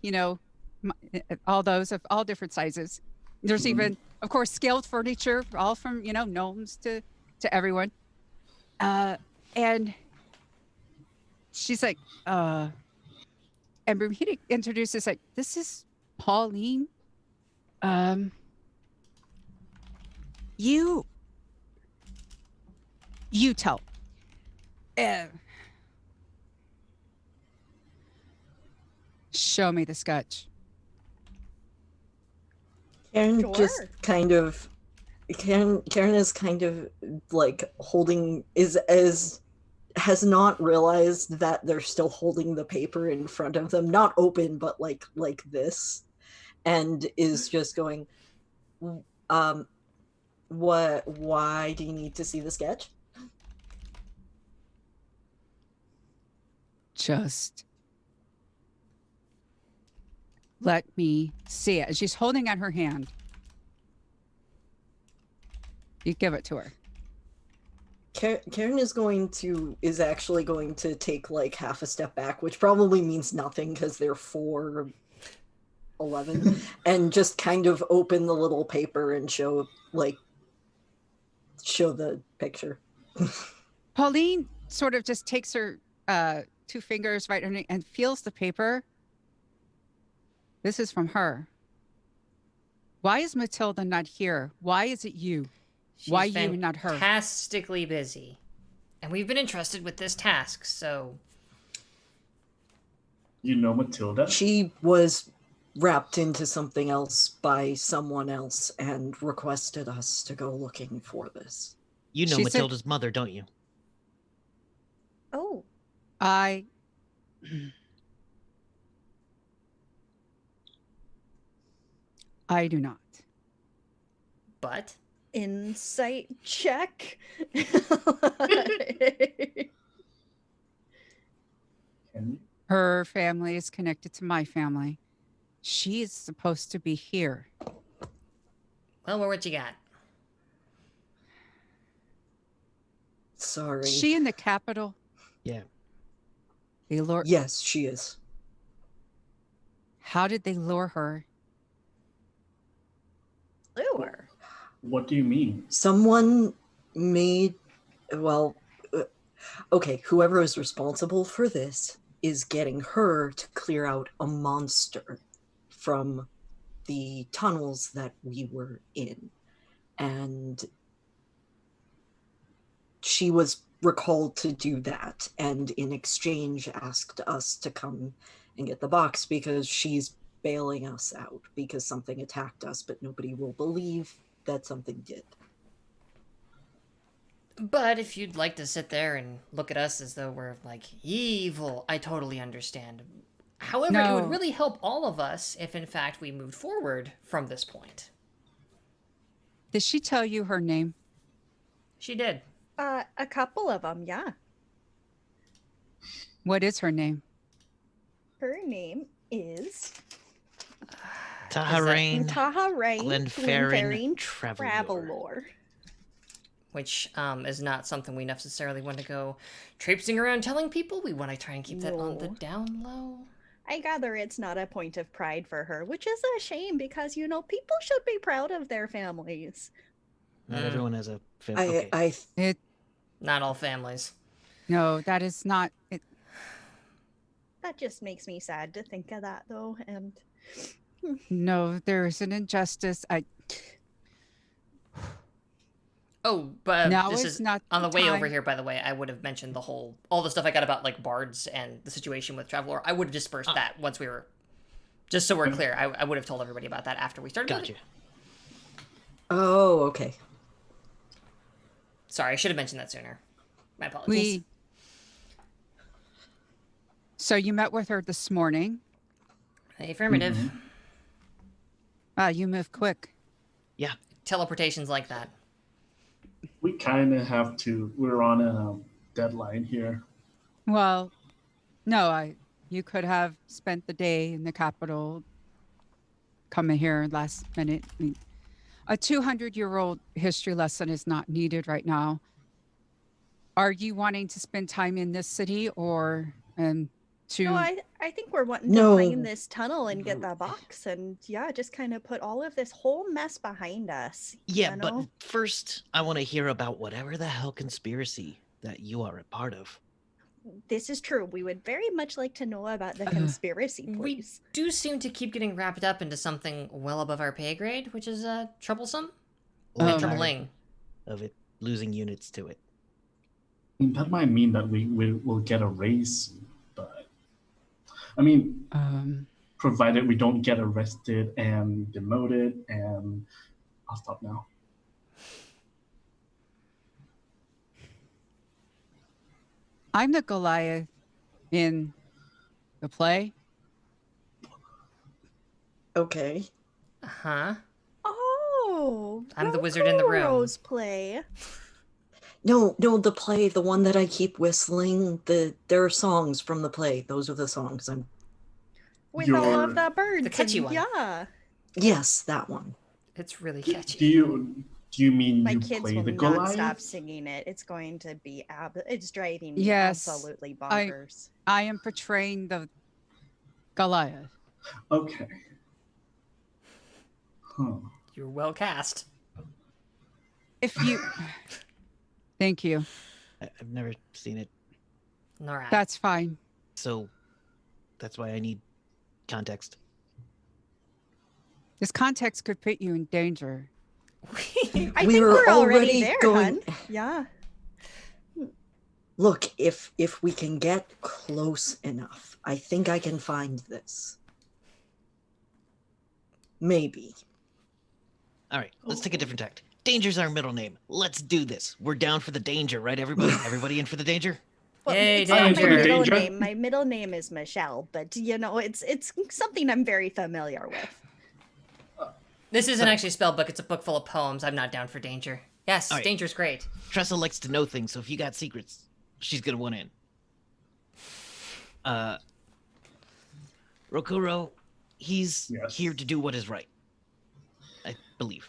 all those of all different sizes. There's even, of course, scaled furniture, all from, gnomes to everyone. And she's like, and Brumhilde introduces, like, this is Pauline. You tell. Show me the sketch. Karen Sure. just kind of Karen is kind of like has not realized that they're still holding the paper in front of them, not open, but like this, and is just going, why do you need to see the sketch? Just let me see it. And she's holding out her hand. You give it to her. Karen is actually going to take like half a step back, which probably means nothing because they're 4'11", and just kind of open the little paper and show the picture. Pauline sort of just takes her 2 fingers right underneath and feels the paper. This is from her. Why is Matilda not here? Why is it you? She's Why you, not her? Fantastically busy. And we've been entrusted with this task, so... You know Matilda? She was wrapped into something else by someone else and requested us to go looking for this. You know She said- Matilda's mother, don't you? Oh, I do not. But... insight check. Can you? Her family is connected to my family. She is supposed to be here. Well, what you got? Sorry. Is she in the capital? Yeah. They lure. Yes, she is. How did they lure her? Lure. What do you mean? Someone made, okay, whoever is responsible for this is getting her to clear out a monster from the tunnels that we were in. And she was recalled to do that, and in exchange asked us to come and get the box because she's bailing us out because something attacked us, but nobody will believe that something did. But if you'd like to sit there and look at us as though we're, like, evil, I totally understand. However, it No. would really help all of us if, in fact, we moved forward from this point. Did she tell you her name? She did. A couple of them, yeah. What is her name? Her name is Taharain Taharain Glenfarine Glenfarine Travelore. Travelore. Which is not something we necessarily want to go traipsing around telling people. We want to try and keep that on the No. down low. I gather it's not a point of pride for her, which is a shame because, people should be proud of their families. Not Mm. everyone has a family. I Not all families. No, that is not it. That just makes me sad to think of that, though. And No, there is an injustice. Oh, but Now this is is not on the the way over time. here. By the way, I would have mentioned all the stuff I got about like bards and the situation with Traveler. I would have dispersed that once we were, just so we're clear. I would have told everybody about that after we started. Gotcha. Oh, okay. Sorry, I should have mentioned that sooner. My apologies. So you met with her this morning. Affirmative. You moved quick. Yeah. Teleportation's like that. We kind of have to. We're on a deadline here. Well, no, you could have spent the day in the capital, coming here last minute. I mean, a 200-year-old history lesson is not needed right now. Are you wanting to spend time in this city or to? No, I think we're wanting No. to find this tunnel and get the box and just kind of put all of this whole mess behind us. Yeah, you but know? first, I want to hear about whatever the hell conspiracy that you are a part of. This is true. We would very much like to know about the conspiracy, We please. do seem to keep getting wrapped up into something well above our pay grade, which is troublesome Oh, and my. troubling. Of it losing units to it. That might mean that we will get a raise, but I mean, provided we don't get arrested and demoted, and I'll stop now. I'm the Goliath in the play. Okay. Huh? Oh, I'm the wizard in the room. Rose play. No, the play, the one that I keep whistling. There are songs from the play. Those are the songs. With all Your- of the birds. The catchy and- one. Yeah. Yes, that one. It's really Do catchy. you mean My you kids play will the not Goliath? stop singing it. It's going to be it's driving me Yes, absolutely I- bonkers. I am portraying the Goliath. Okay. Huh. You're well cast. If you, thank you. I've never seen it, Nora. That's fine. so that's why I need context. This context could put you in danger. I We think were we're already already there, going- hun. Yeah. Look, if we can get close enough, I think I can find this. Maybe. All right, let's take a different tact. Danger's our middle name. Let's do this. We're down for the danger, right, everybody? Everybody in for the danger? Well, Yay, it's not my danger. middle Danger. name. My middle name is Michelle, but it's something I'm very familiar with. This isn't actually a spell book. It's a book full of poems. I'm not down for danger. Yes, All right. danger's great. Tressa likes to know things, so if you got secrets, she's gonna want in. Rokuro, he's Yes. here to do what is right. I believe.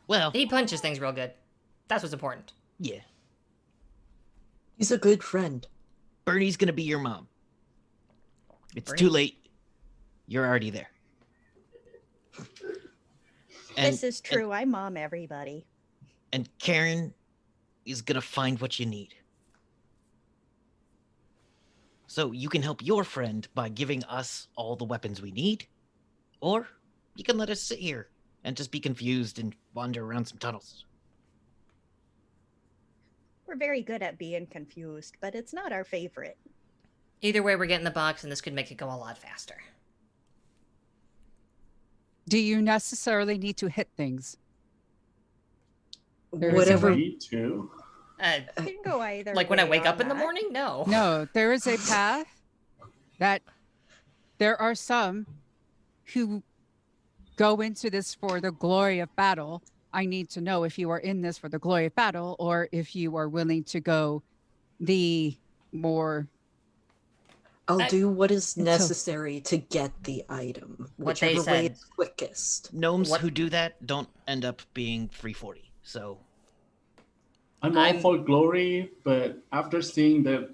Well, He punches things real good. That's what's important. yeah. He's a good friend. Bernie's gonna be your mom. It's Bernie? too late. You're already there. This is true. I mom everybody. And Karen is gonna find what you need. So you can help your friend by giving us all the weapons we need, or you can let us sit here and just be confused and wander around some tunnels. We're very good at being confused, but it's not our favorite. Either way, we're getting the box, and this could make it go a lot faster. Do you necessarily need to hit things? There is a Whatever. way- Me too. It can go either. Like when I way wake on up in the that. morning? No. No, there is a path that there are some who go into this for the glory of battle. I need to know if you are in this for the glory of battle or if you are willing to go the more. I'll I- do what is so- necessary to get the item, What they whichever way said. is quickest. Gnomes What- who do that don't end up being 340. So I'm all I'm- for glory, but after seeing the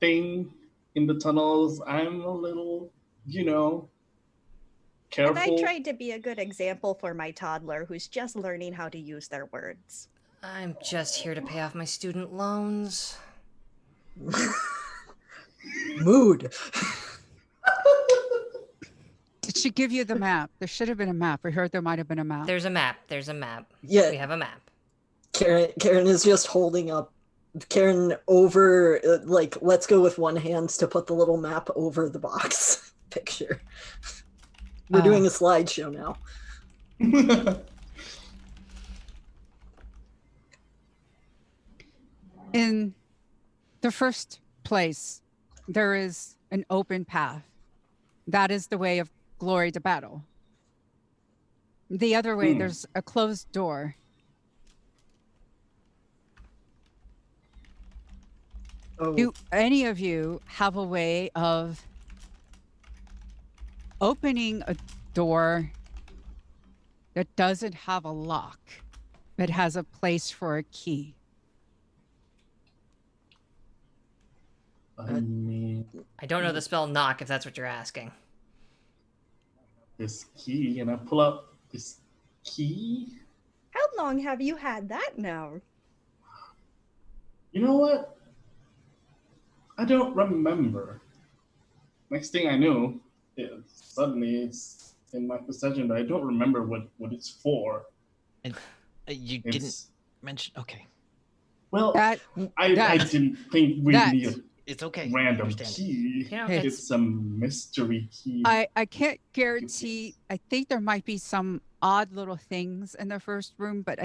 thing in the tunnels, I'm a little, And careful. I tried to be a good example for my toddler who's just learning how to use their words. I'm just here to pay off my student loans. Mood. Did she give you the map? There should have been a map. We heard there might have been a map. There's a map. There's a map. Yeah. We have a map. Karen is just holding up. Karen over, like, let's go with one hand to put the little map over the box picture. We're doing a slideshow now. In the first place, there is an open path. That is the way of glory to battle. The other way, there's a closed door. Oh, Do any of you have a way of opening a door that doesn't have a lock, but has a place for a key? I mean, I don't know the spell knock, if that's what you're asking. this key, and I pull out this key. How long have you had that now? You know what? I don't remember. Next thing I knew, suddenly it's in my possession, but I don't remember what it's for. And you It's, didn't mention. Okay, well, That I that- didn't think we that- need it's okay. a I random understand. key. You know, Hey. It's a mystery key. I can't guarantee. I think there might be some odd little things in the first room, but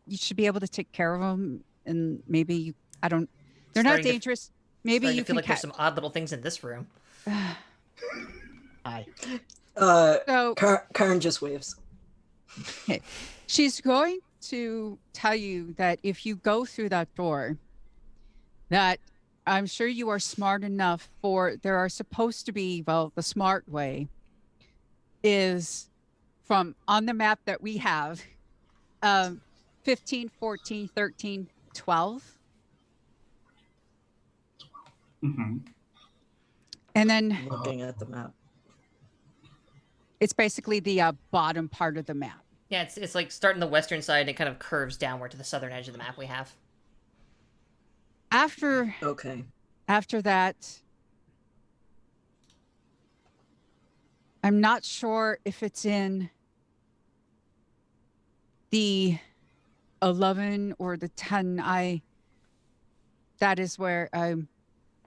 you should be able to take care of them. And maybe you, I don't. They're not Starting to- dangerous. Maybe Starting you to feel can. like there's some odd little things in this room. Hi. So Karen just waves. she's going to tell you that if you go through that door, that I'm sure you are smart enough for. There are supposed to be, well, the smart way is from on the map that we have, 15, 14, 13, 12. Mm-hmm. And then Looking at the map. it's basically the bottom part of the map. Yeah, it's like starting the western side and it kind of curves downward to the southern edge of the map we have. After Okay. that, I'm not sure if it's in the 11 or the 10. That is where I'm.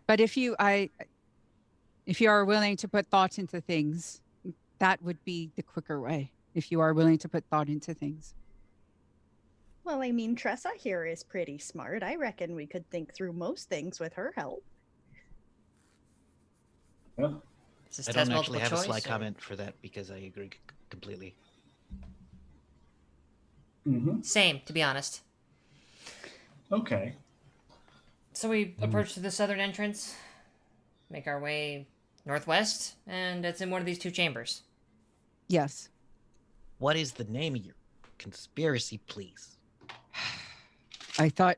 But if you are willing to put thought into things, that would be the quicker way. If you are willing to put thought into things. Well, I mean, Tressa here is pretty smart. I reckon we could think through most things with her help. Yeah. Is this I test don't actually multiple have a sly choice, or- comment for that because I agree completely. Mm-hmm. Same, to be honest. Okay. So we approach to the southern entrance, make our way northwest, and it's in one of these two chambers. Yes. What is the name of your conspiracy, please? I thought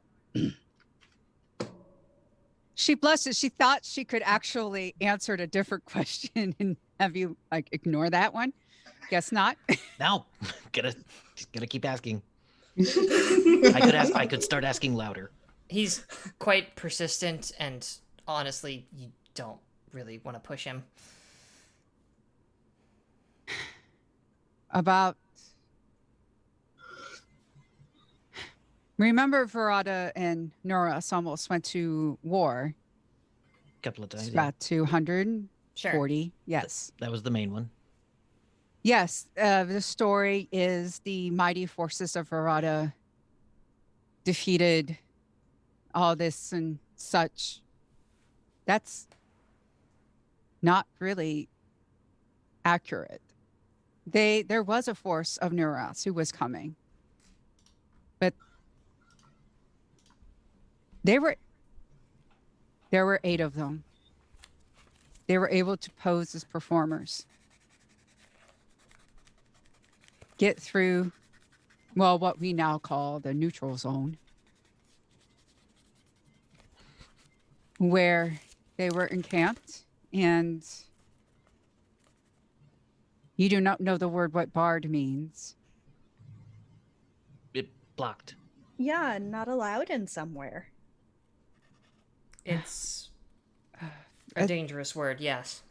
she blushes. She thought she could actually answer a different question and have you like ignore that one. Guess not. No, gonna keep asking. I could start asking louder. He's quite persistent, and honestly, you don't really want to push him. About remember Verada and Norris almost went to war. A couple of times. It's Yeah. about 240. Sure. Yes. That was the main one. Yes. The story is the mighty forces of Verada defeated all this and such. That's not really accurate. There was a force of Neuros who was coming, but there were 8 of them. They were able to pose as performers, get through, well, what we now call the neutral zone, where they were encamped, and you do not know the word what barred means. It blocked. Yeah, not allowed in somewhere. It's a dangerous word, yes.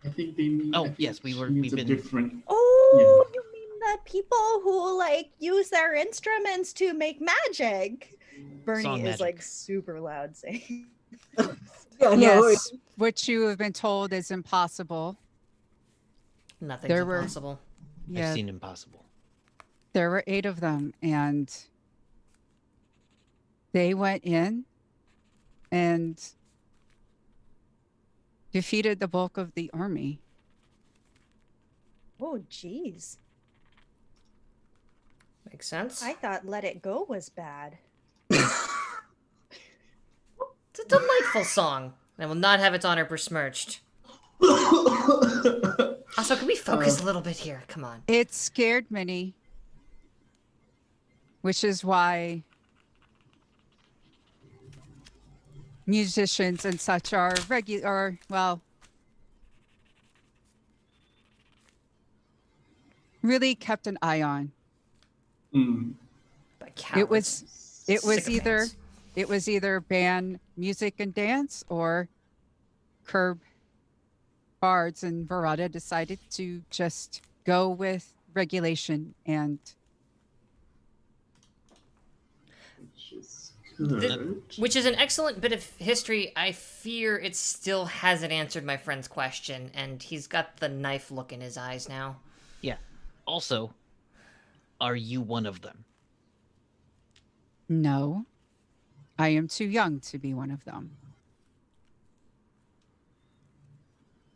I think they mean. Oh, I think yes, she we've means a been- different. Oh, you mean said people who like use their instruments to make magic. Bernie Song is magic. like super loud saying. Yeah, no, Yes, which you have been told is impossible. Nothing's There were- impossible. I've Yeah, seen Impossible. there were 8 of them, and they went in and defeated the bulk of the army. Oh, jeez. Makes sense. I thought Let It Go was bad. It's a delightful song. I will not have its honor besmirched. Also, can we focus a little bit here? Come on. It scared many, which is why musicians and such are regular, well, really kept an eye on. Mm. By It cowards. was either Sycophants. it was either ban music and dance or curb bards, and Verada decided to just go with regulation. And Which is good. Which is an excellent bit of history. I fear it still hasn't answered my friend's question, and he's got the knife look in his eyes now. Yeah. Also, are you one of them? no, I am too young to be one of them.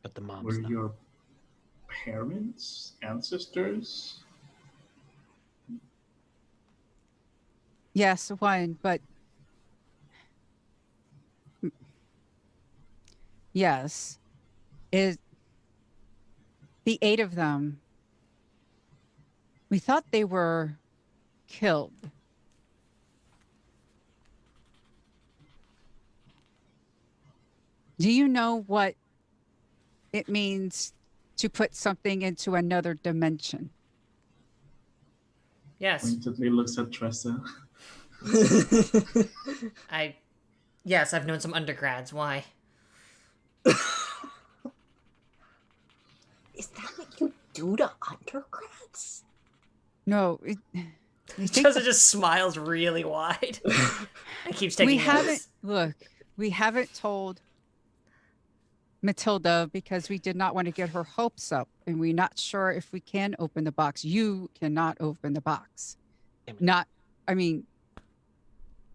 But the mom's Were not. your parents, ancestors? Yes, one, but yes, it the 8 of them. We thought they were killed. Do you know what it means to put something into another dimension? Yes, Pointedly looks at Tressa. Yes, I've known some undergrads. Why? Is that what you do to undergrads? No, Joseph just smiles really wide. And keeps taking we notes. haven't look. We haven't told Matilda because we did not want to get her hopes up, and we're not sure if we can open the box. You cannot open the box. Damn it.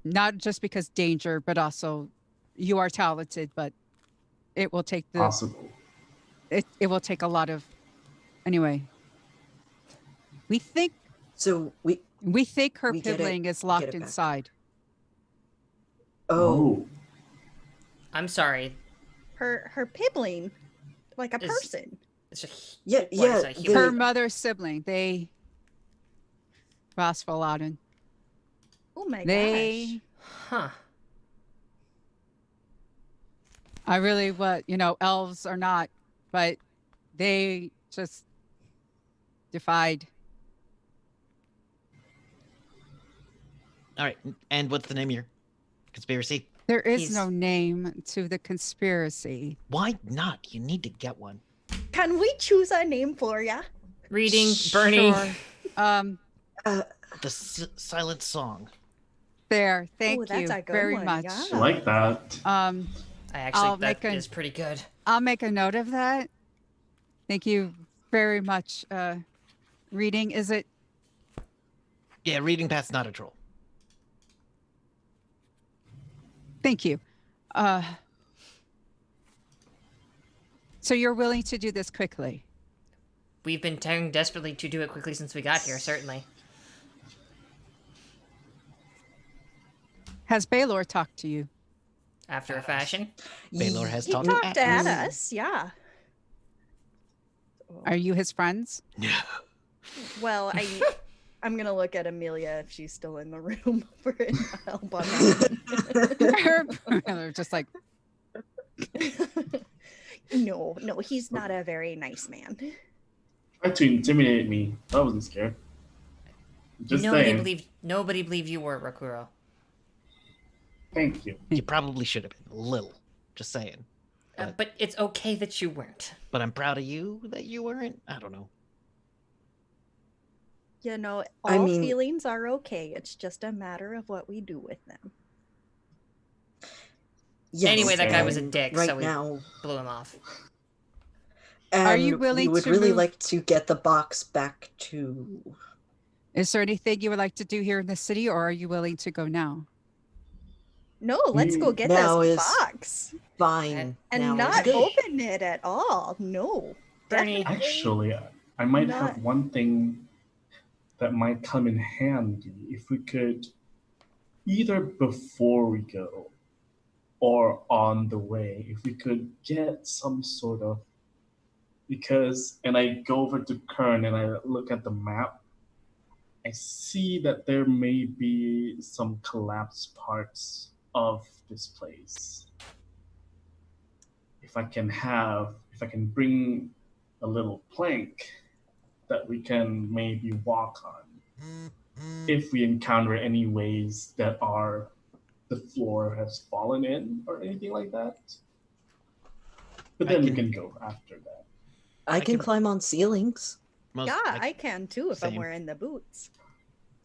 Not just because danger, but also you are talented, but it will take Possible. it will take a lot of anyway. We think So her We get it. piddling is We locked get it back. inside. oh, I'm sorry. Her pibbling, like a Is- person. It's a, yeah, what is yeah. that, human? Her mother's sibling, they Rasfaladen. Oh my They huh. I really elves are not, but they just defied. All right. And what's the name of your conspiracy? There is He's- no name to the conspiracy. Why not? You need to get one. gosh. Can we choose a name for ya? Reading, Bernie. Sure. The silent song. There. Thank Ooh, that's you a good very one, much. yeah. I like that. I actually, I'll that make is pretty good. I'll make a note of that. Thank you very much. Reading, is it? Yeah, reading past not a troll. Thank you. So you're willing to do this quickly? We've been trying desperately to do it quickly since we got here, certainly. Has Baylor talked to you? After a fashion. Baylor has He talked talked at us. us, yeah. Are you his friends? No. Well, I'm gonna look at Amelia if she's still in the room for an help on that one. They're just like, No, he's not a very nice man. Tried to intimidate me. I wasn't scared. Just saying. Nobody believed you were, Rakuro. Thank you. You probably should have been a little. Just saying. But it's okay that you weren't. But I'm proud of you that you weren't. I don't know. You know, I all mean- feelings are okay. It's just a matter of what we do with them. Yes, Anyway, that guy was a and dick, right so we now. blew him off. Are you And willing we would to really move- like to get the box back to Is there anything you would like to do here in the city, or are you willing to go now? No, let's go get Now this is- box fine. and now is not good. open it at all. No. Bernie. definitely Actually, I might not- have one thing that might come in handy if we could, either before we go or on the way, if we could get some sort of, and I go over to Kern and I look at the map, I see that there may be some collapsed parts of this place. If I can bring a little plank that we can maybe walk on, if we encounter any ways that the floor has fallen in or anything like that. But I then we can- can go after that. I can can- climb on ceilings. Yeah, I can too if I'm Same. wearing the boots.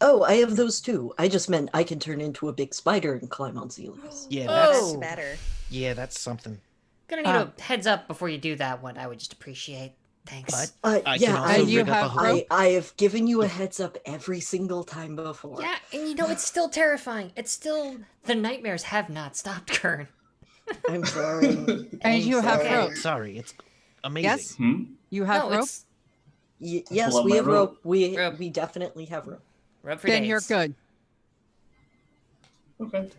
Oh, I have those too. I just meant I can turn into a big spider and climb on ceilings. Yeah, That's Oh. better. yeah, that's something. Gonna need a heads up before you do that one. I would just appreciate. Thanks. But I yeah, can also And you rig up a have hook. rope? I have given you a heads up every single time before. Yeah, and you know it's still terrifying. It's still the nightmares have not stopped, Kern. I'm sorry. And I'm you have sorry. rope. Sorry, it's amazing. Yes? Hmm? You have No, rope? it's Yes, Pull out we my have rope. rope. We Rope. we definitely have rope. rope for Then days. you're good. Okay.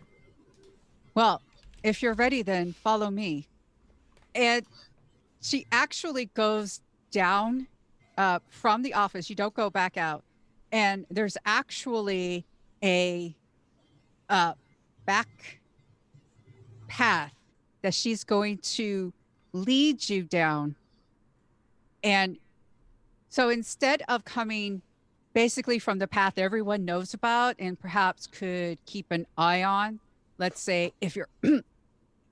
Well, if you're ready, then follow me. And she actually goes down from the office. You don't go back out. And there's actually a back path that she's going to lead you down. And so instead of coming basically from the path everyone knows about and perhaps could keep an eye on, let's say if you're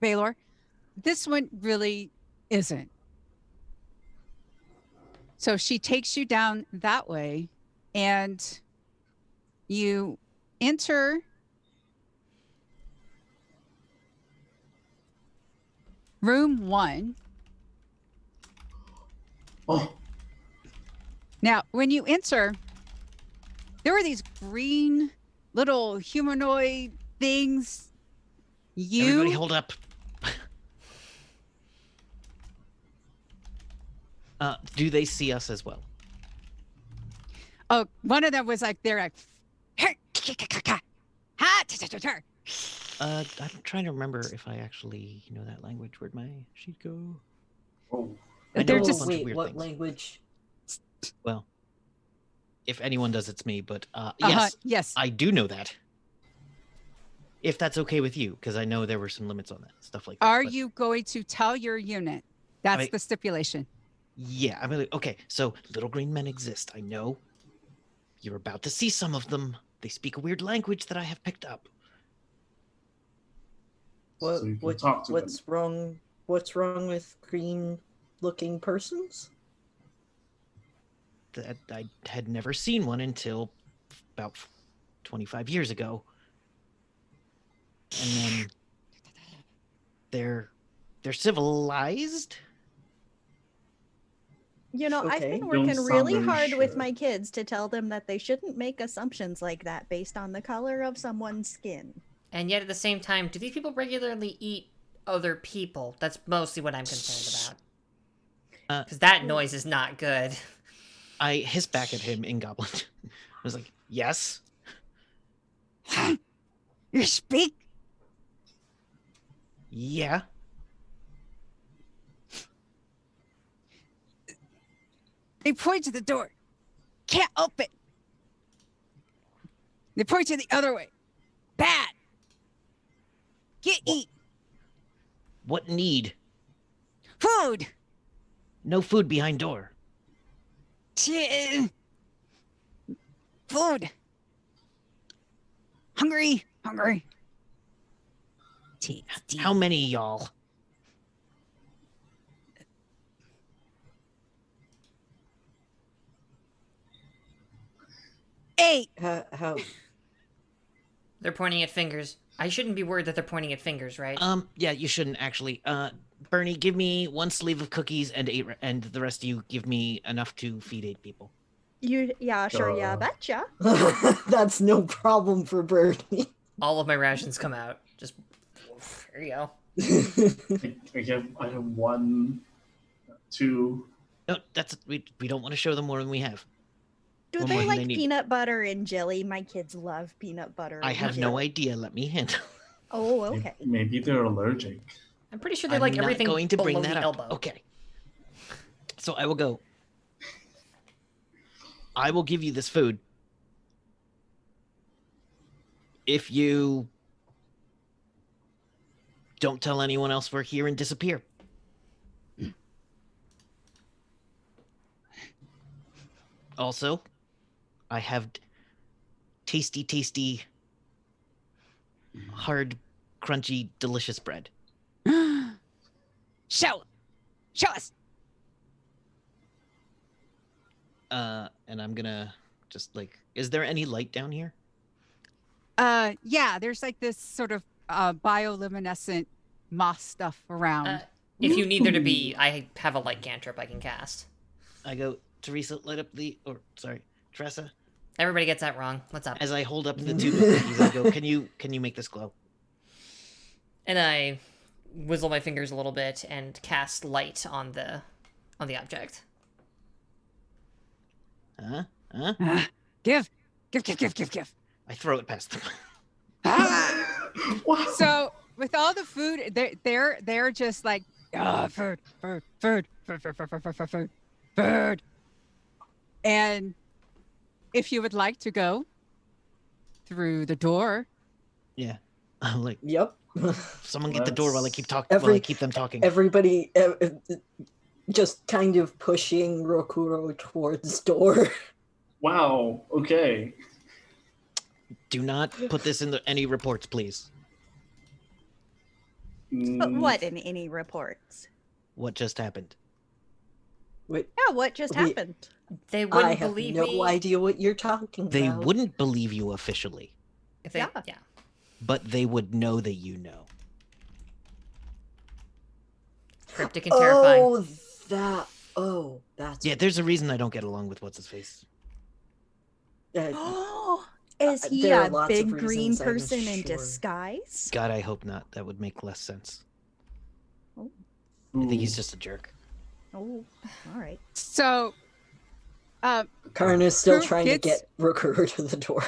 Baylor, this one really isn't. So she takes you down that way and you enter room 1. Oh, Now, when you enter, there were these green little humanoid things. Everybody hold up. Do they see us as well? Oh, one of them was like, they're like, I'm trying to remember if I actually know that language. Where'd my sheet go? oh. I They're know a just- bunch of Wait, weird what things. language? Well, if anyone does, it's me. But yes, yes. I do know that. If that's okay with you, because I know there were some limits on that stuff like that. Are but- you going to tell your unit? That's mean- the stipulation. Yeah, I mean, okay. So little green men exist. I know. You're about to see some of them. They speak a weird language that I have picked up. What, So you can talk to what's wrong? What's wrong with green-looking persons? That I had never seen one until about 25 years ago. And then they're civilized. You know, I've Okay. been Don't working sound really very hard with sure. my kids to tell them that they shouldn't make assumptions like that based on the color of someone's skin. And yet at the same time, do these people regularly eat other people? That's mostly what I'm concerned about. Because that noise is not good. I hissed back at him in Goblin. I was like, yes. You speak? Yeah. They point to the door. Can't open. They point to the other way. Bad. Eat. What need? Food. No food behind door. Food. Hungry. How many y'all? 8. How? They're pointing at fingers. I shouldn't be worried that they're pointing at fingers, right? Yeah, you shouldn't actually. Bernie, give me 1 sleeve of cookies and and the rest of you give me enough to feed 8 people. Yeah, sure, yeah, Uh. betcha. That's no problem for Bernie. All of my rations come out. Just there you go. I have 1, 2. No, we don't want to show them more than we have. Do One more they than they like need. peanut butter and jelly? My kids love peanut butter. I and have jelly. no idea. Let me hint. Oh, okay. Maybe they're allergic. I'm pretty sure they I'm like not everything going to bring below that the up. elbow. Okay. So I will go. I will give you this food if you don't tell anyone else we're here and disappear. Also, I have tasty, hard, crunchy, delicious bread. Show us. And I'm gonna just like, is there any light down here? Yeah, there's like this sort of bioluminescent moss stuff around. If you need there to be, I have a light cantrip I can cast. I go, Teresa, light up sorry, Teresa. Everybody gets that wrong. What's up? As I hold up the tube of cookies, I go, can you make this glow? And I whizzle my fingers a little bit and cast light on the object. Huh? Give. I throw it past them. Wow. So with all the food, they're just like food. And if you would like to go through the door, Yeah. I'm like, Yep. someone get the door while I keep talking. Every- While I keep them talking. Everybody just kind of pushing Rokuro towards door. Wow. Okay. Do not put this in any reports, please. But what in any reports? What just happened? Wait, Yeah, what just happened? They I wouldn't have believe no me. idea what you're talking They about. wouldn't believe you officially, If they, Yeah. yeah. but they would know that you know. Cryptic and terrifying. That's Yeah, there's a reason I don't get along with what's his face. Oh, is he there are a lots of big green reasons, I'm person in sure. disguise? God, I hope not. That would make less sense. I Ooh. think he's just a jerk. Oh, all right. so Karn is still Who trying to gets- get Rokuro to the door.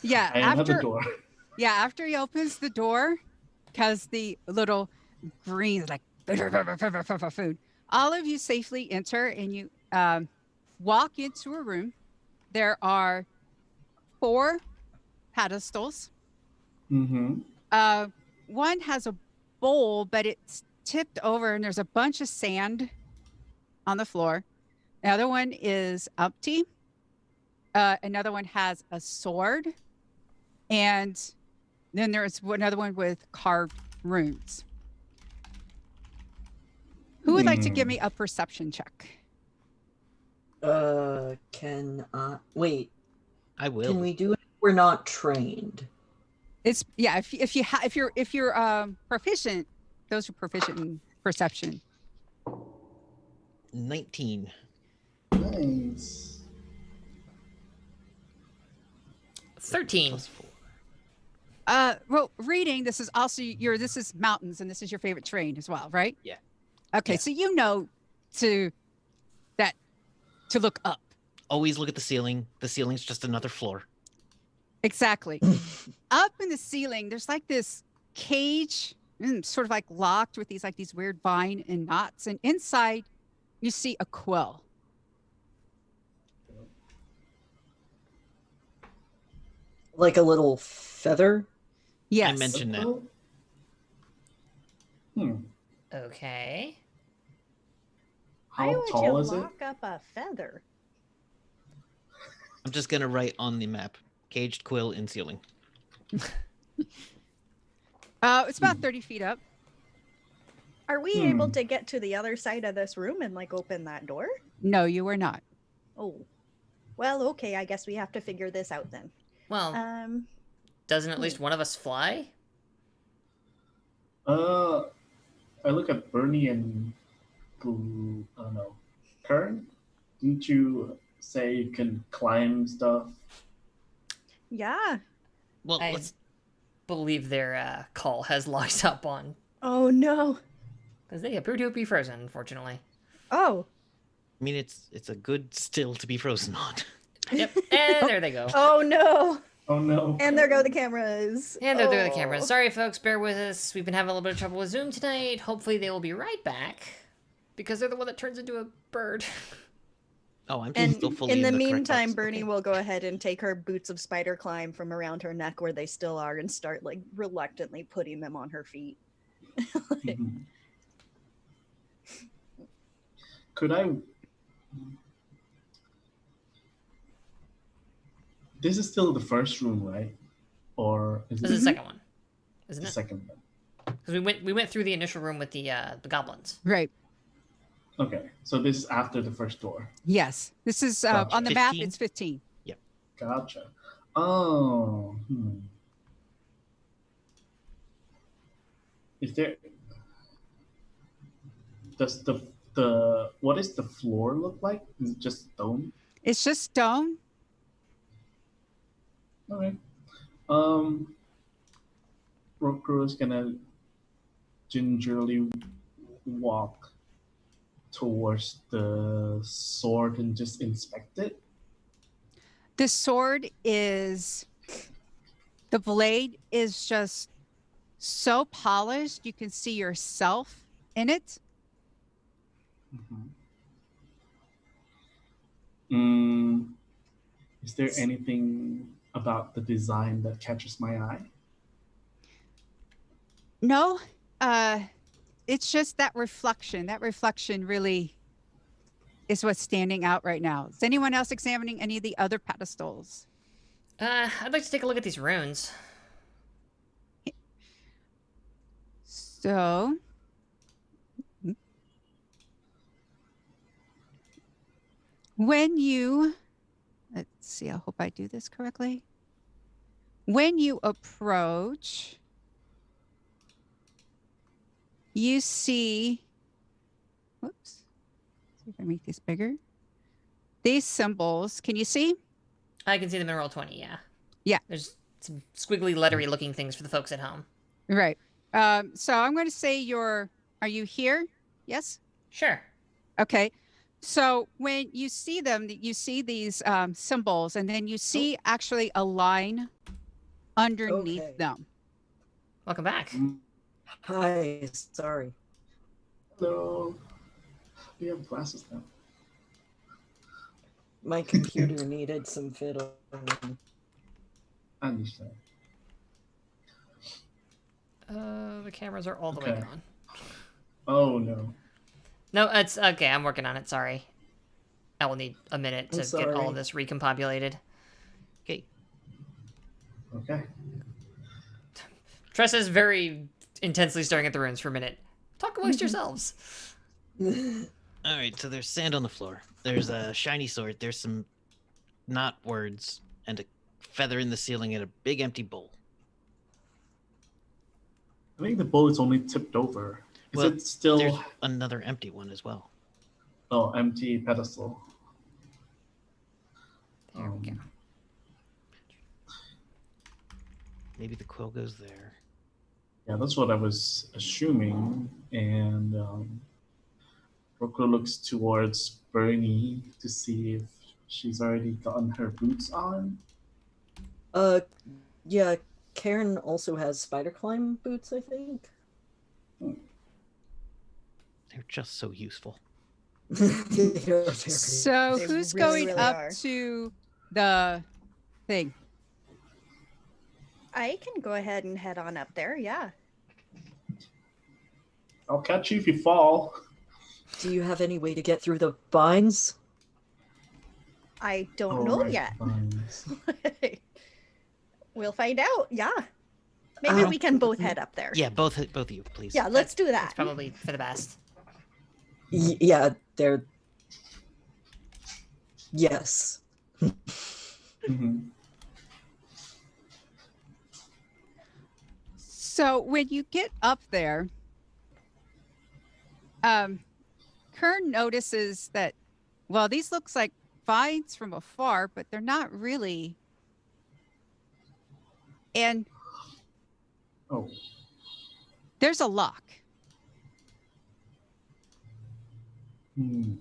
yeah, I have the after door. after he opens the door, because the little green is like food. All of you safely enter and you walk into a room. There are 4 pedestals. Mm-hmm. One has a bowl, but it's tipped over and there's a bunch of sand on the floor. The other one is empty. Another one has a sword. And then there's another one with carved runes. Who would like to give me a perception check? Wait, I will. can we do it? We're not trained. It's if you're proficient, those are proficient in perception. 19. Nice. 13. Plus 4. Well, reading, this is also this is mountains and this is your favorite terrain as well, right? Yeah. Okay, Yeah. so you know to look up. Always look at the ceiling. The ceiling's just another floor. Exactly. Up in the ceiling, there's like this cage, sort of like locked with these weird vine and knots, and inside you see a quill. Like a little feather. Yes. I mentioned that. Okay. Why How would tall you is it? lock up a feather? I'm just gonna write on the map: caged quill in ceiling. It's about 30 feet up. Are we able to get to the other side of this room and like open that door? No, you are not. Oh, Well, okay, I guess we have to figure this out then. Well, Um, doesn't at least one of us fly? I look at Bernie and I don't know, Kern. Didn't you say you can climb stuff? yeah. Well, I let's. believe their call has locked up on, Oh no. because they appear to be frozen, unfortunately. Oh. I mean, it's a good still to be frozen on. Yep, and there they go. Oh no. Oh no. And there go the cameras. And there go the Oh. cameras. Sorry, folks, bear with us. We've been having a little bit of trouble with Zoom tonight. Hopefully they will be right back, because they're the one that turns into a bird. Oh, I'm And still fully in the correct meantime, box. Bernie Okay. will go ahead and take her boots of spider climb from around her neck where they still are and start like reluctantly putting them on her feet. Mhm. Could I? This is still the first room, right? Or is This it is the second one, isn't the it? second one? Because we went through the initial room with the goblins. Right. Okay, so this is after the first door. Yes. This is Gotcha. on the map. 15? It's 15. Gotcha. Oh. Is there? Does the what is the floor look like? Is it just stone? It's just stone. All right. Roku is gonna gingerly walk towards the sword and just inspect it. The sword is, the blade is just so polished. You can see yourself in it. Is there anything about the design that catches my eye? No, it's just that reflection. That reflection really is what's standing out right now. Is anyone else examining any of the other pedestals? I'd like to take a look at these runes. So, when you, let's see, I hope I do this correctly. When you approach, you see, whoops, see if I make this bigger. These symbols, can you see? I can see them in roll 20, yeah. Yeah. There's some squiggly lettery looking things for the folks at home. Right. So I'm going to say are you here? Yes? Sure. Okay. So when you see them, you see these symbols, and then you see actually a line underneath Okay. them. Welcome back. Hi, sorry. Hello. We have glasses now. My computer needed some fiddling. I understand. The cameras are all the way Okay. gone. Oh no. No, it's okay. I'm working on it. Sorry. I will need a minute I'm to get all sorry. of this recompobulated. Okay. Okay. Tressa's very intensely staring at the runes for a minute. Talk amongst yourselves. All right. So there's sand on the floor. There's a shiny sword. There's some not words and a feather in the ceiling and a big empty bowl. I think the bowl is only tipped over. Is Well, it still There's another empty one as well. empty pedestal? There we go. Maybe the quill goes there. Yeah, that's what I was assuming. And Roku looks towards Bernie to see if she's already gotten her boots on. Yeah, Karen also has spider climb boots, I think. They're just so useful. They're very- So They who's really, going really up are. to the thing? I can go ahead and head on up there. Yeah. I'll catch you if you fall. Do you have any way to get through the vines? I don't Oh, know right, yet. vines. We'll find out. Yeah. Maybe Oh. we can both head up there. Yeah, both of you, please. Yeah, let's do that. It's probably for the best. Yeah, they're. Yes. Mhm. So when you get up there, Kern notices that, well, these looks like vines from afar, but they're not really. And Oh. there's a lock. Hmm.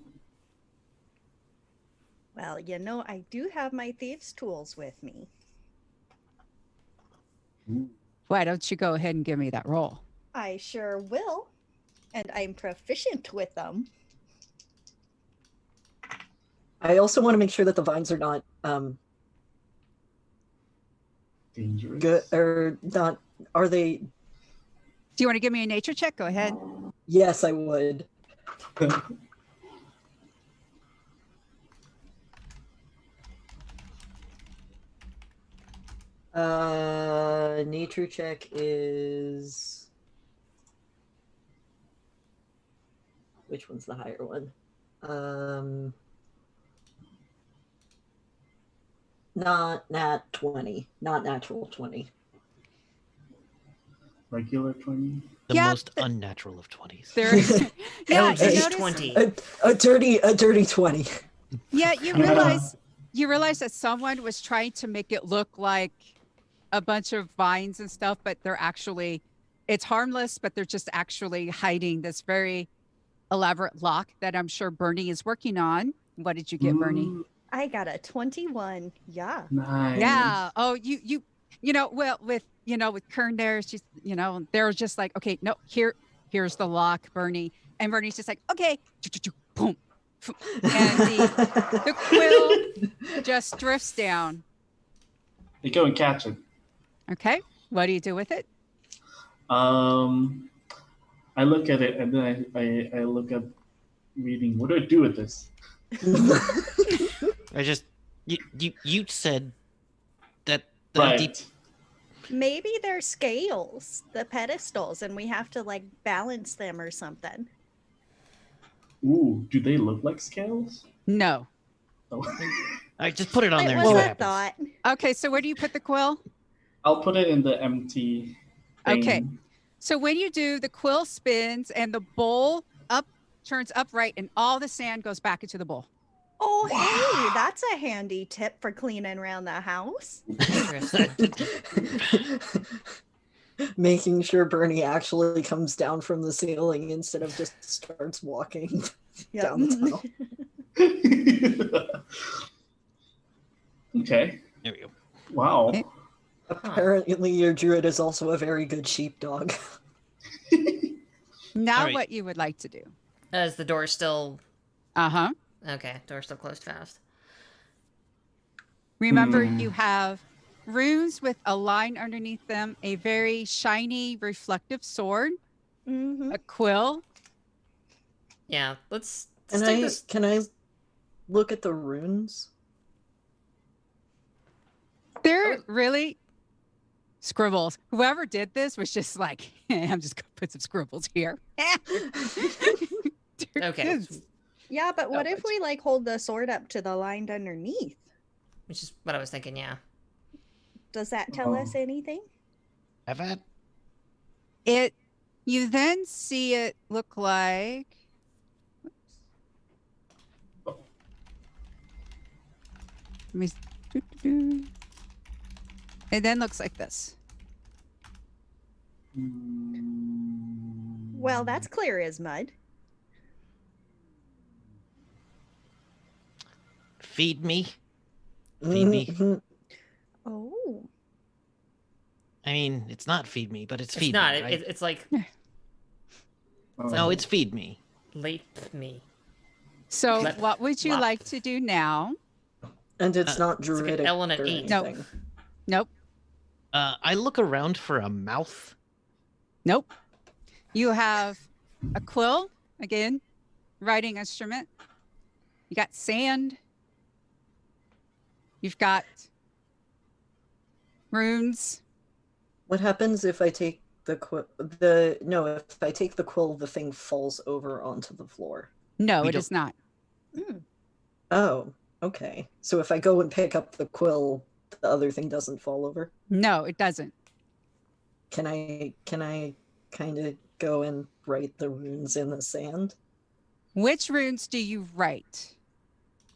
Well, I do have my thieves' tools with me. Ooh. Why don't you go ahead and give me that roll? I sure will. And I'm proficient with them. I also want to make sure that the vines are not Dangerous. good or not. Are they? Do you want to give me a nature check? Go ahead. Yes, I would. Nature check is. Which one's the higher one? Not nat 20. Not natural 20. Regular 20. The Yeah, most unnatural of 20s. There. Yeah, you Eldritch notice. 20. A dirty 20. Yeah, you realize that someone was trying to make it look like a bunch of vines and stuff, but they're actually, it's harmless, but they're just actually hiding this very elaborate lock that I'm sure Bernie is working on. What did you get, Bernie? Ooh, I got a 21. Yeah. nice. Yeah. Oh, well, with Kern there, she's, they're just like, okay, no, here's the lock, Bernie. And Bernie's just like, okay, boom. And the quill just drifts down. You go and catch it. Okay. What do you do with it? I look at it and then I look at reading. What do I do with this? I just you said that the Right. Maybe they're scales, the pedestals, and we have to balance them or something. Ooh, do they look like scales? No. Oh. I just put it on It there and was see a what happens. thought. Okay. So where do you put the quill? I'll put it in the empty thing. Okay. So when you do, the quill spins and the bowl turns upright and all the sand goes back into the bowl. Oh, hey, that's a handy tip for cleaning around the house. Interesting. Making sure Bernie actually comes down from the ceiling instead of just starts walking down the tunnel. Okay. There we go. Wow. Okay. Apparently, your druid is also a very good sheepdog. Now All right. what you would like to do. Is the door still... Uh-huh. Okay, door still closed fast. Remember, you have runes with a line underneath them, a very shiny, reflective sword, Mm-hmm. a quill. Yeah, let's Can take I this... can I look at the runes? They're really scribbles. Whoever did this was just like, I'm just going to put some scribbles here. Okay. Yeah, but what if we hold the sword up to the line underneath? Which is what I was thinking, yeah. Does that tell us anything? Have at. You then see it look like. Let me. It then looks like this. Well, that's clear as mud. Feed me. Feed me. Mhm. Oh. I mean, it's not feed me, but it's feed It's not. me. Right? It's like No, it's feed me. late me. So, Lep- what would you lop. like to do now? And it's not like an druidic L and an or E. No. anything. Nope. I look around for a mouth. Nope. You have a quill, again, writing instrument. You got sand. You've got runes. What happens if I take the quill? If I take the quill, the thing falls over onto the floor. No, We it is not. Mm. Oh, Okay. So if I go and pick up the quill, the other thing doesn't fall over? No, it doesn't. Can I kind of go and write the runes in the sand? Which runes do you write?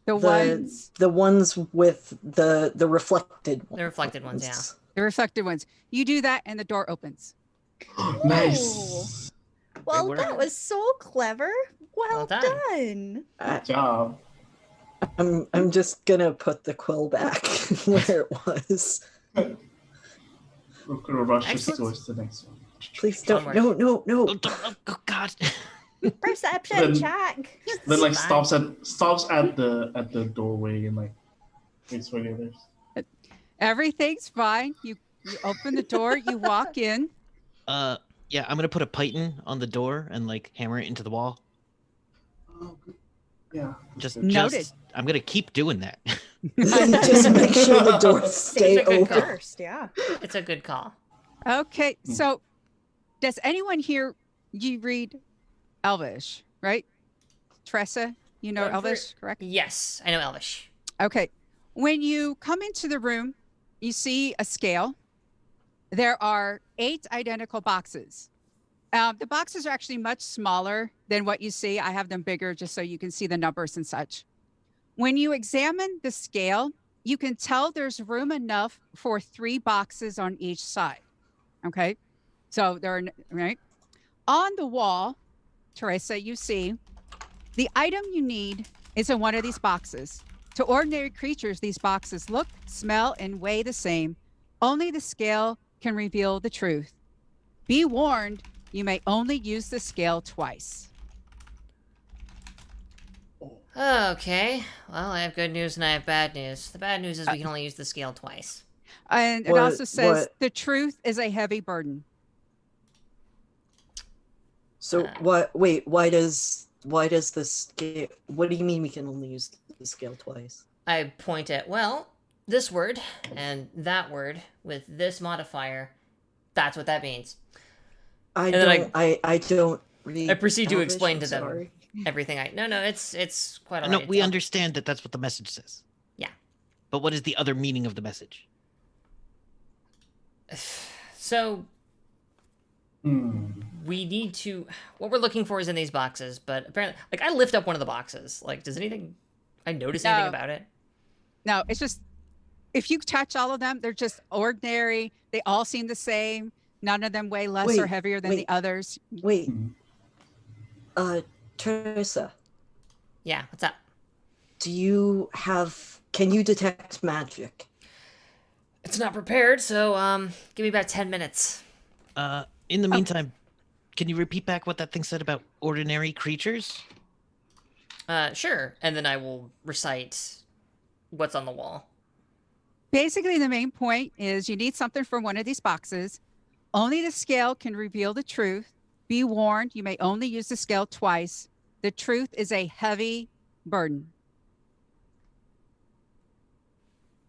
The ones, The ones with the reflected ones. The reflected ones, yeah. the reflected ones. You do that and the door opens. Nice. Well, work. that was so clever. Well, Well done. done. Good job. I'm just gonna put the quill back where it was. We're gonna rush this Excellent. towards the next one. Please don't. Onward. No. Oh, oh God. Perception Then- check. Then like Fine. stops at the doorway and like waits for the others. Everything's fine. You open the door, you walk in. Yeah, I'm gonna put a python on the door and like hammer it into the wall. Oh, good. Yeah. Just, Noted. I'm gonna keep doing that. And just make sure the doors stay It's a good open. call. First, yeah. It's a good call. Okay, Hmm. so does anyone here you read Elvish, right? Tressa, you know For- Elvish, correct? Yes, I know Elvish. Okay. When you come into the room, you see a scale. There are 8 identical boxes. The boxes are actually much smaller than what you see. I have them bigger just so you can see the numbers and such. When you examine the scale, you can tell there's room enough for 3 boxes on each side. Okay. So there are, right? On the wall, Teresa, you see the item you need is in one of these boxes. To ordinary creatures, these boxes look, smell, and weigh the same. Only the scale can reveal the truth. Be warned, you may only use the scale twice. Okay. Well, I have good news and I have bad news. The bad news is we can only use the scale twice. And it What- also says what- the truth is a heavy burden. So what? Wait, why does the scale? What do you mean we can only use the scale twice? I point at, well, this word and that word with this modifier. That's what that means. I then don't. I don't read. I proceed to Elvish, explain I'm to them sorry. everything I. No, it's quite No, alright. we understand that that's what the message says. Yeah. But what is the other meaning of the message? So Hmm. we need to. What we're looking for is in these boxes, but apparently, like I lift up one of the boxes. Like, does anything? I notice anything No. about it? No, it's just if you touch all of them, they're just ordinary. They all seem the same. None of them weigh less or Wait, heavier than the wait. others. Wait, Mhm. Teresa, Yeah. What's up? do you have? Can you detect magic? It's not prepared, so give me about 10 minutes. In the meantime, can you repeat back what that thing said about ordinary creatures? Sure. And then I will recite what's on the wall. Basically, the main point is you need something from one of these boxes. Only the scale can reveal the truth. Be warned, you may only use the scale twice. The truth is a heavy burden.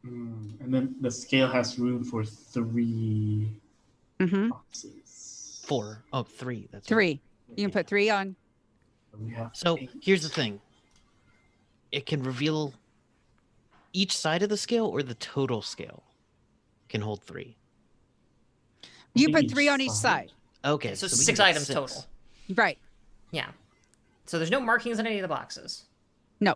And then the scale has room for 3 Mm-hmm. boxes. 4. Oh, 3. That's right. 3. You can put 3 on. We have So 8. here's the thing. It can reveal each side of the scale or the total scale can hold 3. You think put each 3 on each side. side. Okay. So we can 6 get items 6. total. Right. Yeah. So there's no markings on any of the boxes. No.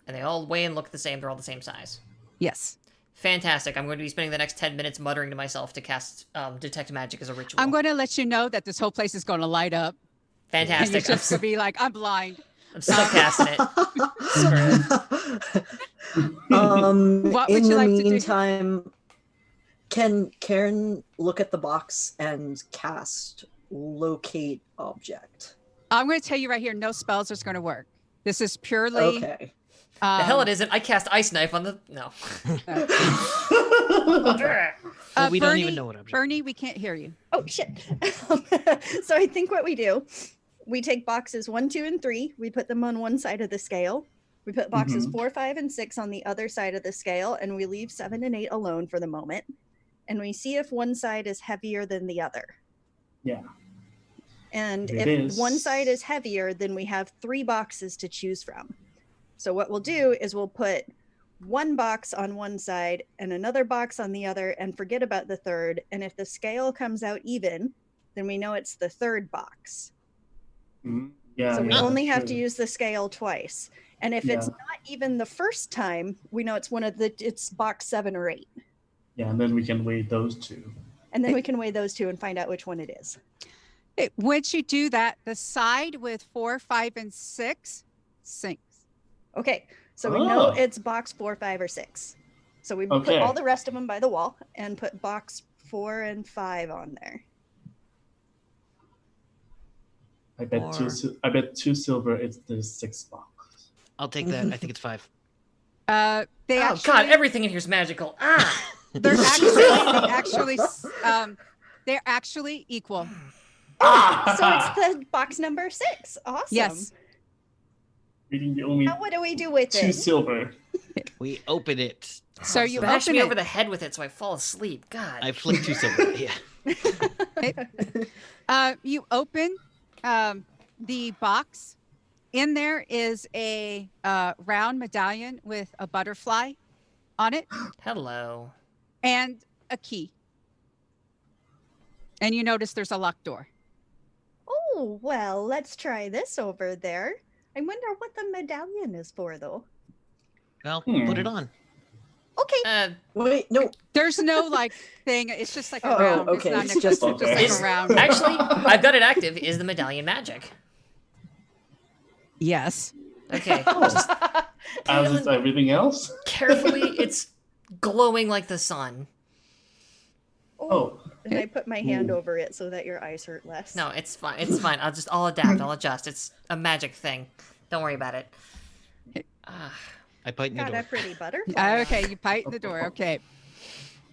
And they all weigh and look the same. They're all the same size. Yes. Fantastic. I'm going to be spending the next 10 minutes muttering to myself to cast Detect Magic as a ritual. I'm going to let you know that this whole place is going to light up. And you're Fantastic. I'm, just going to be like, I'm blind. I'm still casting it. What would In you the like to do? meantime, can Karen look at the box and cast locate object? I'm going to tell you right here, no spells is going to work. This is purely. Okay. The hell it isn't. I cast Ice Knife on the... No. Well, we don't even Bernie- know what object. Bernie, we can't hear you. Oh shit. So I think what we do, we take boxes 1, 2, and 3. We put them on one side of the scale. We put boxes Mhm. 4, 5, and 6 on the other side of the scale, and we leave 7 and 8 alone for the moment. And we see if one side is heavier than the other. Yeah. And If it if one is- side is heavier, then we have 3 boxes to choose from. So what we'll do is we'll put one box on one side and another box on the other and forget about the third. And if the scale comes out even, then we know it's the third box. Yeah. So we yeah, only that's have to true. use the scale twice. And if it's Yeah. not even the first time, we know it's box 7 or 8. Yeah, and then we can weigh those two. And then we can weigh those two and find out which one it is. Once you do that, the side with 4, 5, and 6 sinks. Okay, so we know Oh. it's box 4, 5, or 6. So we put Okay. all the rest of them by the wall and put box 4 and 5 on there. I bet Or- I bet 2 silver. It's the 6th box. I'll take that. I think it's 5. They Oh actually, god, everything in here is magical. Ah! they're actually equal. So it's the box number 6. Awesome. Yes. Reading the only Now what do we do with 2 it? silver. We open it. So you Smash open me it. over the head with it so I fall asleep. God. I flick 2 silver. Yeah. You open the box. In there is a round medallion with a butterfly on it Hello. and a key. And you notice there's a locked door. Oh, well, let's try this over there. I wonder what the medallion is for, though. Well, Hmm. put it on. Okay. Wait, no. There's no like thing. It's just like a Oh, round. okay, It's it's not just- just okay. like a round. Actually, I've got it active. Is the medallion magic? Yes. Okay. Just As is everything else. carefully, it's glowing like the sun. Oh, And I put my hand over it so that your eyes hurt less. No, it's fine. It's fine. I'll adapt. I'll adjust. It's a magic thing. Don't worry about it. Ah, I bite in the Got door. a pretty butterfly. Okay, you bite the door. Okay.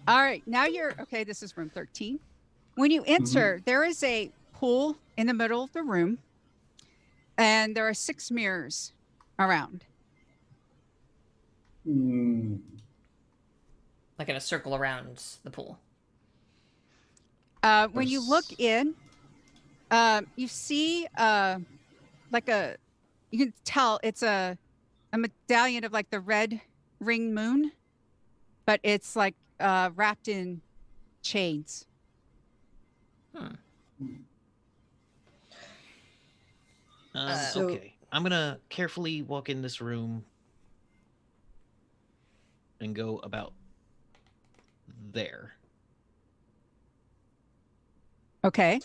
All right. Now okay, this is room 13. When you enter, there is a pool in the middle of the room, and there are 6 mirrors around. like in a circle around the pool. When you look in, you see like you can tell it's a medallion of like the red ring moon, but it's like wrapped in chains. So- Okay, I'm gonna carefully walk in this room and go about there. Okay.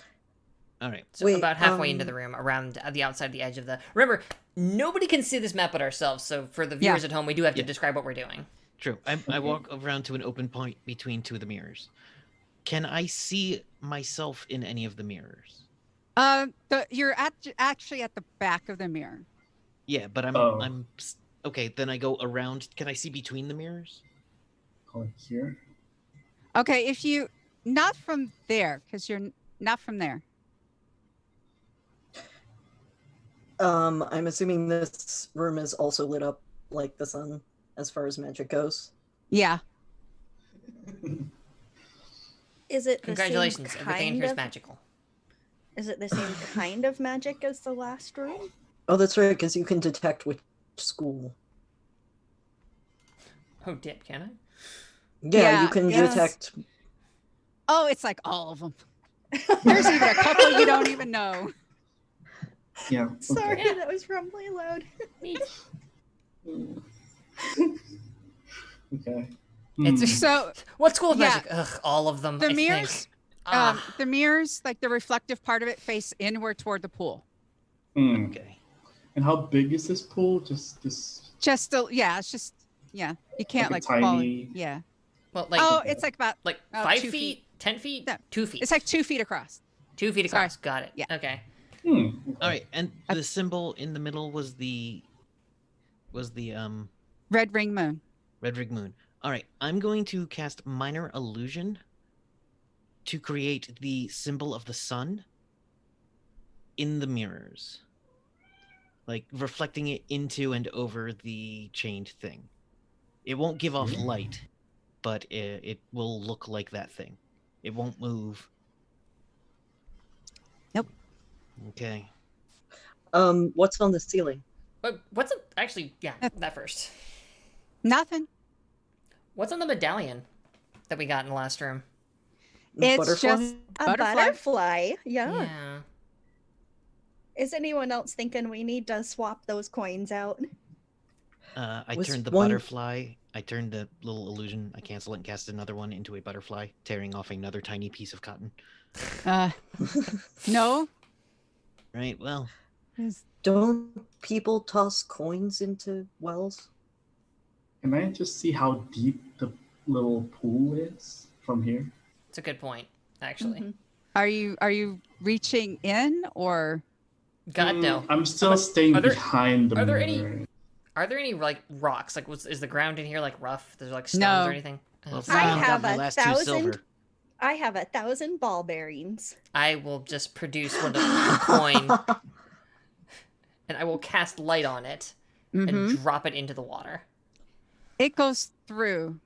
All right. So Wait, about halfway into um, the room, around the outside the edge of the. Remember, nobody can see this map but ourselves. So for the viewers Yeah. at home, we do have to Yeah. describe what we're doing. True. I walk around to an open point between 2 of the mirrors. Can I see myself in any of the mirrors? You're actually at the back of the mirror. Yeah, but Oh. okay. Then I go around. Can I see between the mirrors? Call it here. Okay, if you not from there, because you're not from there. I'm assuming this room is also lit up like the sun as far as magic goes. Yeah. Is it the Congratulations, same everything in kind here is of, magical. Is it the same kind of magic as the last room? Oh, that's right, because you can detect which school. Oh, dip, can I? Yeah, you Yeah, can yes. detect. Oh, it's like all of them. There's even a couple you don't even know. Yeah. Sorry, Yeah. that was probably loud. Okay. It's So what school of Yeah. magic? Ugh, all of them. the I mirrors, Think. Ah, the mirrors, like the reflective part of it, face inward toward the pool. Okay. And how big is this pool? Just this. Just it's just you can't Like like a fall. tiny- Yeah. well, like Oh, it's like about 5 2 feet, 10 feet, No, 2 feet. it's like 2 feet across. 2 feet Sorry. across. Got it. Yeah. Okay. All right. And the symbol in the middle was the Red ring moon. red rig moon. All right. I'm going to cast minor illusion to create the symbol of the sun in the mirrors, like reflecting it into and over the chained thing. It won't give off light, but it will look like that thing. It won't move. Nope. Okay. What's on the ceiling? What's actually? Yeah, that first. Nothing. What's on the medallion that we got in the last room? It's Butterfly? just A butterfly. butterfly. Yeah. Yeah. Is anyone else thinking we need to swap those coins out? I Was turned the one- butterfly. I turned the little illusion. I cancel it and cast another one into a butterfly, tearing off another tiny piece of cotton. No. Right. Well, Don't people toss coins into wells? Can I just see how deep the little pool is from here? It's a good point, actually. Mhm. Are you reaching in or? God no. I'm still Are staying there- behind the are there mirror. any- Are there any like rocks? Like, is the ground in here like rough? There's like stones No. or anything? well, Oh, since I I only got have my a last two 1,000 silver. I have 1,000 ball bearings. I will just produce a coin, and I will cast light on it and Mhm. drop it into the water. It goes through.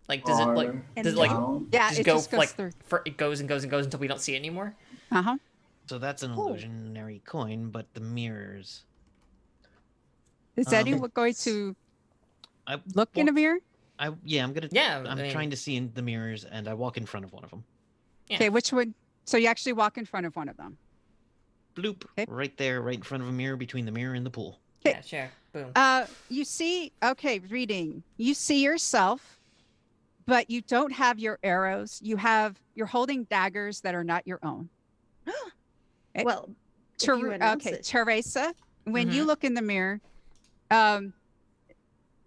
Like, does it like Or And does it like down. Yeah, just it go just goes like through. it goes and goes and goes until we don't see it anymore? Uh-huh. So that's an Oh. illusionary coin, but the mirrors. Is Um, anyone going to I look in a walk- mirror? I'm gonna. Yeah, I'm I mean- trying to see in the mirrors, and I walk in front of one of them. Yeah. Okay, which one? So you actually walk in front of one of them. Bloop! Okay. Right there, right in front of a mirror, between the mirror and the pool. Yeah, sure. Boom. You see, okay, reading. You see yourself, but you don't have your arrows. You're holding daggers that are not your own. Eh, Well, if you announce Okay, it. Teresa, when you look in the mirror,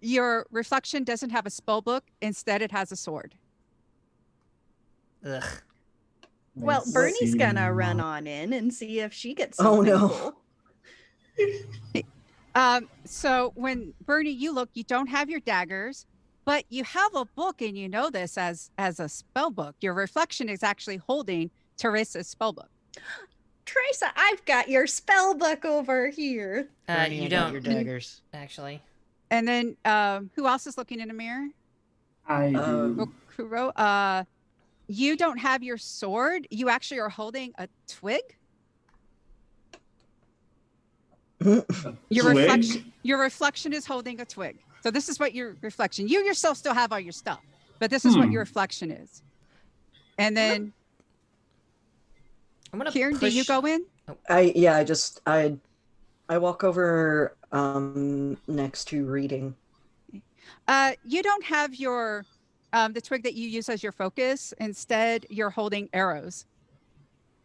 your reflection doesn't have a spell book. Instead, it has a sword. Ugh. Well, Let's Bernie's see. gonna run on in and see if she gets Oh, something no. cool. So when Bernie, you look, you don't have your daggers, but you have a book, and you know this as a spell book. Your reflection is actually holding Teresa's spell book. Teresa, I've got your spell book over here. Bernie, You I got don't your daggers. actually. And then who else is looking in a mirror? I do. Rokuro, you don't have your sword. You actually are holding a twig. Twig? Your reflection is holding a twig. So this is what your reflection. You yourself still have all your stuff, but this is what your reflection is. And then I'm gonna Kieran, do you push- go in? I walk over next to reading. You don't have your the twig that you use as your focus. Instead, you're holding arrows.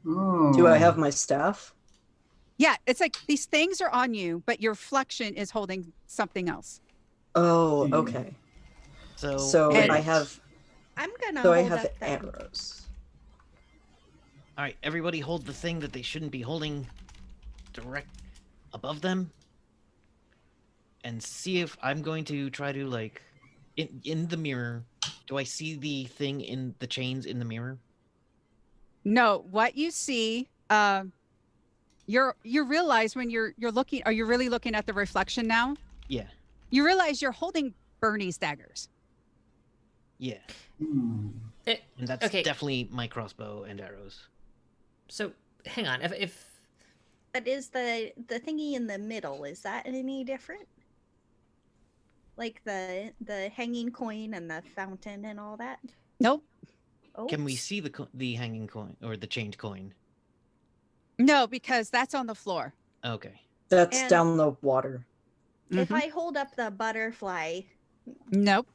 Oh. Do I have my staff? Yeah, it's like these things are on you, but your reflection is holding something else. Oh, Hmm. okay. So And- I have I'm gonna so I hold have up that. arrows. All right, everybody hold the thing that they shouldn't be holding direct above them, and see if I'm going to try to like in the mirror. Do I see the thing in the chains in the mirror? No, what you see, you realize when you're looking. Are you really looking at the reflection now? Yeah, You realize you're holding Bernie's daggers. yeah, Hmm. and that's Okay. definitely my crossbow and arrows. So hang on. If But is the thingy in the middle, is that any different? Like the hanging coin and the fountain and all that? Nope. Oh, Can we see the hanging coin or the chained coin? No, because that's on the floor. Okay. That's And- down the water. if Mhm. I hold up the butterfly, Nope.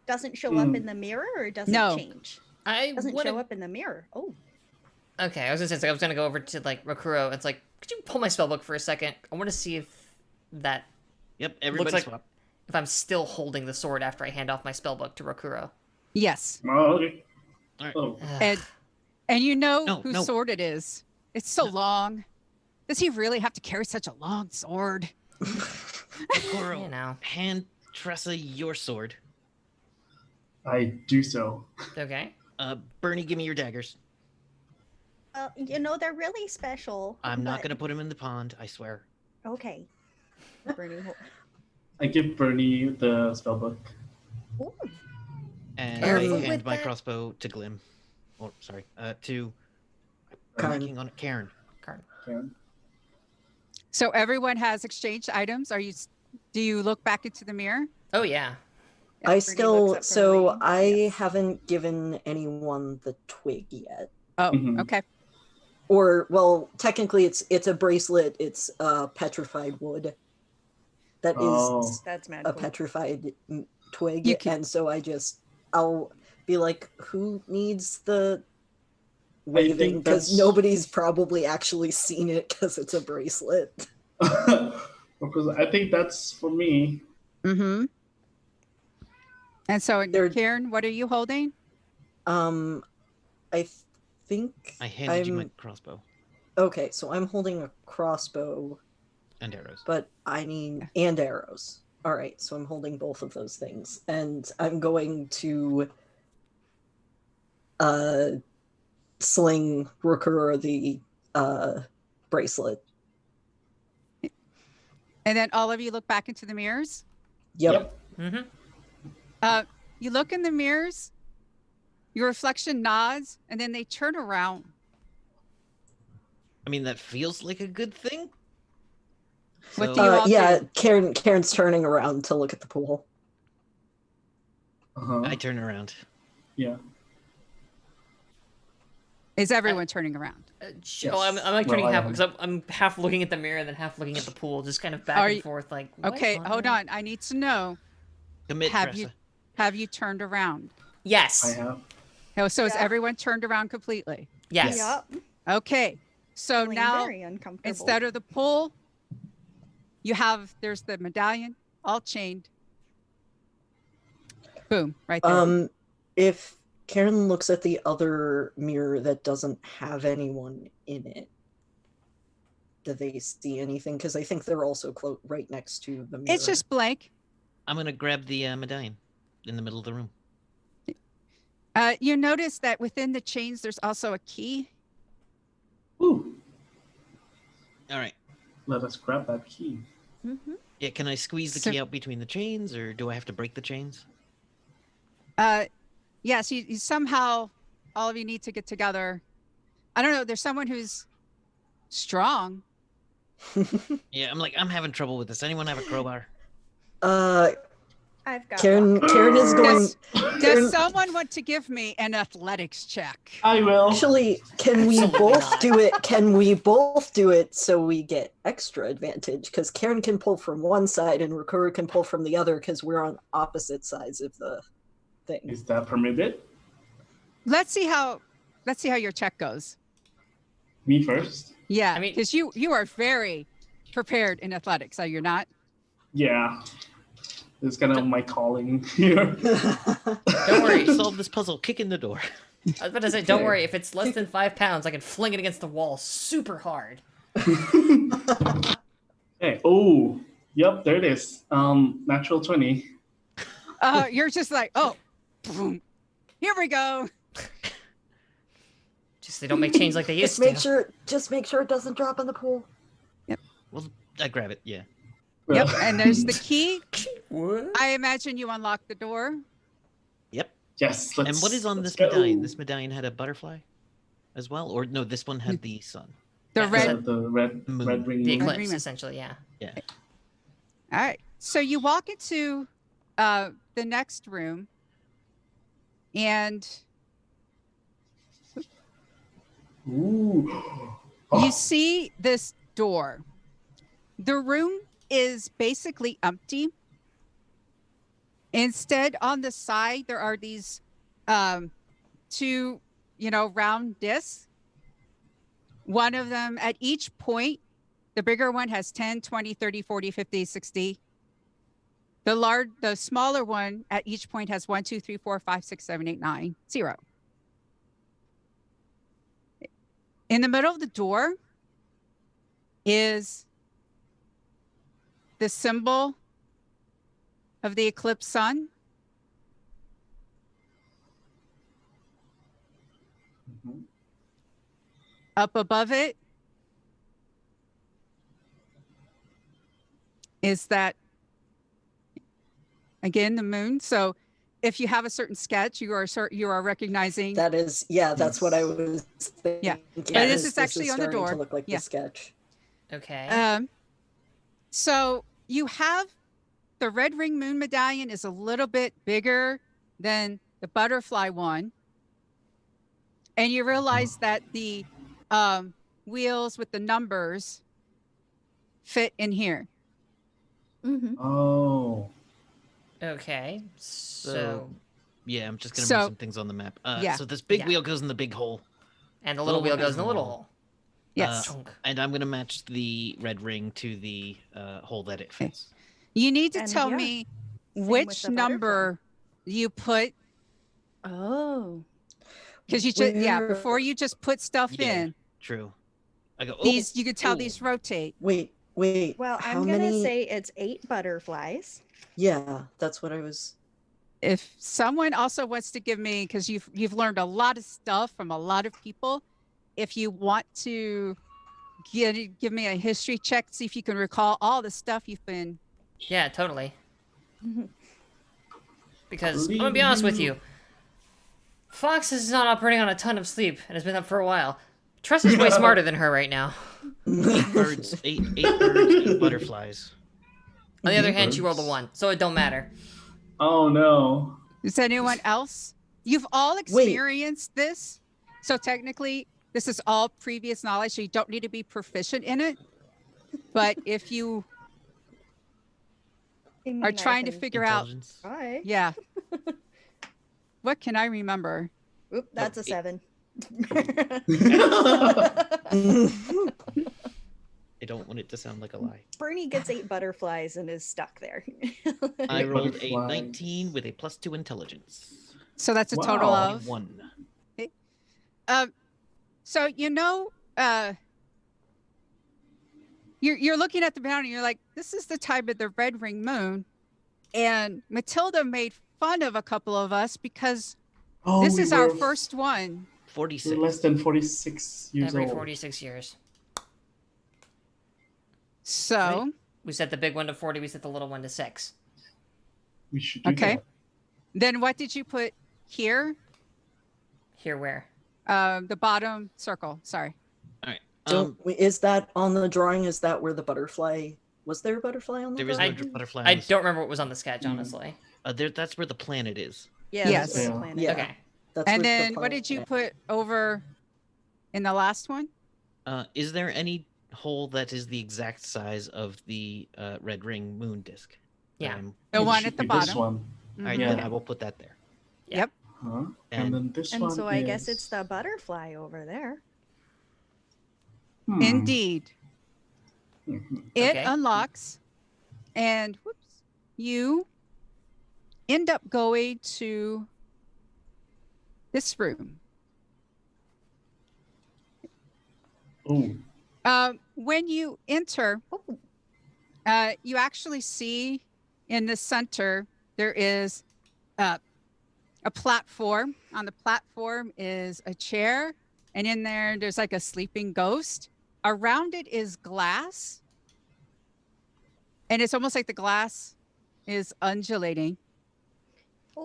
doesn't show up Hmm. in the mirror or doesn't No. change? I Doesn't wanna- show up in the mirror. Oh, Okay, I was gonna say, so I was gonna go over to like Rokuro. It's like, could you pull my spellbook for a second? I want to see if that Yep. Everybody like- swap. if I'm still holding the sword after I hand off my spellbook to Rokuro. Yes. Oh, okay. All right. Oh, And you know No, whose no. sword it is. It's so long. Does he really have to carry such a long sword? Kokoro, You know. hand Tressa your sword. I do so. Okay. Bernie, give me your daggers. they're really special. I'm not but- gonna put them in the pond. I swear. Okay. Bernie, I give Bernie the spellbook. Ooh. And Careful I with hand my that. crossbow to Glim. Oh, sorry. To I'm Karen. blanking on it. Karen. Card. Karen. So everyone has exchanged items. Do you look back into the mirror? Oh yeah. Yeah, I Bernie still, looks up from so reading. I Yes. haven't given anyone the twig yet. Oh, Mhm. okay. Or, well, technically it's a bracelet. It's petrified wood. That is Oh. That's mad a cool. petrified twig, You can- and so I'll be like, who needs the waving? think Because that's- nobody's probably actually seen it because it's a bracelet. Because I think that's for me. Mm-hmm. And so, They're- Karen, what are you holding? I think I handed you I'm my crossbow okay. So I'm holding a crossbow, and arrows. but I need and arrows. All right, so I'm holding both of those things, and I'm going to sling Rukura the bracelet. And then all of you look back into the mirrors. Yep. Mm-hmm. You look in the mirrors, your reflection nods, and then they turn around. I mean, that feels like a good thing. What So- do you all Yeah, do? Karen's turning around to look at the pool. Uh-huh. I turn around. Yeah. Is everyone turning around? Oh, I'm like Well, turning I half am. because I'm half looking at the mirror and then half looking at the pool, just kind of back Are and you- forth. Like, what Okay, hold earth? on. I need to know. Commit, Have Tressa. Have you turned around? Yes. I have. Oh, so is Yeah. everyone turned around completely? Yes. Yep. Okay. So Feeling now very uncomfortable. instead of the pool, there's the medallion all chained. Boom, right there. If Karen looks at the other mirror that doesn't have anyone in it, do they see anything? Because I think they're also right next to the mirror. It's just blank. I'm gonna grab the medallion in the middle of the room. You notice that within the chains, there's also a key. Ooh, All right. let us grab that key. Mhm. Yeah, can I squeeze the So- key out between the chains, or do I have to break the chains? Yes, you somehow, all of you need to get together. I don't know. There's someone who's strong. Yeah, I'm having trouble with this. Anyone have a crowbar? I've got Karen is going. Does Karen, someone want to give me an athletics check? I will. actually, can we Absolutely both not. do it? Can we both do it so we get extra advantage? Because Karen can pull from one side and Rukura can pull from the other because we're on opposite sides of the thing. Is that permitted? Let's see how your check goes. Me first? Yeah, I mean- because you are very prepared in athletics, are you not? Yeah. It's kind of my calling here. Don't worry. Solve this puzzle. Kick in the door. I was about to say, don't worry. If it's less than 5 pounds, I can fling it against the wall super hard. Hey, oh, yep, there it is. Natural 20. You're just like, oh, boom. Here we go. Just they don't make chains like they used Just make sure it doesn't drop in the pool. Well, I grab it. Yeah. Yep, and there's the key. What? I imagine you unlock the door. Yep. Yes, And what is on let's this go. medallion? This medallion had a butterfly, as well, or no? This one had the sun. The Yeah, Yeah, red. the red Moon. ring. The moon. eclipse, Agreement. essentially, yeah. Yeah. All right. So you walk into the next room, and Ooh. you see this door. The room is basically empty. Instead, on the side, there are these two, round discs. One of them at each point, the bigger one has 10, 20, 30, 40, 50, 60. The smaller one at each point has 1, 2, 3, 4, 5, 6, 7, 8, 9, 0. In the middle of the door is the symbol of the eclipsed sun. Mhm. Up above it is that, again, the moon. So if you have a certain sketch, you are recognizing. That is, yeah, that's what I was thinking. Yeah. But this is actually on the starting door. To look like Yeah. the sketch. Okay. So you have the red ring moon medallion is a little bit bigger than the butterfly one. And you realize that the wheels with the numbers fit in here. Mm-hmm. Oh. Okay. So Yeah, I'm just gonna So- move some things on the map. yeah. So this big Yeah. wheel goes in the big hole, and the little wheel goes in the little hole. Yes. Chunk. and I'm gonna match the red ring to the hole that it fits. You need to And tell yeah, me with which the number you put, Oh. because you just, yeah, Where- before you just put stuff Yeah. in, True. I go. Oh, these, you can tell oh. these rotate. Wait. Well, how I'm gonna many? say it's 8 butterflies. Yeah, that's what I was. If someone also wants to give me, because you've learned a lot of stuff from a lot of people, if you want to give me a history check, see if you can recall all the stuff you've been. Yeah, totally. Because I'm gonna be honest with you, Fox is not operating on a ton of sleep and has been up for a while. Tress is way smarter than her right now. 8 birds, 8 birds, 8 butterflies. On the other hand, she rolled a Birds. 1, so it don't matter. Oh no. Is anyone else? You've all experienced this, so technically this is all previous knowledge, so you don't need to be proficient in it. But if you I mean, are I trying to can figure out, Intelligence. try. yeah, what can I remember? Oop, that's a it- 7. I don't want it to sound like a lie. Bernie gets 8 butterflies and is stuck there. I rolled a Butterflies. 19 with a +2 intelligence. So that's a total Wow. of 1. So you're looking at the boundary. You're like, this is the time of the red ring moon, and Matilda made fun of a couple of us because Oh, this we is our were- first one. 46. We're less than 46 years Every old. 46 years. So We set the big one to 40, we set the little one to 6. We should do Okay. that. then what did you put here? Here where? The bottom circle. Sorry. All right. Is that on the drawing? Is that where the butterfly? Was there a butterfly on the There is drawing? no butterfly. I on this- don't remember what was on the sketch, honestly. That's where the planet is. Yeah, Yes. that's where the Yeah. planet Yeah. is. Okay. That's And where the then what did you planet- put over in the last one? Is there any hole that is the exact size of the red ring moon disk? that Yeah. I'm- The It one should at the be This bottom. one. All right, Mhm. then Yeah. I will put that there. Huh? And- And then this And one so I guess it's is- the butterfly over there. Hmm. Indeed. Mhm. It Okay. unlocks, and whoops, you end up going to this room. Oh. When you enter, Oh, you actually see in the center there is a platform. On the platform is a chair, and in there's like a sleeping ghost. Around it is glass, and it's almost like the glass is undulating.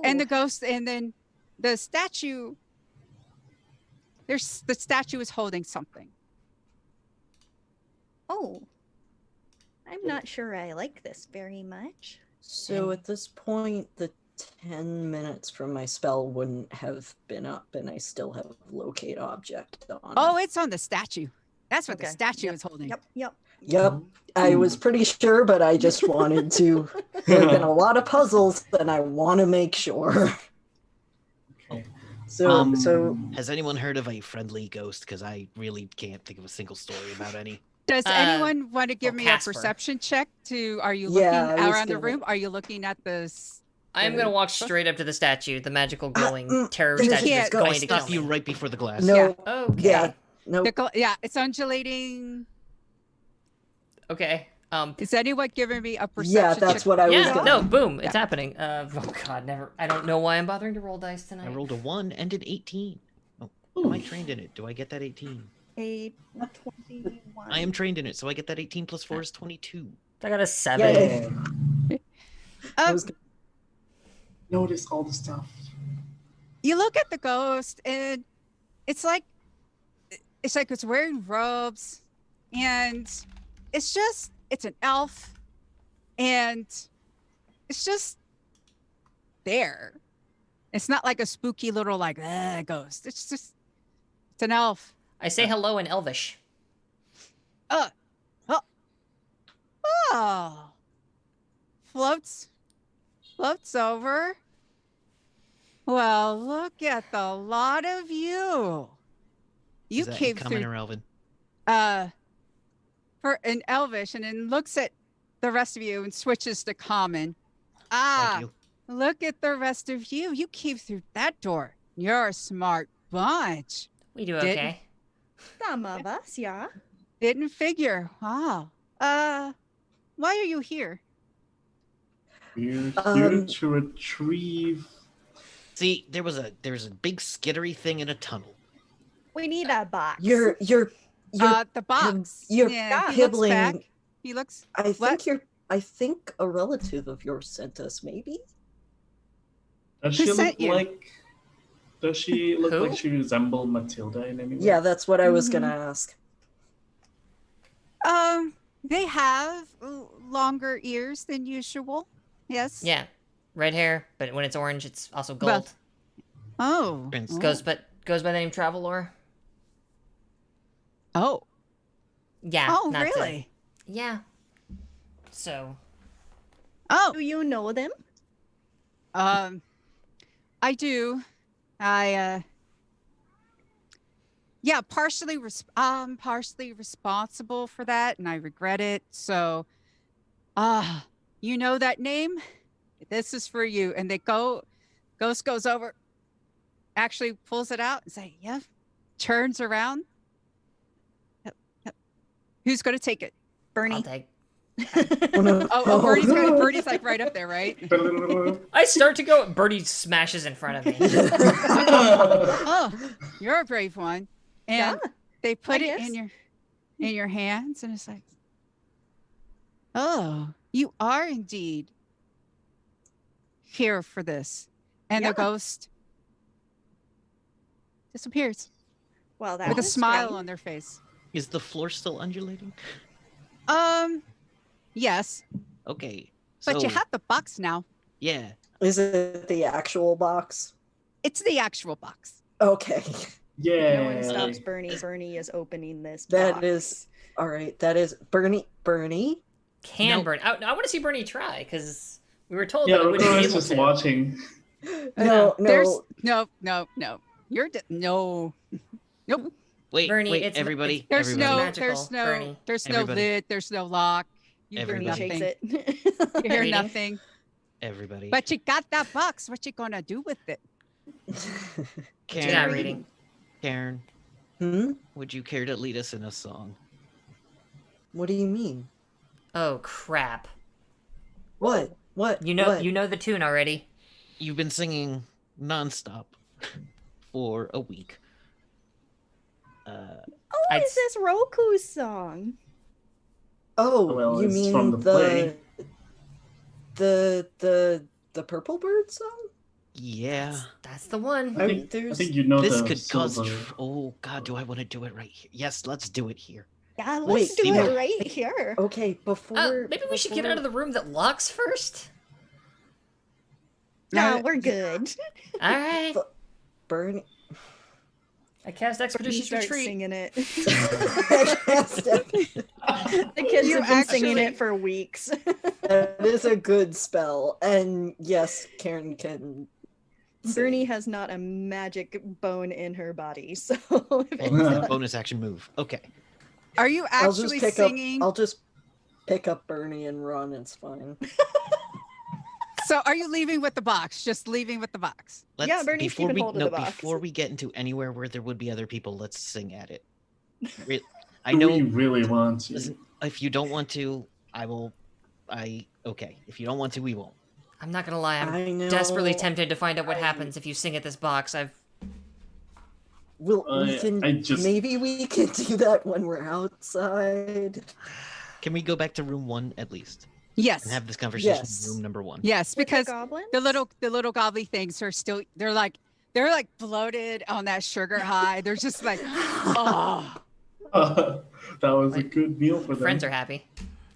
And the oh, ghost, and then the statue. The statue is holding something. oh. I'm not sure I like this very much. So at this point, the 10 minutes from my spell wouldn't have been up, and I still have locate object on. Oh, it's on the statue. That's what the Okay. statue Yep. is holding. Yep, yep. Yep. I was pretty sure, but I just wanted to. There have been a lot of puzzles, and I want to make sure. Okay. So Has anyone heard of a friendly ghost? Because I really can't think of a single story about any. Does anyone want to give oh, me Casper. a perception check? Are you Yeah, looking I was around the gonna- room? Are you looking at this? I am gonna walk straight up to the statue, the magical glowing terror there's statue a that's ghost. going I to stop kill you me. right before the glass. no, Okay. yeah, no. Yeah, it's undulating. Okay. Is anyone giving me a perception Yeah, that's check? what I was. Yeah, Gonna... no, boom, it's happening. Oh god, never. I don't know why I'm bothering to roll dice tonight. I rolled a 1 and an 18. Oh, Ooh. am I trained in it? Do I get that 18? A 21. I am trained in it, so I get that 18 plus 4 is 22. I got a 7. Yay. I Um, was gonna- Notice all the stuff. You look at the ghost, and it's like it's wearing robes, and it's an elf. And it's just there. It's not like a spooky little like ghost. It's an elf. I say hello in Elvish. Oh, floats over. Well, look at the lot of you. You Is that came common through or Elven? for an Elvish, and then looks at the rest of you and switches to common. Thank you. Look at the rest of you. You came through that door. You're a smart bunch. We do Didn't- okay. Some of us, yeah. Didn't figure. Wow. Why are you here? We're here Um, to retrieve. See, there was a big skittery thing in a tunnel. We need a box. You're The box. you're yeah, he looks back. pibbling. He looks. I think a relative of yours sent us, maybe? Does Who she sent look you? like? Does she look Who? like she resembles Matilda in any way? Yeah, that's what I was Mhm. gonna ask. They have longer ears than usual. Yes. Yeah, red hair, but when it's orange, it's also gold. Well, Oh. Prince oh. Goes by the name Travelor. Oh. Yeah. Oh, not to- really? Yeah. So Oh. Do you know them? I do. Yeah, partially responsible for that, and I regret it. So, you know that name? This is for you. And Ghost goes over, actually pulls it out and say, "Yeah," turns around. Yep, yep. Who's going to take it? Bernie. I'll take. Oh, Birdie's like right up there, right? I start to go. Birdie smashes in front of me. Oh, you're a brave one. And Yeah, they put I it guess. in your hands, and it's like, oh, you are indeed here for this. And Yeah. the ghost disappears Well, that with a was smile strange. on their face. Is the floor still undulating? Yes, Okay. but you so- have the box now. Yeah. Is it the actual box? It's the actual box. Okay. Yeah. No one stops Bernie. Bernie is opening this That box. is all right. That is Bernie. Can Nope. Bernie? I want to see Bernie try because we were told Yeah, that we wouldn't be Laura's able just to. watching. No, There's no. no. You're no. Nope. Wait, Bernie, wait, it's- everybody. There's everybody. Magical, Bernie. there's no Everybody. lid. There's no lock. You hear Bernie Everybody. nothing. shakes it. You hear Reading. nothing. Everybody. But you got that box. What you gonna do with it? You're not Karen, reading. Karen, would you care to lead us in a song? What do you mean? Oh crap! What? What? You know What? you know the tune already. You've been singing nonstop for a week. Oh, I'd it's s- this Roku's song. Oh, Well, you it's mean from the play. the Purple Bird song? Yeah. That's the one. I I- think, I there's- think you know This the could cause. silver. Oh God, do I want to do it right here? Yes, let's do it here. Yeah, let's Wait, do Seymour. it right here. Okay, before Maybe we should get out of the room that locks first. No, No, we're good. All right. Bernie. I cast Bernie Expeditious starts Retreat. singing it. that The kids You have been singing actually- it for weeks. is a good spell, and yes, Karen can. sing. Bernie has not a magic bone in her body, so if Oh, it's- it's a bonus action move. Okay. Are you I'll just actually pick singing? up. I'll just pick up Bernie and run. It's fine. So are you leaving with the box? Just leaving with the box? Yeah, Bernie's before keeping we hold of no, the box. before we get into anywhere where there would be other people, let's sing at it. I Do know. we really want to? Listen, if you don't want to, I will. Okay. If you don't want to, we won't. I'm not gonna lie. I I'm know. desperately tempted to find out what happens if you sing at this box. We I can. just- Maybe we can do that when we're outside. Can we go back to room 1 at least Yes. and have this conversation Yes. in room number 1? Yes, With the because goblins? the little gobbly things are still they're like bloated on that sugar high. They're just like, oh. That was a good meal for them. Friends are happy.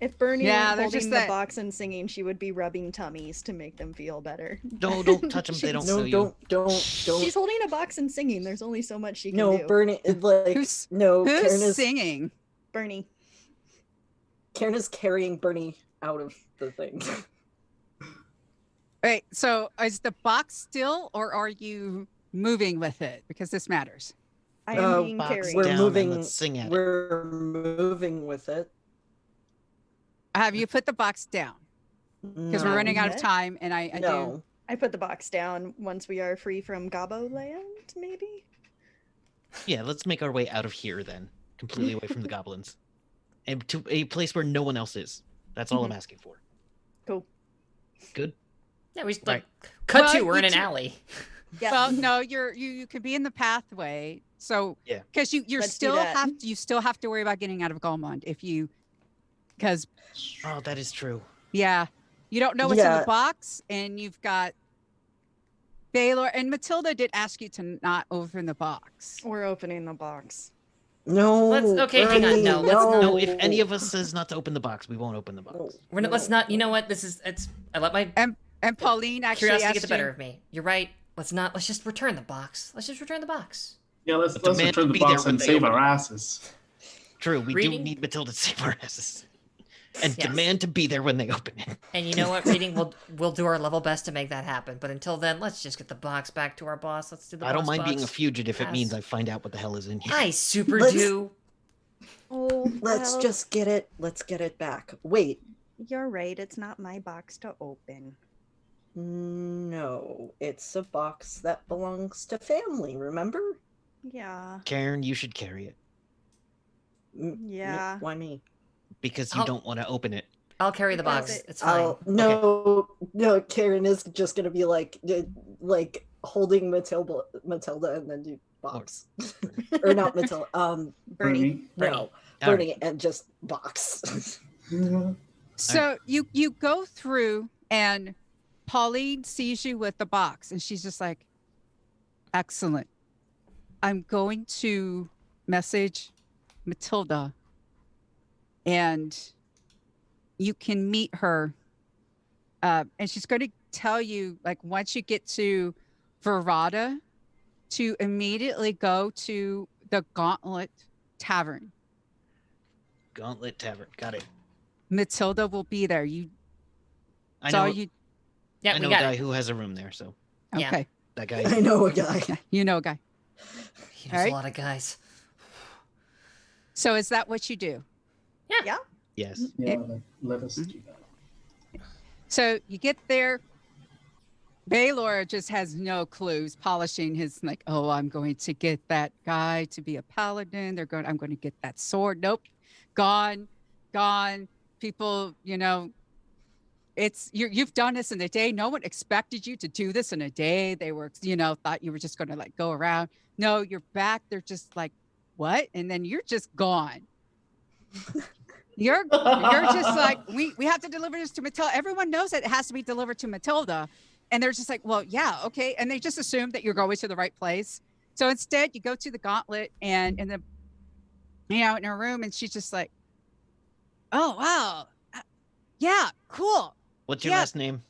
If Bernie Yeah, weren't they're holding just the that- box and singing, she would be rubbing tummies to make them feel better. No, don't touch them. They don't know No, you. don't. She's holding a box and singing. There's only so much she can No, do. Bernie. Like Who's- no. Who's Karen is singing? Bernie. Karen is carrying Bernie out of the thing. Wait, so is the box still, or are you moving with it? Because this matters. I am being Box carried. We're down and moving. let's sing at it. We're moving with it. Have you put the box down? Because we're No. running out of Yet? time, and I do. No. I put the box down once we are free from Gabo land, maybe? Yeah, let's make our way out of here then, completely away from the goblins, and to a place where no one else is. That's all I'm asking for. Cool. Good. Yeah, we just, Right. cut Well, to, we're in you an two- alley. Yeah. Well, no, you could be in the pathway. So Yeah. because you're Let's do still that. you still have to worry about getting out of Galmond if you, because Oh, that is true. yeah, you don't know what's in Yeah. the box, and you've got Baylor and Matilda did ask you to not open the box. We're opening the box. No. Okay, hang on, Bernie, no, let's not- No, if any of us says not to open the box, we won't open the box. No, We're not, let's no, not. You know no. what? It's. I let my And Pauline actually curiosity asked get the better you. of me. You're right. Let's not. Let's just return the box. Let's just return the box. Yeah, let's But the man return to the be there box when and they save open our it. asses. True, we Reading? do need Matilda to save our asses, and Yes. demand to be there when they open it. And you know what, reading, we'll do our level best to make that happen. But until then, let's just get the box back to our boss. Let's do the. I don't boss mind being a box. fugitive. It means Pass. I find out what the hell is in here. I super Let's- do. Oh, Let's well, just get it. Let's get it back. Wait. You're right. It's not my box to open. No, it's a box that belongs to family. Remember? Yeah. Karen, you should carry it Yeah. Why me? because you I'll- don't want to open it. I'll carry the Because box. it- It's fine. No. Karen is just gonna be like holding Matilda, and then do box, or not Matilda. Bernie. No, All Bernie, and just box. So you go through, and Pauline sees you with the box, and she's just like, "Excellent. I'm going to message Matilda, and you can meet her. And she's going to tell you, like, once you get to Verada, to immediately go to the Gauntlet Tavern. Gauntlet Tavern. Got it. Matilda will be there. You I saw know. you. Yeah, I we know a got guy it. who has a room there. So Yeah. Okay, that guy. I know a guy. you know, guy. He knows Alright. a lot of guys. So is that what you do? Yes. Yeah, let us do that. So you get there. Baylor just has no clues, polishing his like, oh, I'm going to get that guy to be a paladin. I'm going to get that sword. Nope, gone. People, you've done this in a day. No one expected you to do this in a day. They were, thought you were just going to like go around. No, you're back. They're just like, what? And then you're just gone. You're just like, we have to deliver this to Matilda. Everyone knows that it has to be delivered to Matilda. And they're just like, well, yeah, okay. And they just assume that you're going to the right place. So instead you go to the Gauntlet and in her room, and she's just like, oh, wow. Yeah, cool. What's your Yeah. last name?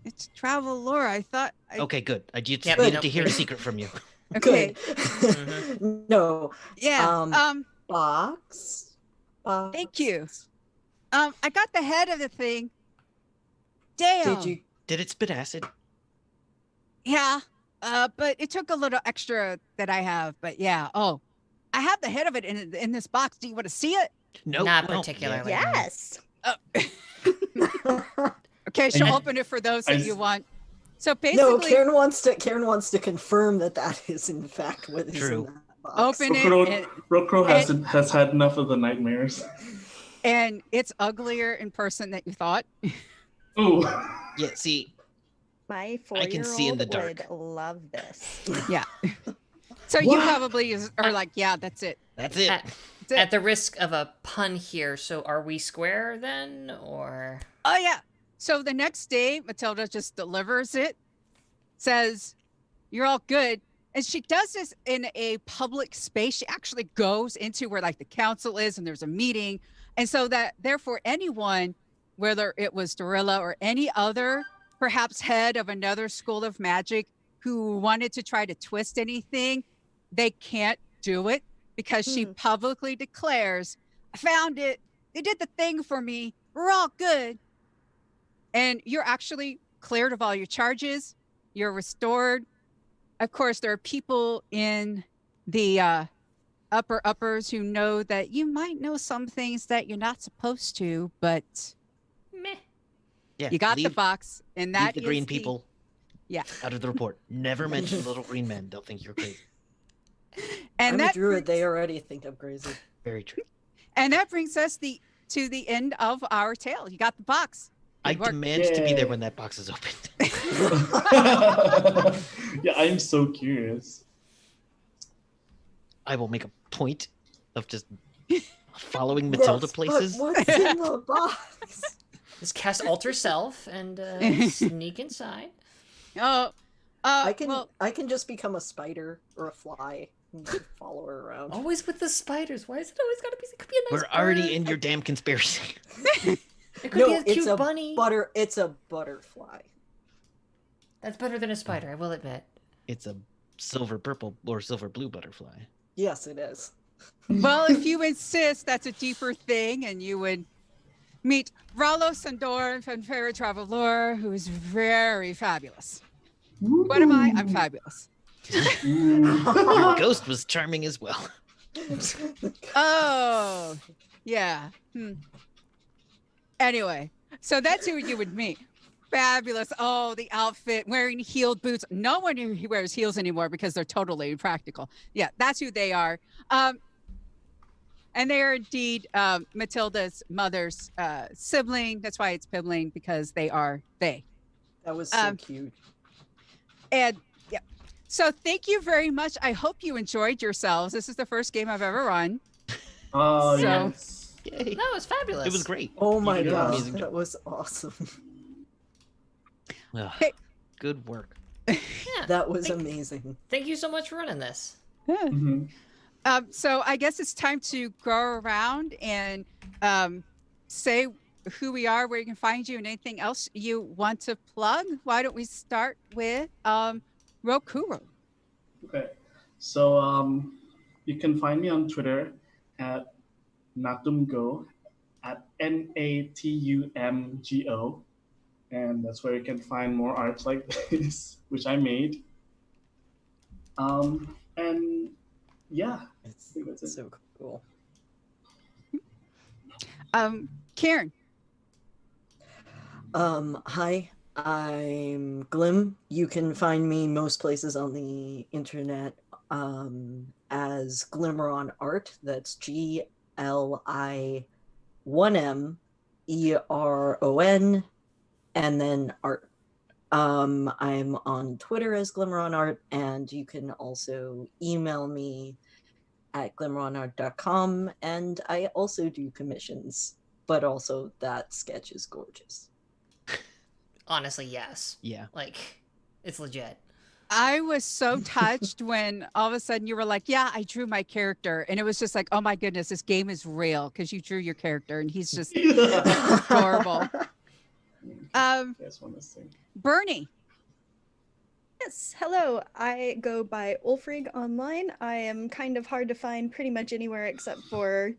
It's Travel Laura. I thought, Okay, good. I just Yep, needed nope. to hear a secret from you. okay. Good. No. Yeah. Box. Box. Thank you. I got the head of the thing. Damn. Did you? Did it spit acid? Yeah. But it took a little extra that I have. But yeah. Oh, I have the head of it in this box. Do you want to see it? No, Not well, particularly. yeah. Yes. Okay, she'll And- open it for those that I you s- want. So No, basically, Karen wants to confirm that is in fact what is True. in that box. open it, Rokro has had enough of the nightmares. and it's uglier in person than you thought. Ooh. Yeah, see, My I can see in the 4-year-old dark. would love this. Yeah. So you What? probably are like, yeah, that's it. that's it. At, That's it. at the risk of a pun here, so are we square then, or? Oh yeah. So the next day, Matilda just delivers it, says, "You're all good," And she does this in a public space. She actually goes into where like the council is and there's a meeting. And so that therefore anyone, whether it was Dorilla or any other perhaps head of another school of magic who wanted to try to twist anything, they can't do it because she publicly declares, I found it. They did the thing for me. We're all good. And you're actually cleared of all your charges. You're restored. Of course, there are people in the uppers who know that you might know some things that you're not supposed to, but Meh. Yeah, you got the leave, box, and leave that the is green people yeah. out of the report. Never mention little green men. They'll think you're crazy. And I'm a that druid. brings- They already think I'm crazy. Very true. and that brings us to the end of our tale. You got the box. I Good work. demand to be there Yay. when that box is opened. Yeah, I'm so curious. I will make a point of just following Matilda Yes, but places. what's in the box? Just cast alter self and sneak inside. Oh, I can well, I can just become a spider or a fly and just follow her around. Always with the spiders. Why is it always got to be? It could be a nice We're already bird. in your damn conspiracy. It could No, be a it's cute a bunny. It's a butterfly. That's better than a spider, I will admit. It's a silver purple or silver blue butterfly. Yes, it is. well, if you insist, that's a deeper thing, and you would meet Rallo Sandor and Fairy Traveler, who is very fabulous. What am I? I'm fabulous. Your ghost was charming as well. Oh, yeah. Anyway, so that's who you would meet. Fabulous. Oh, the outfit, wearing heeled boots. No one who wears heels anymore because they're totally impractical. Yeah, that's who they are. And they are indeed Matilda's mother's sibling. That's why it's Pibbling, because they are they. That was so cute. And yeah. So thank you very much. I hope you enjoyed yourselves. This is the first game I've ever run. Oh, So- yes. Yay. That was fabulous. It was great. Oh my You did an gosh, amazing that job. was awesome. Ugh, Hey. good work. Yeah. That was amazing. Thank you so much for running this. Mhm. So I guess it's time to go around and say who we are, where you can find you, and anything else you want to plug. Why don't we start with Rokuro? Okay. So you can find me on Twitter at Natumgo at NATUMGO. And that's where you can find more arts like this, which I made. And yeah, I It's think that's it. so cool. Karen. Hi, I'm Glim. You can find me most places on the internet as Glimmeron Art. That's GLI1MERON and then art. I'm on Twitter as Glimmeron Art, and you can also email me at glimmeronart.com, and I also do commissions, but also that sketch is gorgeous. Honestly, yes. Yeah. Like, it's legit. I was so touched when all of a sudden you were like, yeah, I drew my character. And it was just like, oh my goodness, this game is real because you drew your character and he's just adorable. That's one of those things. Bernie. Yes, hello. I go by Ulfrig online. I am kind of hard to find pretty much anywhere except for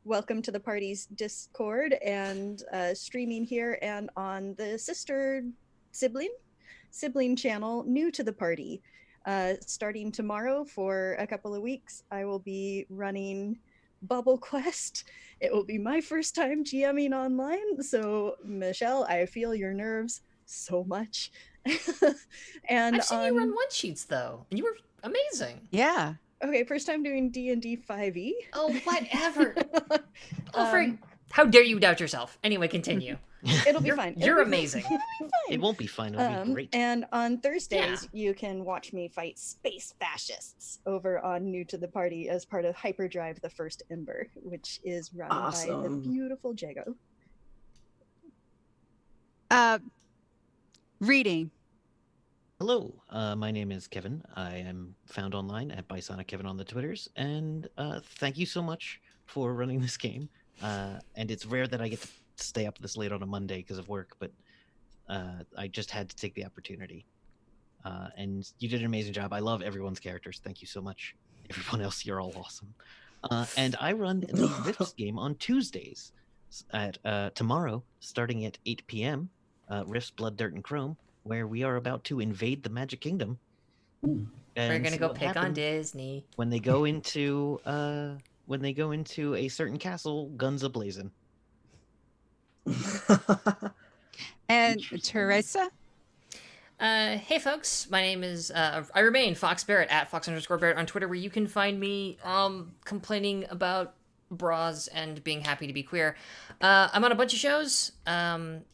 Welcome to the Party's Discord and streaming here and on the sibling channel New to the Party. Starting tomorrow for a couple of weeks, I will be running Bubble Quest. It will be my first time GMing online. So, Michelle, I feel your nerves so much. And I've seen you run one sheets though, and you were amazing. Yeah. okay, first time doing D&D 5e. Oh, whatever. How dare you doubt yourself? Anyway, continue. It'll be You're, fine. You're It'll be amazing. fine. It won't be fun. It'll be great. And on Thursdays, you can watch me fight space fascists over on New to the Party as part of Hyperdrive: The First Ember, which is run by the Awesome. beautiful Jago. Reading. Hello, my name is Kevin. I am found online at BisoniCKevin on the Twitters, and thank you so much for running this game. And it's rare that I get to stay up this late on a Monday because of work, but I just had to take the opportunity. And you did an amazing job. I love everyone's characters. Thank you so much. Everyone else, you're all awesome. And I run the Rifts game on Tuesdays at tomorrow, starting at 8 p.m. Rifts, Blood, Dirt, and Chrome, where we are about to invade the Magic Kingdom. We're and gonna see go what pick on happens Disney. when they go into a certain castle, guns a blazing. And Interesting. Teresa? Hey folks, my name is I remain Fox Barrett at Fox_Barrett on Twitter, where you can find me complaining about bras and being happy to be queer. I'm on a bunch of shows.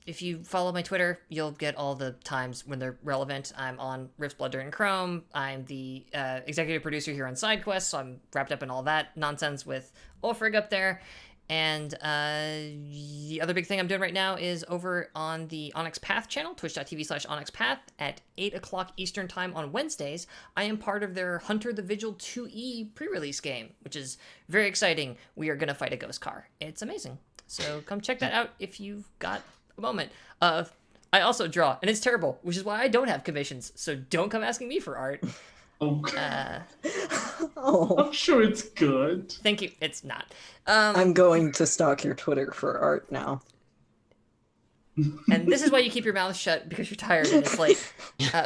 If you follow my Twitter, you'll get all the times when they're relevant. I'm on Rifts, Blood, Dirt, and Chrome. I'm the executive producer here on SideQuest, so I'm wrapped up in all that nonsense with Ulfrig up there. And the other big thing I'm doing right now is over on the Onyx Path channel, twitch.tv/Onyx Path, at 8 o'clock Eastern Time on Wednesdays. I am part of their Hunter the Vigil 2E pre-release game, which is very exciting. We are going to fight a ghost car. It's amazing. So come check that out if you've got a moment. I also draw, and it's terrible, which is why I don't have commissions. So don't come asking me for art. Oh, Oh, I'm sure it's good. Thank you. It's not. I'm going to stalk your Twitter for art now. And this is why you keep your mouth shut, because you're tired and it's late.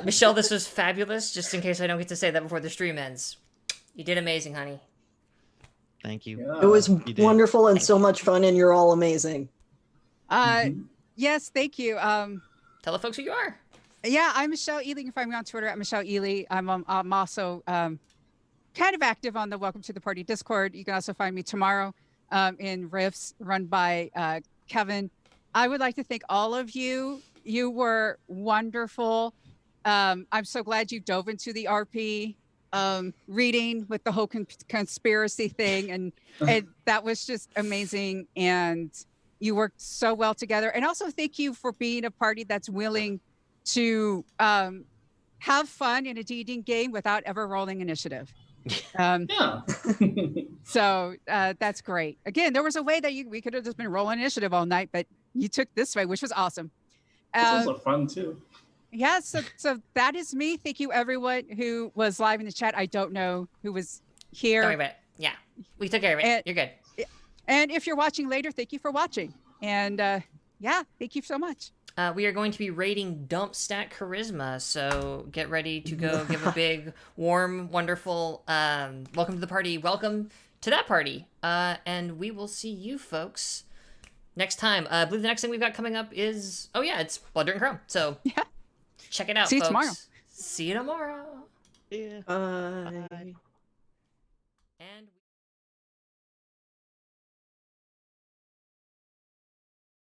Michelle, this was fabulous, just in case I don't get to say that before the stream ends. You did amazing, honey. Thank you. Yeah. It was did. wonderful and so much fun, and you're all amazing. Yes, thank you. Tell the folks who you are. Yeah, I'm Michelle Ely. You can find me on Twitter at Michelle Ely. I'm also kind of active on the Welcome to the Party Discord. You can also find me tomorrow in Rifts, run by Kevin. I would like to thank all of you. You were wonderful. I'm so glad you dove into the RP reading with the whole conspiracy thing, and that was just amazing. And you worked so well together. And also thank you for being a party that's willing to have fun in a D&D game without ever rolling initiative. Yeah. So that's great. Again, there was a way that we could have just been rolling initiative all night, but you took this way, which was awesome. This was also fun too. Yeah, so that is me. Thank you, everyone who was live in the chat. I don't know who was here. Don't worry about it. Yeah, we took care of it. And- You're good. And if you're watching later, thank you for watching. And yeah, thank you so much. We are going to be rating Dump Stat Charisma, so get ready to go give a big, warm, wonderful welcome to the party. Welcome to that party. And we will see you folks next time. I believe the next thing we've got coming up is, it's Blood, Dirt, and Chrome. So Yeah. check it out, See you folks. tomorrow. See you tomorrow. Yeah. Bye.